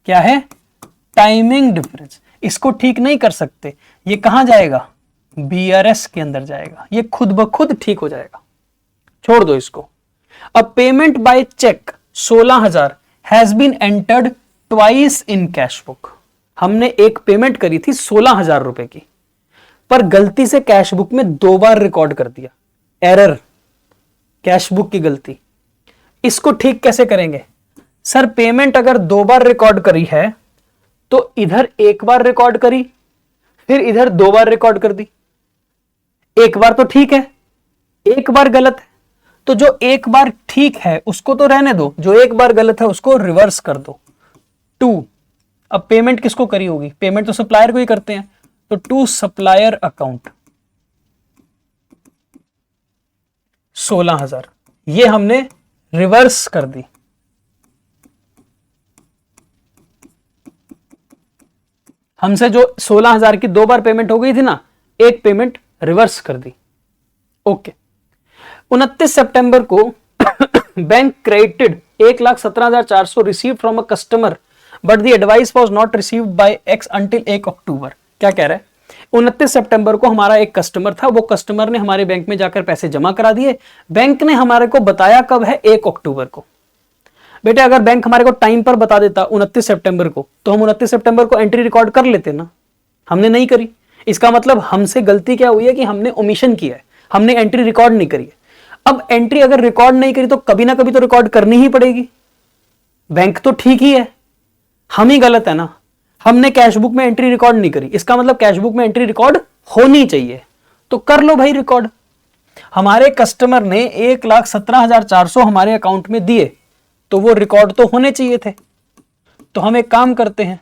क्या है? Timing difference. इसको ठीक नहीं कर सकते। ये कहां जाएगा? बीआरएस के अंदर जाएगा। ये खुद ब खुद ठीक हो जाएगा, छोड़ दो इसको। अब payment by cheque 16,000 has been entered twice in cash book. हमने एक पेमेंट करी थी 16,000 रुपए की, पर गलती से कैश बुक में 2 बार रिकॉर्ड कर दिया। एरर, कैश बुक की गलती। इसको ठीक कैसे करेंगे? सर पेमेंट अगर 2 बार रिकॉर्ड करी है तो इधर 1 बार रिकॉर्ड करी, फिर इधर 2 बार रिकॉर्ड कर दी। 1 बार तो ठीक है, 1 बार गलत है, तो जो 1 बार ठीक है उसको तो रहने दो, जो 1 बार गलत है उसको रिवर्स कर दो। 2, अब पेमेंट किसको करी होगी? पेमेंट तो सप्लायर को ही करते हैं, तो टू सप्लायर अकाउंट 16,000, ये हमने रिवर्स कर दी। हमसे जो 16,000 की 2 बार पेमेंट हो गई थी ना, एक पेमेंट रिवर्स कर दी। ओके। 29 सितंबर को bank credited 1,17,400 receive from a customer but the advice was not received by x until 1 अक्टूबर। क्या कह रहा है? 29 सितंबर को हमारा एक कस्टमर था, वो कस्टमर ने हमारे बैंक में जाकर पैसे जमा करा दिए। बैंक ने हमारे को बताया कब है? 1 अक्टूबर को। बेटे अगर बैंक हमारे को टाइम पर बता देता 29 सितंबर को, तो हम 29 सितंबर को एंट्री रिकॉर्ड कर लेते ना। हमने नहीं करी। इसका मतलब हमसे गलती क्या हुई है कि हमने ओमिशन किया है, हमने एंट्री रिकॉर्ड नहीं करी है। अब एंट्री अगर रिकॉर्ड नहीं करी तो कभी ना कभी तो रिकॉर्ड करनी ही पड़ेगी। बैंक तो ठीक ही है, हम ही गलत है ना। हमने कैश बुक में एंट्री रिकॉर्ड नहीं करी, इसका मतलब कैश बुक में एंट्री रिकॉर्ड होनी चाहिए, तो कर लो भाई रिकॉर्ड। हमारे कस्टमर ने 1,17,400 हमारे अकाउंट में दिए, तो वो रिकॉर्ड तो होने चाहिए थे। तो हम एक काम करते हैं,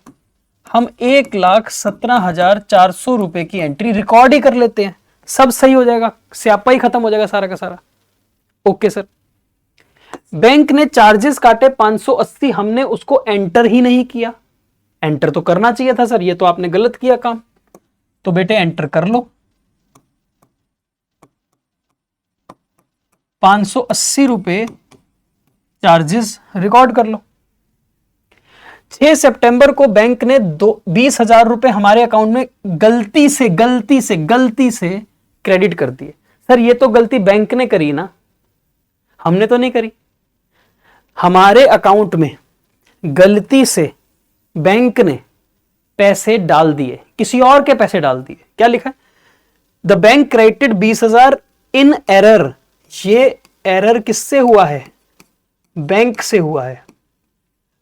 हम 1,17,400 रुपए की एंट्री रिकॉर्ड ही कर लेते हैं, सब सही हो जाएगा, स्यापा ही खत्म हो जाएगा सारा का सारा। Okay sir. बैंक ने चार्जेस काटे 580, हमने उसको एंटर ही नहीं किया। एंटर तो करना चाहिए था सर, ये तो आपने गलत किया काम, तो बेटे एंटर कर लो। 580 रुपए चार्जेस रिकॉर्ड कर लो। 6 सितंबर को बैंक ने 20,000 रुपए हमारे अकाउंट में गलती से क्रेडिट कर दिए। सर ये तो गलती बैंक ने करी ना, हमने तो नहीं करी। हमारे अकाउंट में गलती से बैंक ने पैसे डाल दिए, किसी और के पैसे डाल दिए। क्या लिखा है? The bank credited 20,000 in error. ये एरर किससे हुआ है? बैंक से हुआ है।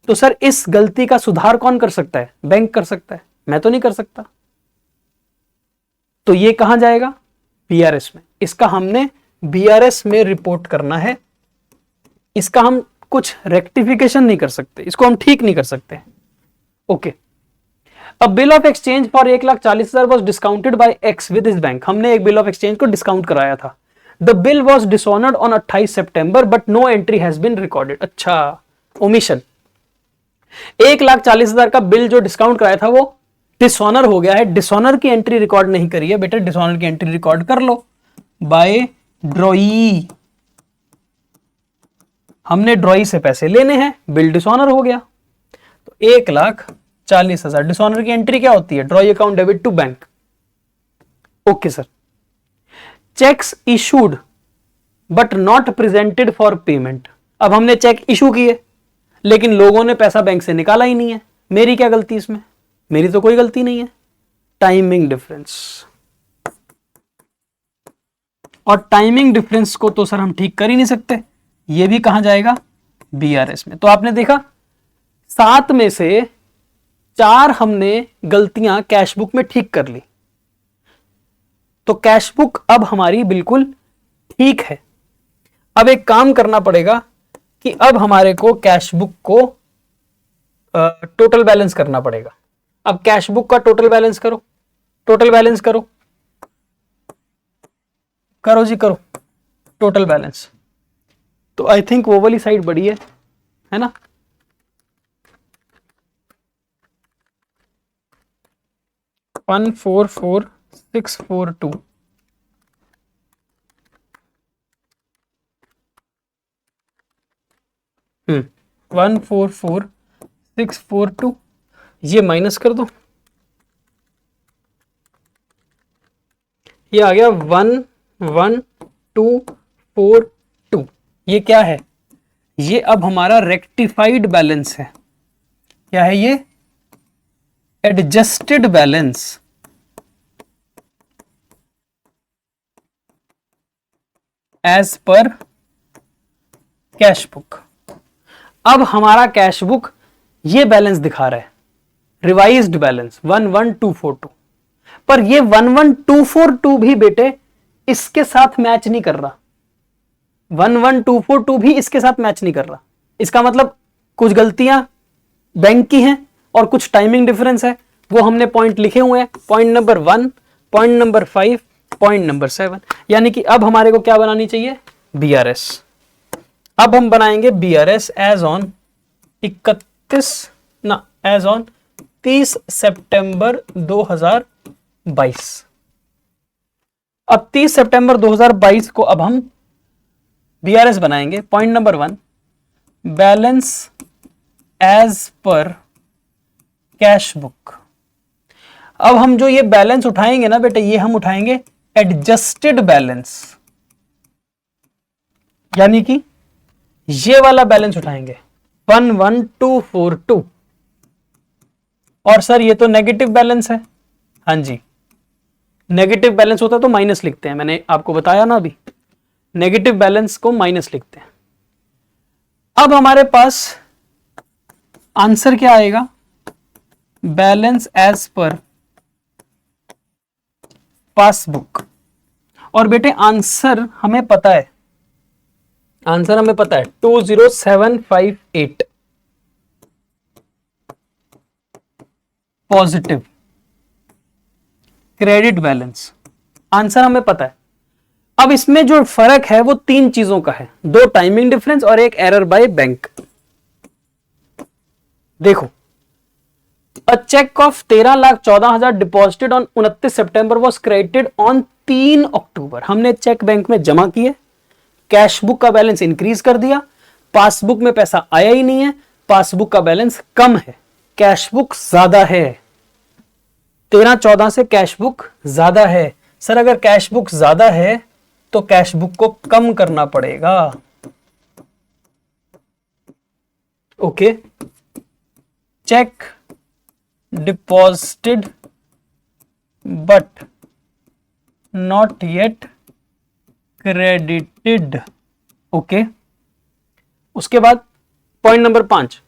तो सर इस गलती का सुधार कौन कर सकता है? बैंक कर सकता है, मैं तो नहीं कर सकता। तो ये कहां जाएगा? बीआरएस में। इसका हमने बीआरएस में रिपोर्ट करना है। इसका हम कुछ रेक्टिफिकेशन नहीं कर सकते, इसको हम ठीक नहीं कर सकते। ओके। अब bill of exchange for 1,40,000 was discounted by X with his bank. हमने एक बिल ऑफ एक्सचेंज को डिस्काउंट कराया था। The bill was dishonoured on 28 सितंबर but no entry has been recorded. अच्छा, ओमिशन। 1,40,000 का बिल जो डिस्काउंट कराया था वो डिसऑनर हो गया है। डिसऑनर की एंट्री रिकॉर्ड नहीं करी है। बेटा डिसऑनर की एंट्री रिकॉर्ड कर लो बाय ड्रॉई। हमने ड्रॉई से पैसे लेने हैं, बिल डिसऑनर हो गया, तो 1,40,000। डिसऑनर की एंट्री क्या होती है? Drawee account debit to bank. Okay sir. Cheques issued but not presented for payment. अब हमने चेक इशू किए लेकिन लोगों ने पैसा बैंक से निकाला ही नहीं है। मेरी क्या गलती इसमें? मेरी तो कोई गलती नहीं है। Timing difference. और टाइमिंग डिफरेंस को तो सर हम ठीक कर ही नहीं सकते, ये भी कहां जाएगा, बीआरएस में। तो आपने देखा 7 में से 4 हमने गलतियां कैश बुक में ठीक कर ली, तो कैश बुक अब हमारी बिल्कुल ठीक है। अब एक काम करना पड़ेगा कि अब हमारे को कैश बुक को टोटल बैलेंस करना पड़ेगा। अब कैश बुक का टोटल बैलेंस करो, टोटल बैलेंस करो, करो जी करो टोटल बैलेंस। तो आई थिंक वो वाली साइड बड़ी है ना, वन 44642 144642, ये माइनस कर दो, ये आ गया 11242। ये क्या है, ये अब हमारा रेक्टिफाइड बैलेंस है। क्या है ये, adjusted balance as per cash book. अब हमारा कैश बुक ये बैलेंस दिखा रहा है, रिवाइज्ड बैलेंस 11242, पर ये 11242 भी बेटे इसके साथ मैच नहीं कर रहा, 11242 भी इसके साथ मैच नहीं कर रहा। इसका मतलब कुछ गलतियां बैंक की हैं और कुछ टाइमिंग डिफरेंस है, वो हमने पॉइंट लिखे हुए हैं, point number 1, point number 5, point number 7। यानी कि अब हमारे को क्या बनानी चाहिए, बीआरएस। अब हम बनाएंगे बीआरएस एज ऑन 30 सितंबर 2022। अब 30 सितंबर 2022 को अब हम बीआरएस बनाएंगे। Point number 1, balance as per cash book. अब हम जो ये बैलेंस उठाएंगे ना बेटे, ये हम उठाएंगे एडजस्टेड बैलेंस, यानी कि ये वाला बैलेंस उठाएंगे 11242। और सर ये तो नेगेटिव बैलेंस है, हाँ जी, नेगेटिव बैलेंस होता तो माइनस लिखते हैं, मैंने आपको बताया ना अभी, नेगेटिव बैलेंस को माइनस लिखते हैं। अब हमारे पास आंसर क्या आएगा, बैलेंस एज पर पासबुक। और बेटे आंसर हमें पता है, आंसर हमें पता है 20758 पॉजिटिव क्रेडिट बैलेंस, आंसर हमें पता है। अब इसमें जो फर्क है वो 3 चीजों का है, 2 टाइमिंग डिफरेंस और एक एरर बाय बैंक। देखो, a cheque of 13,14,000 deposited on 29 September was credited on 3 October. हमने चेक बैंक में जमा किए, कैश बुक का बैलेंस इंक्रीज कर दिया, पासबुक में पैसा आया ही नहीं है, पासबुक का बैलेंस कम है, कैश बुक ज्यादा है, 13-14 से कैश बुक ज्यादा है। सर अगर कैश बुक ज्यादा है तो कैश बुक को कम करना पड़ेगा। Okay, check deposited but not yet credited. Okay, उसके बाद पॉइंट नंबर 5,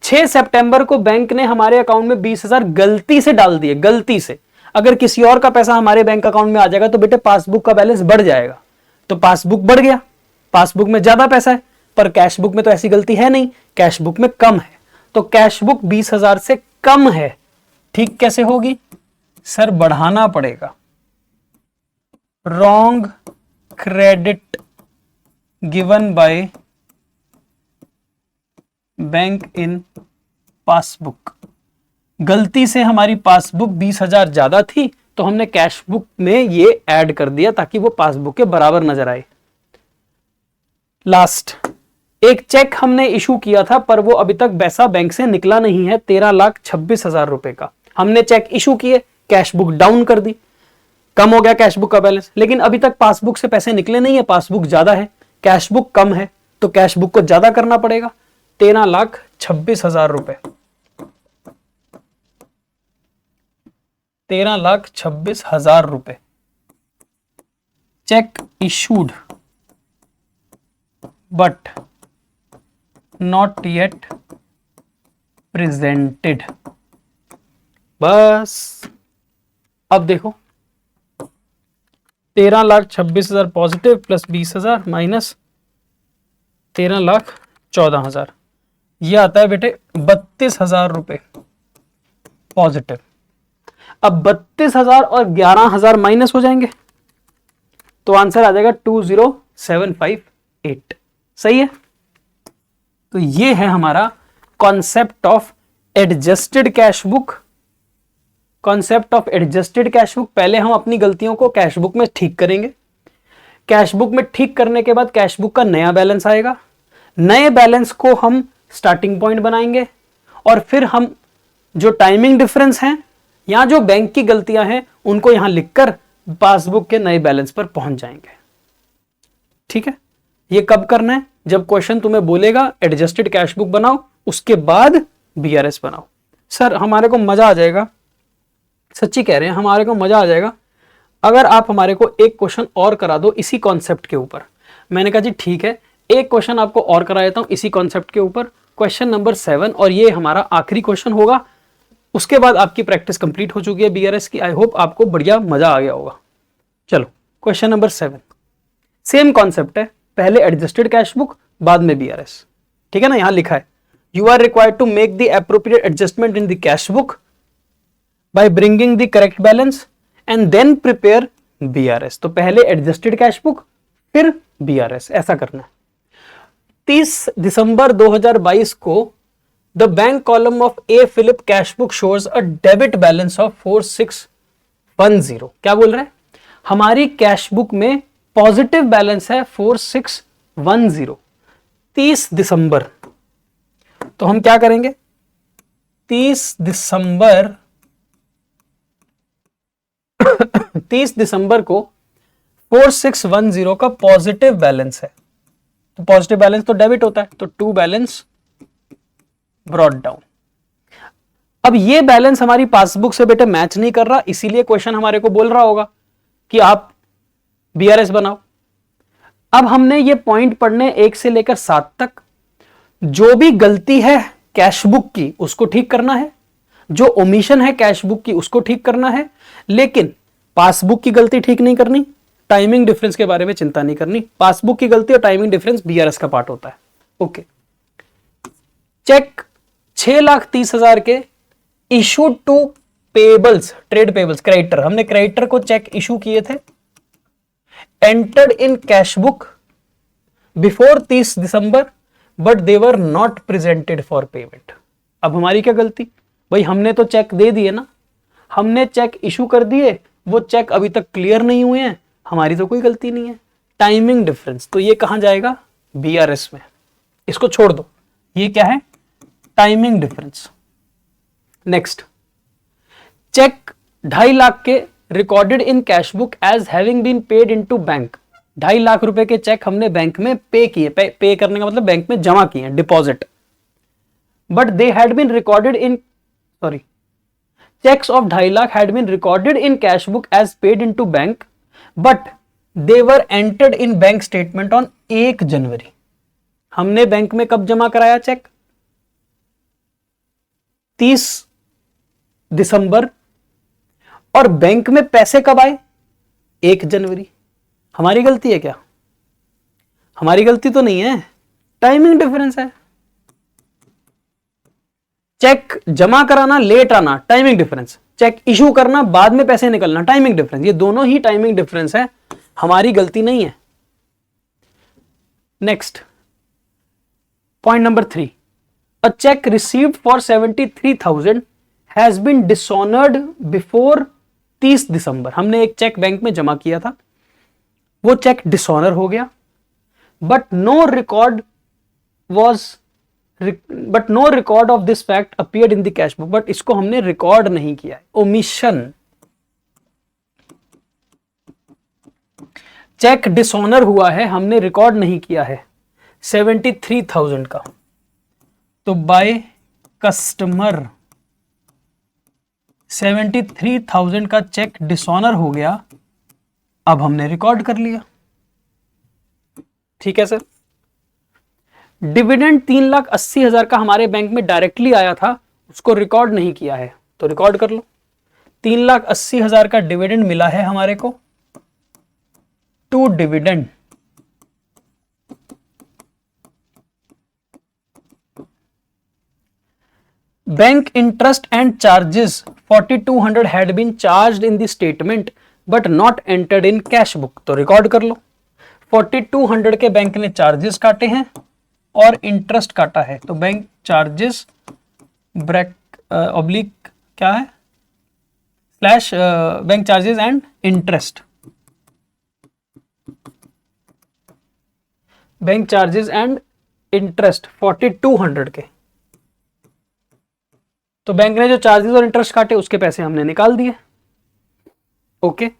6 सितंबर को बैंक ने हमारे अकाउंट में 20,000 गलती से डाल दिए, गलती से। अगर किसी और का पैसा हमारे बैंक अकाउंट में आ जाएगा तो बेटे पासबुक का बैलेंस बढ़ जाएगा, तो पासबुक बढ़ गया, पासबुक में ज्यादा पैसा है, पर कैश बुक में तो ऐसी गलती है नहीं, कैश बुक में कम है, तो कैश बुक 20,000 से कम है। ठीक कैसे होगी सर, बढ़ाना पड़ेगा, wrong credit given by bank in passbook. गलती से हमारी पासबुक 20,000 ज्यादा थी तो हमने कैश बुक में ये ऐड कर दिया ताकि वो पासबुक के बराबर नजर आए। लास्ट, एक चेक हमने इशू किया था पर वो अभी तक पैसा बैंक से निकला नहीं है, 13,26,000 रुपए का। हमने चेक इशू किए, कैश बुक डाउन कर दी, कम हो गया कैश बुक का बैलेंस, लेकिन अभी तक पासबुक से पैसे निकले नहीं है, पासबुक ज्यादा है, कैश बुक कम है, तो कैश बुक को ज्यादा करना पड़ेगा, 13,26,000 रुपए, 13,26,000 रुपए। Check issued but not yet presented. बस अब देखो 13,26,000 पॉजिटिव प्लस 20,000 माइनस 13,14,000, ये आता है बेटे 32,000 रुपए पॉजिटिव। अब 32,000 और 11,000 माइनस हो जाएंगे तो आंसर आ जाएगा 20,758। सही है। तो ये है हमारा concept of adjusted cash book. Concept of adjusted cash book, पहले हम अपनी गलतियों को कैश बुक में ठीक करेंगे। कैश बुक में ठीक करने के बाद कैश बुक का नया बैलेंस आएगा, नए बैलेंस को हम स्टार्टिंग पॉइंट बनाएंगे और फिर हम जो टाइमिंग डिफरेंस हैं या जो बैंक की गलतियां हैं उनको यहां लिखकर पासबुक के नए बैलेंस पर पहुंच जाएंगे। ठीक है। ये कब करना है? जब क्वेश्चन तुम्हें बोलेगा एडजस्टेड कैश बुक बनाओ, उसके बाद बीआरएस बनाओ। सर हमारे को मजा आ जाएगा, सच्ची कह रहे हैं, हमारे को मजा आ जाएगा अगर आप हमारे को एक क्वेश्चन और करा दो इसी कॉन्सेप्ट के ऊपर। मैंने कहा जी ठीक है, एक क्वेश्चन आपको और करा देता हूं इसी कॉन्सेप्ट के ऊपर, क्वेश्चन नंबर 7, और ये हमारा आखिरी क्वेश्चन होगा। उसके बाद आपकी प्रैक्टिस कंप्लीट हो चुकी है बीआरएस की। आई होप आपको बढ़िया मजा आ गया होगा। चलो क्वेश्चन नंबर 7, सेम कॉन्सेप्ट है, पहले एडजस्टेड कैश बुक बाद में बीआरएस। ठीक है ना। यहां लिखा है you are required to make the appropriate adjustment in the cash book by bringing the correct balance and then prepare BRS. तो पहले एडजस्टेड कैश बुक फिर बीआरएस, ऐसा करना है। 30 दिसंबर 2022 को the bank column of A Philip cash book shows a debit balance of 4610। क्या बोल रहे हैं? हमारी कैश बुक में पॉजिटिव बैलेंस है 4610 30 दिसंबर। तो हम क्या करेंगे? 30 दिसंबर को 4610 का पॉजिटिव बैलेंस है, तो पॉजिटिव बैलेंस तो डेबिट होता है, तो टू बैलेंस ब्रॉट डाउन। अब ये बैलेंस हमारी पासबुक से बेटे मैच नहीं कर रहा, इसीलिए क्वेश्चन हमारे को बोल रहा होगा कि आप बीआरएस बनाओ। अब हमने ये पॉइंट पढ़ने 1 से लेकर 7 तक। जो भी गलती है कैश बुक की उसको ठीक करना है, जो ओमिशन है कैश बुक की उसको ठीक करना है, लेकिन पासबुक की गलती ठीक नहीं करनी, टाइमिंग डिफरेंस के बारे में चिंता नहीं करनी। पासबुक की गलती और टाइमिंग डिफरेंस बीआरएस का पार्ट होता है। ओके। चेक 6,30,000 के issue to payables, trade payables, creditor, हमने क्रेडिटर को चेक इशू किए थे, entered in cash book before 30 दिसंबर but they were not presented for payment. अब हमारी क्या गलती? भाई हमने तो चेक दे दिए ना, हमने चेक इशू कर दिए, वो चेक अभी तक क्लियर नहीं हुए हैं, हमारी तो कोई गलती नहीं है। टाइमिंग डिफरेंस, तो ये कहां जाएगा? बीआरएस में। इसको छोड़ दो, ये क्या है? Timing difference. Next, cheque 2.5 lakh के recorded in cash book as having been paid into bank. 2.5 lakh रुपए के चेक हमने बैंक में पे किए, पे करने का मतलब बैंक में जमा किए, deposit. But they had been recorded in, sorry, checks of 2.5 lakh had been recorded in cash book as paid into bank, but they were entered in bank statement on 1 जनवरी। हमने बैंक में कब जमा कराया check? 30 दिसंबर। और bank में पैसे कब आए? 1 जनवरी। हमारी गलती है क्या? हमारी गलती तो नहीं है, टाइमिंग डिफरेंस है। चेक जमा कराना, लेट आना, टाइमिंग डिफरेंस। चेक इशू करना, बाद में पैसे निकलना, टाइमिंग डिफरेंस। ये दोनों ही टाइमिंग डिफरेंस है, हमारी गलती नहीं है। Next, point number 3, a cheque received for 73,000 has been dishonoured before 30 दिसंबर। हमने एक चेक बैंक में जमा किया था, वो चेक डिसऑनर हो गया, but no record of this fact appeared in the cash book. But इसको हमने रिकॉर्ड नहीं किया है, ओमिशन। चेक डिसऑनर हुआ है, हमने रिकॉर्ड नहीं किया है 73,000 का, तो बाय कस्टमर 73,000 का चेक डिसऑनर हो गया, अब हमने रिकॉर्ड कर लिया। ठीक है सर। डिविडेंड 3,80,000 का हमारे बैंक में डायरेक्टली आया था, उसको रिकॉर्ड नहीं किया है, तो रिकॉर्ड कर लो। 3,80,000 का डिविडेंड मिला है हमारे को to dividend. Bank interest and charges 4,200 had been charged in the statement but not entered in cash book, तो रिकॉर्ड कर लो। 4,200 के बैंक ने चार्जेस काटे हैं और इंटरेस्ट काटा है, तो बैंक चार्जेस ब्रैक ऑब्लिक क्या है slash bank charges and interest, bank charges and interest 4,200 के, तो बैंक ने जो चार्जेस और इंटरेस्ट काटे उसके पैसे हमने निकाल दिए। Okay.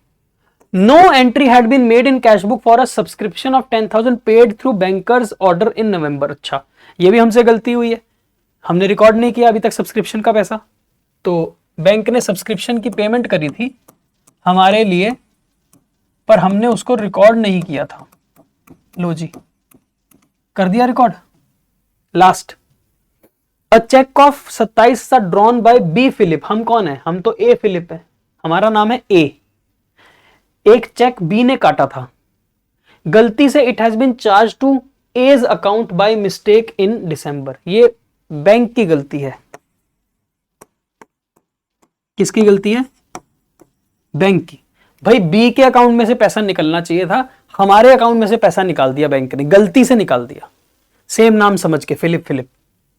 No entry had been made in cash book for a subscription of 10,000 paid through bankers order in November. अच्छा, ये भी हमसे गलती हुई है, हमने रिकॉर्ड नहीं किया अभी तक सब्सक्रिप्शन का पैसा। तो बैंक ने सब्सक्रिप्शन की पेमेंट करी थी हमारे लिए, पर हमने उसको रिकॉर्ड नहीं किया था। लो जी, कर दिया record. Last, a cheque of 27 drawn by B Philip. हम कौन है? हम तो ए फिलिप है, हमारा नाम है ए। एक चेक बी ने काटा था, गलती से it has been charged to as account by mistake in December. ये बैंक की गलती है। किसकी गलती है? बैंक की। भाई बी के अकाउंट में से पैसा निकलना चाहिए था, हमारे अकाउंट में से पैसा निकाल दिया बैंक ने, गलती से निकाल दिया, सेम नाम समझ के फिलिप फिलिप,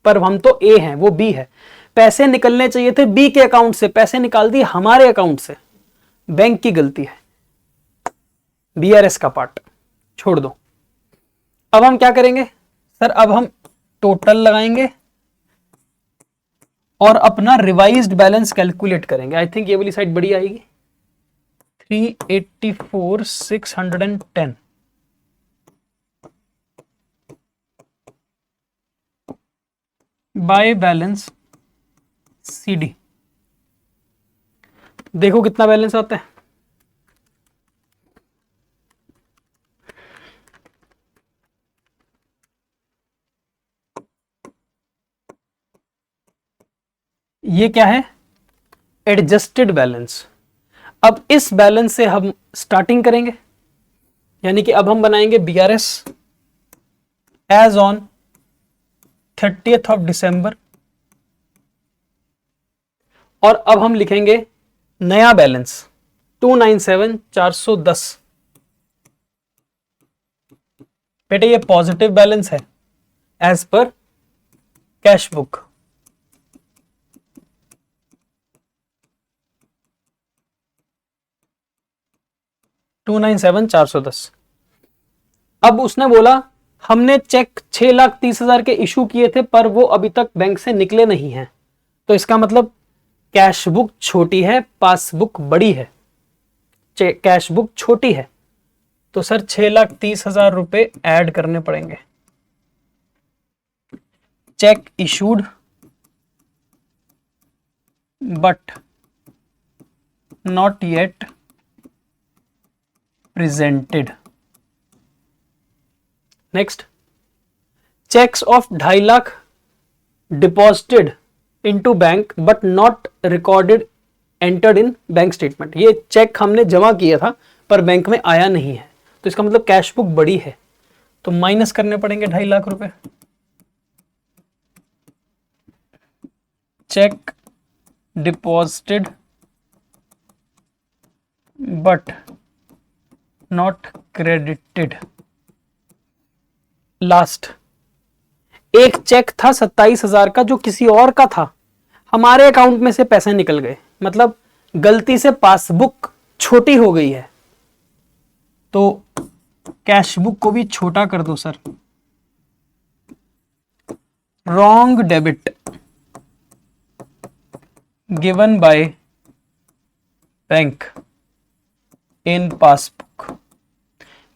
पर हम तो ए हैं वो बी है। पैसे निकलने चाहिए थे बी के अकाउंट से, पैसे निकाल दिए हमारे अकाउंट से, बैंक की गलती है। बीआरएस का पार्ट छोड़ दो। अब हम क्या करेंगे सर? अब हम टोटल लगाएंगे और अपना रिवाइज्ड बैलेंस कैलकुलेट करेंगे। आई थिंक ये वाली साइड बड़ी आएगी, 384,610 बाय बैलेंस सीडी। देखो कितना बैलेंस आता है। ये क्या है? Adjusted balance. अब इस बैलेंस से हम स्टार्टिंग करेंगे, यानी कि अब हम बनाएंगे BRS as on 30th of दिसंबर, और अब हम लिखेंगे नया बैलेंस 297,410। बेटे ये पॉजिटिव बैलेंस है एज पर कैश बुक। $297,410। अब उसने बोला हमने चेक 6,30,000 के इशू किए थे पर वो अभी तक बैंक से निकले नहीं हैं, तो इसका मतलब कैश बुक छोटी है, पासबुक बड़ी है। कैश बुक छोटी है तो सर 6,30,000 रुपए ऐड करने पड़ेंगे। Cheque issued but not yet presented. Next, cheques of 2.5 lakh deposited into bank but not recorded entered in bank statement. ये चेक हमने जमा किया था पर बैंक में आया नहीं है, तो इसका मतलब कैश बुक बड़ी है, तो माइनस करने पड़ेंगे 2.5 लाख रुपए। Check deposited but not credited. Last, एक चेक था 27,000 का जो किसी और का था, हमारे अकाउंट में से पैसे निकल गए, मतलब गलती से पासबुक छोटी हो गई है, तो कैश बुक को भी छोटा कर दो sir. Wrong debit given by bank in passbook.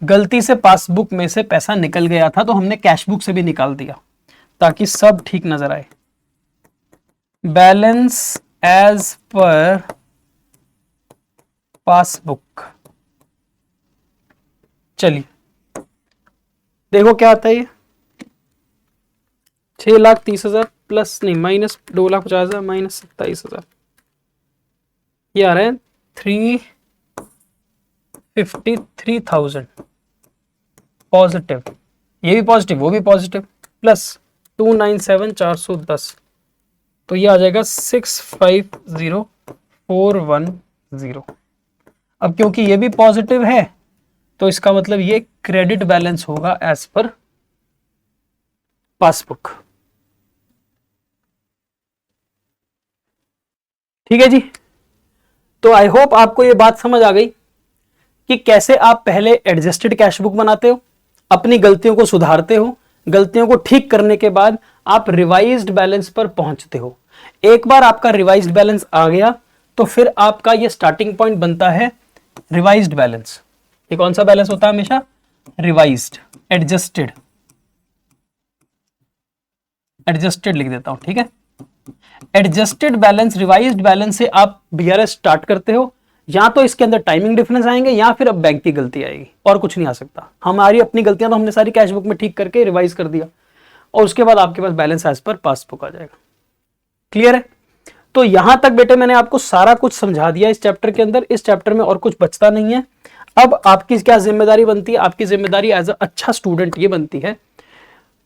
गलती से पासबुक में से पैसा निकल गया था तो हमने कैश बुक से भी निकाल दिया ताकि सब ठीक नजर आए। बैलेंस एज पर पासबुक चलिए देखो क्या आता है ये 6,30,000 प्लस नहीं माइनस 2,50,000 माइनस 27,000, ये आ रहा है 353,000 पॉजिटिव, ये भी पॉजिटिव वो भी पॉजिटिव, प्लस 297,410, तो ये आ जाएगा 650,410। अब क्योंकि ये भी पॉजिटिव है तो इसका मतलब ये क्रेडिट बैलेंस होगा एज पर पासबुक। ठीक है जी, तो आई होप आपको ये बात समझ आ गई कि कैसे आप पहले एडजस्टेड कैश बुक बनाते हो, अपनी गलतियों को सुधारते हो, गलतियों को ठीक करने के बाद आप रिवाइज्ड बैलेंस पर पहुंचते हो। एक बार आपका रिवाइज्ड बैलेंस आ गया तो फिर आपका ये स्टार्टिंग पॉइंट बनता है रिवाइज्ड बैलेंस। ये कौन सा बैलेंस होता है हमेशा? रिवाइज्ड, एडजस्टेड, एडजस्टेड लिख देता हूं, ठीक है। एडजस्टेड बैलेंस, रिवाइज्ड बैलेंस से आप बीआरएस स्टार्ट करते हो, या तो इसके अंदर टाइमिंग डिफरेंस आएंगे या फिर अब बैंक की गलती आएगी, और कुछ नहीं आ सकता। हमारी अपनी गलतियां तो हमने सारी कैश बुक में ठीक करके रिवाइज कर दिया, और उसके बाद आपके पास बैलेंस एज पर पासबुक आ जाएगा। क्लियर है? तो यहां तक बेटे मैंने आपको सारा कुछ समझा दिया इस चैप्टर के अंदर। इस चैप्टर में और कुछ बचता नहीं है। अब आपकी क्या जिम्मेदारी बनती है? आपकी जिम्मेदारी एज अ अच्छा स्टूडेंट ये बनती है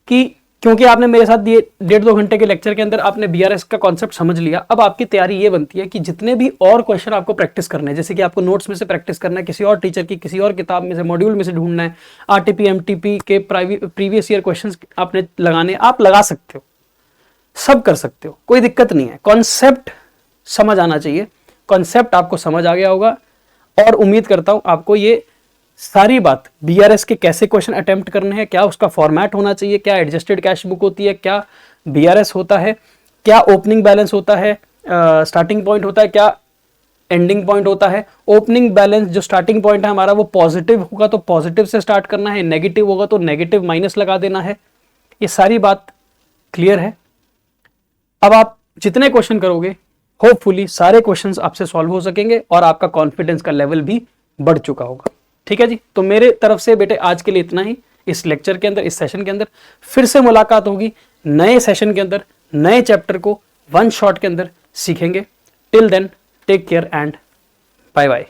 कि क्योंकि आपने मेरे साथ दिए 1.5-2 घंटे के लेक्चर के अंदर आपने बीआरएस का कॉन्सेप्ट समझ लिया, अब आपकी तैयारी ये बनती है कि जितने भी और क्वेश्चन आपको प्रैक्टिस करने हैं, जैसे कि आपको नोट्स में से प्रैक्टिस करना है, किसी और टीचर की किसी और किताब में से मॉड्यूल में से ढूंढना है, आरटीपी एमटीपी के प्रीवियस ईयर क्वेश्चंस आपने लगाने, आप लगा सकते हो, सब कर सकते हो, कोई दिक्कत नहीं है। कॉन्सेप्ट समझ आना चाहिए, कॉन्सेप्ट आपको समझ आ गया होगा, और उम्मीद करता हूं आपको ये सारी बात बीआरएस के कैसे क्वेश्चन अटेम्प्ट करने हैं, क्या उसका फॉर्मेट होना चाहिए, क्या एडजस्टेड कैश बुक होती है, क्या बीआरएस होता है, क्या ओपनिंग बैलेंस होता है, स्टार्टिंग पॉइंट होता है, क्या एंडिंग पॉइंट होता है। ओपनिंग बैलेंस जो स्टार्टिंग पॉइंट है हमारा वो पॉजिटिव होगा तो पॉजिटिव से स्टार्ट करना है, नेगेटिव होगा तो नेगेटिव माइनस लगा देना है। ये सारी बात क्लियर है। अब आप जितने क्वेश्चन करोगे होपफुली सारे क्वेश्चंस आपसे सॉल्व हो सकेंगे और आपका कॉन्फिडेंस का लेवल भी बढ़ चुका होगा। ठीक है जी, तो मेरे तरफ से बेटे आज के लिए इतना ही। इस लेक्चर के अंदर, इस सेशन के अंदर फिर से मुलाकात होगी नए सेशन के अंदर, नए चैप्टर को वन शॉट के अंदर सीखेंगे। Till then take care and bye bye.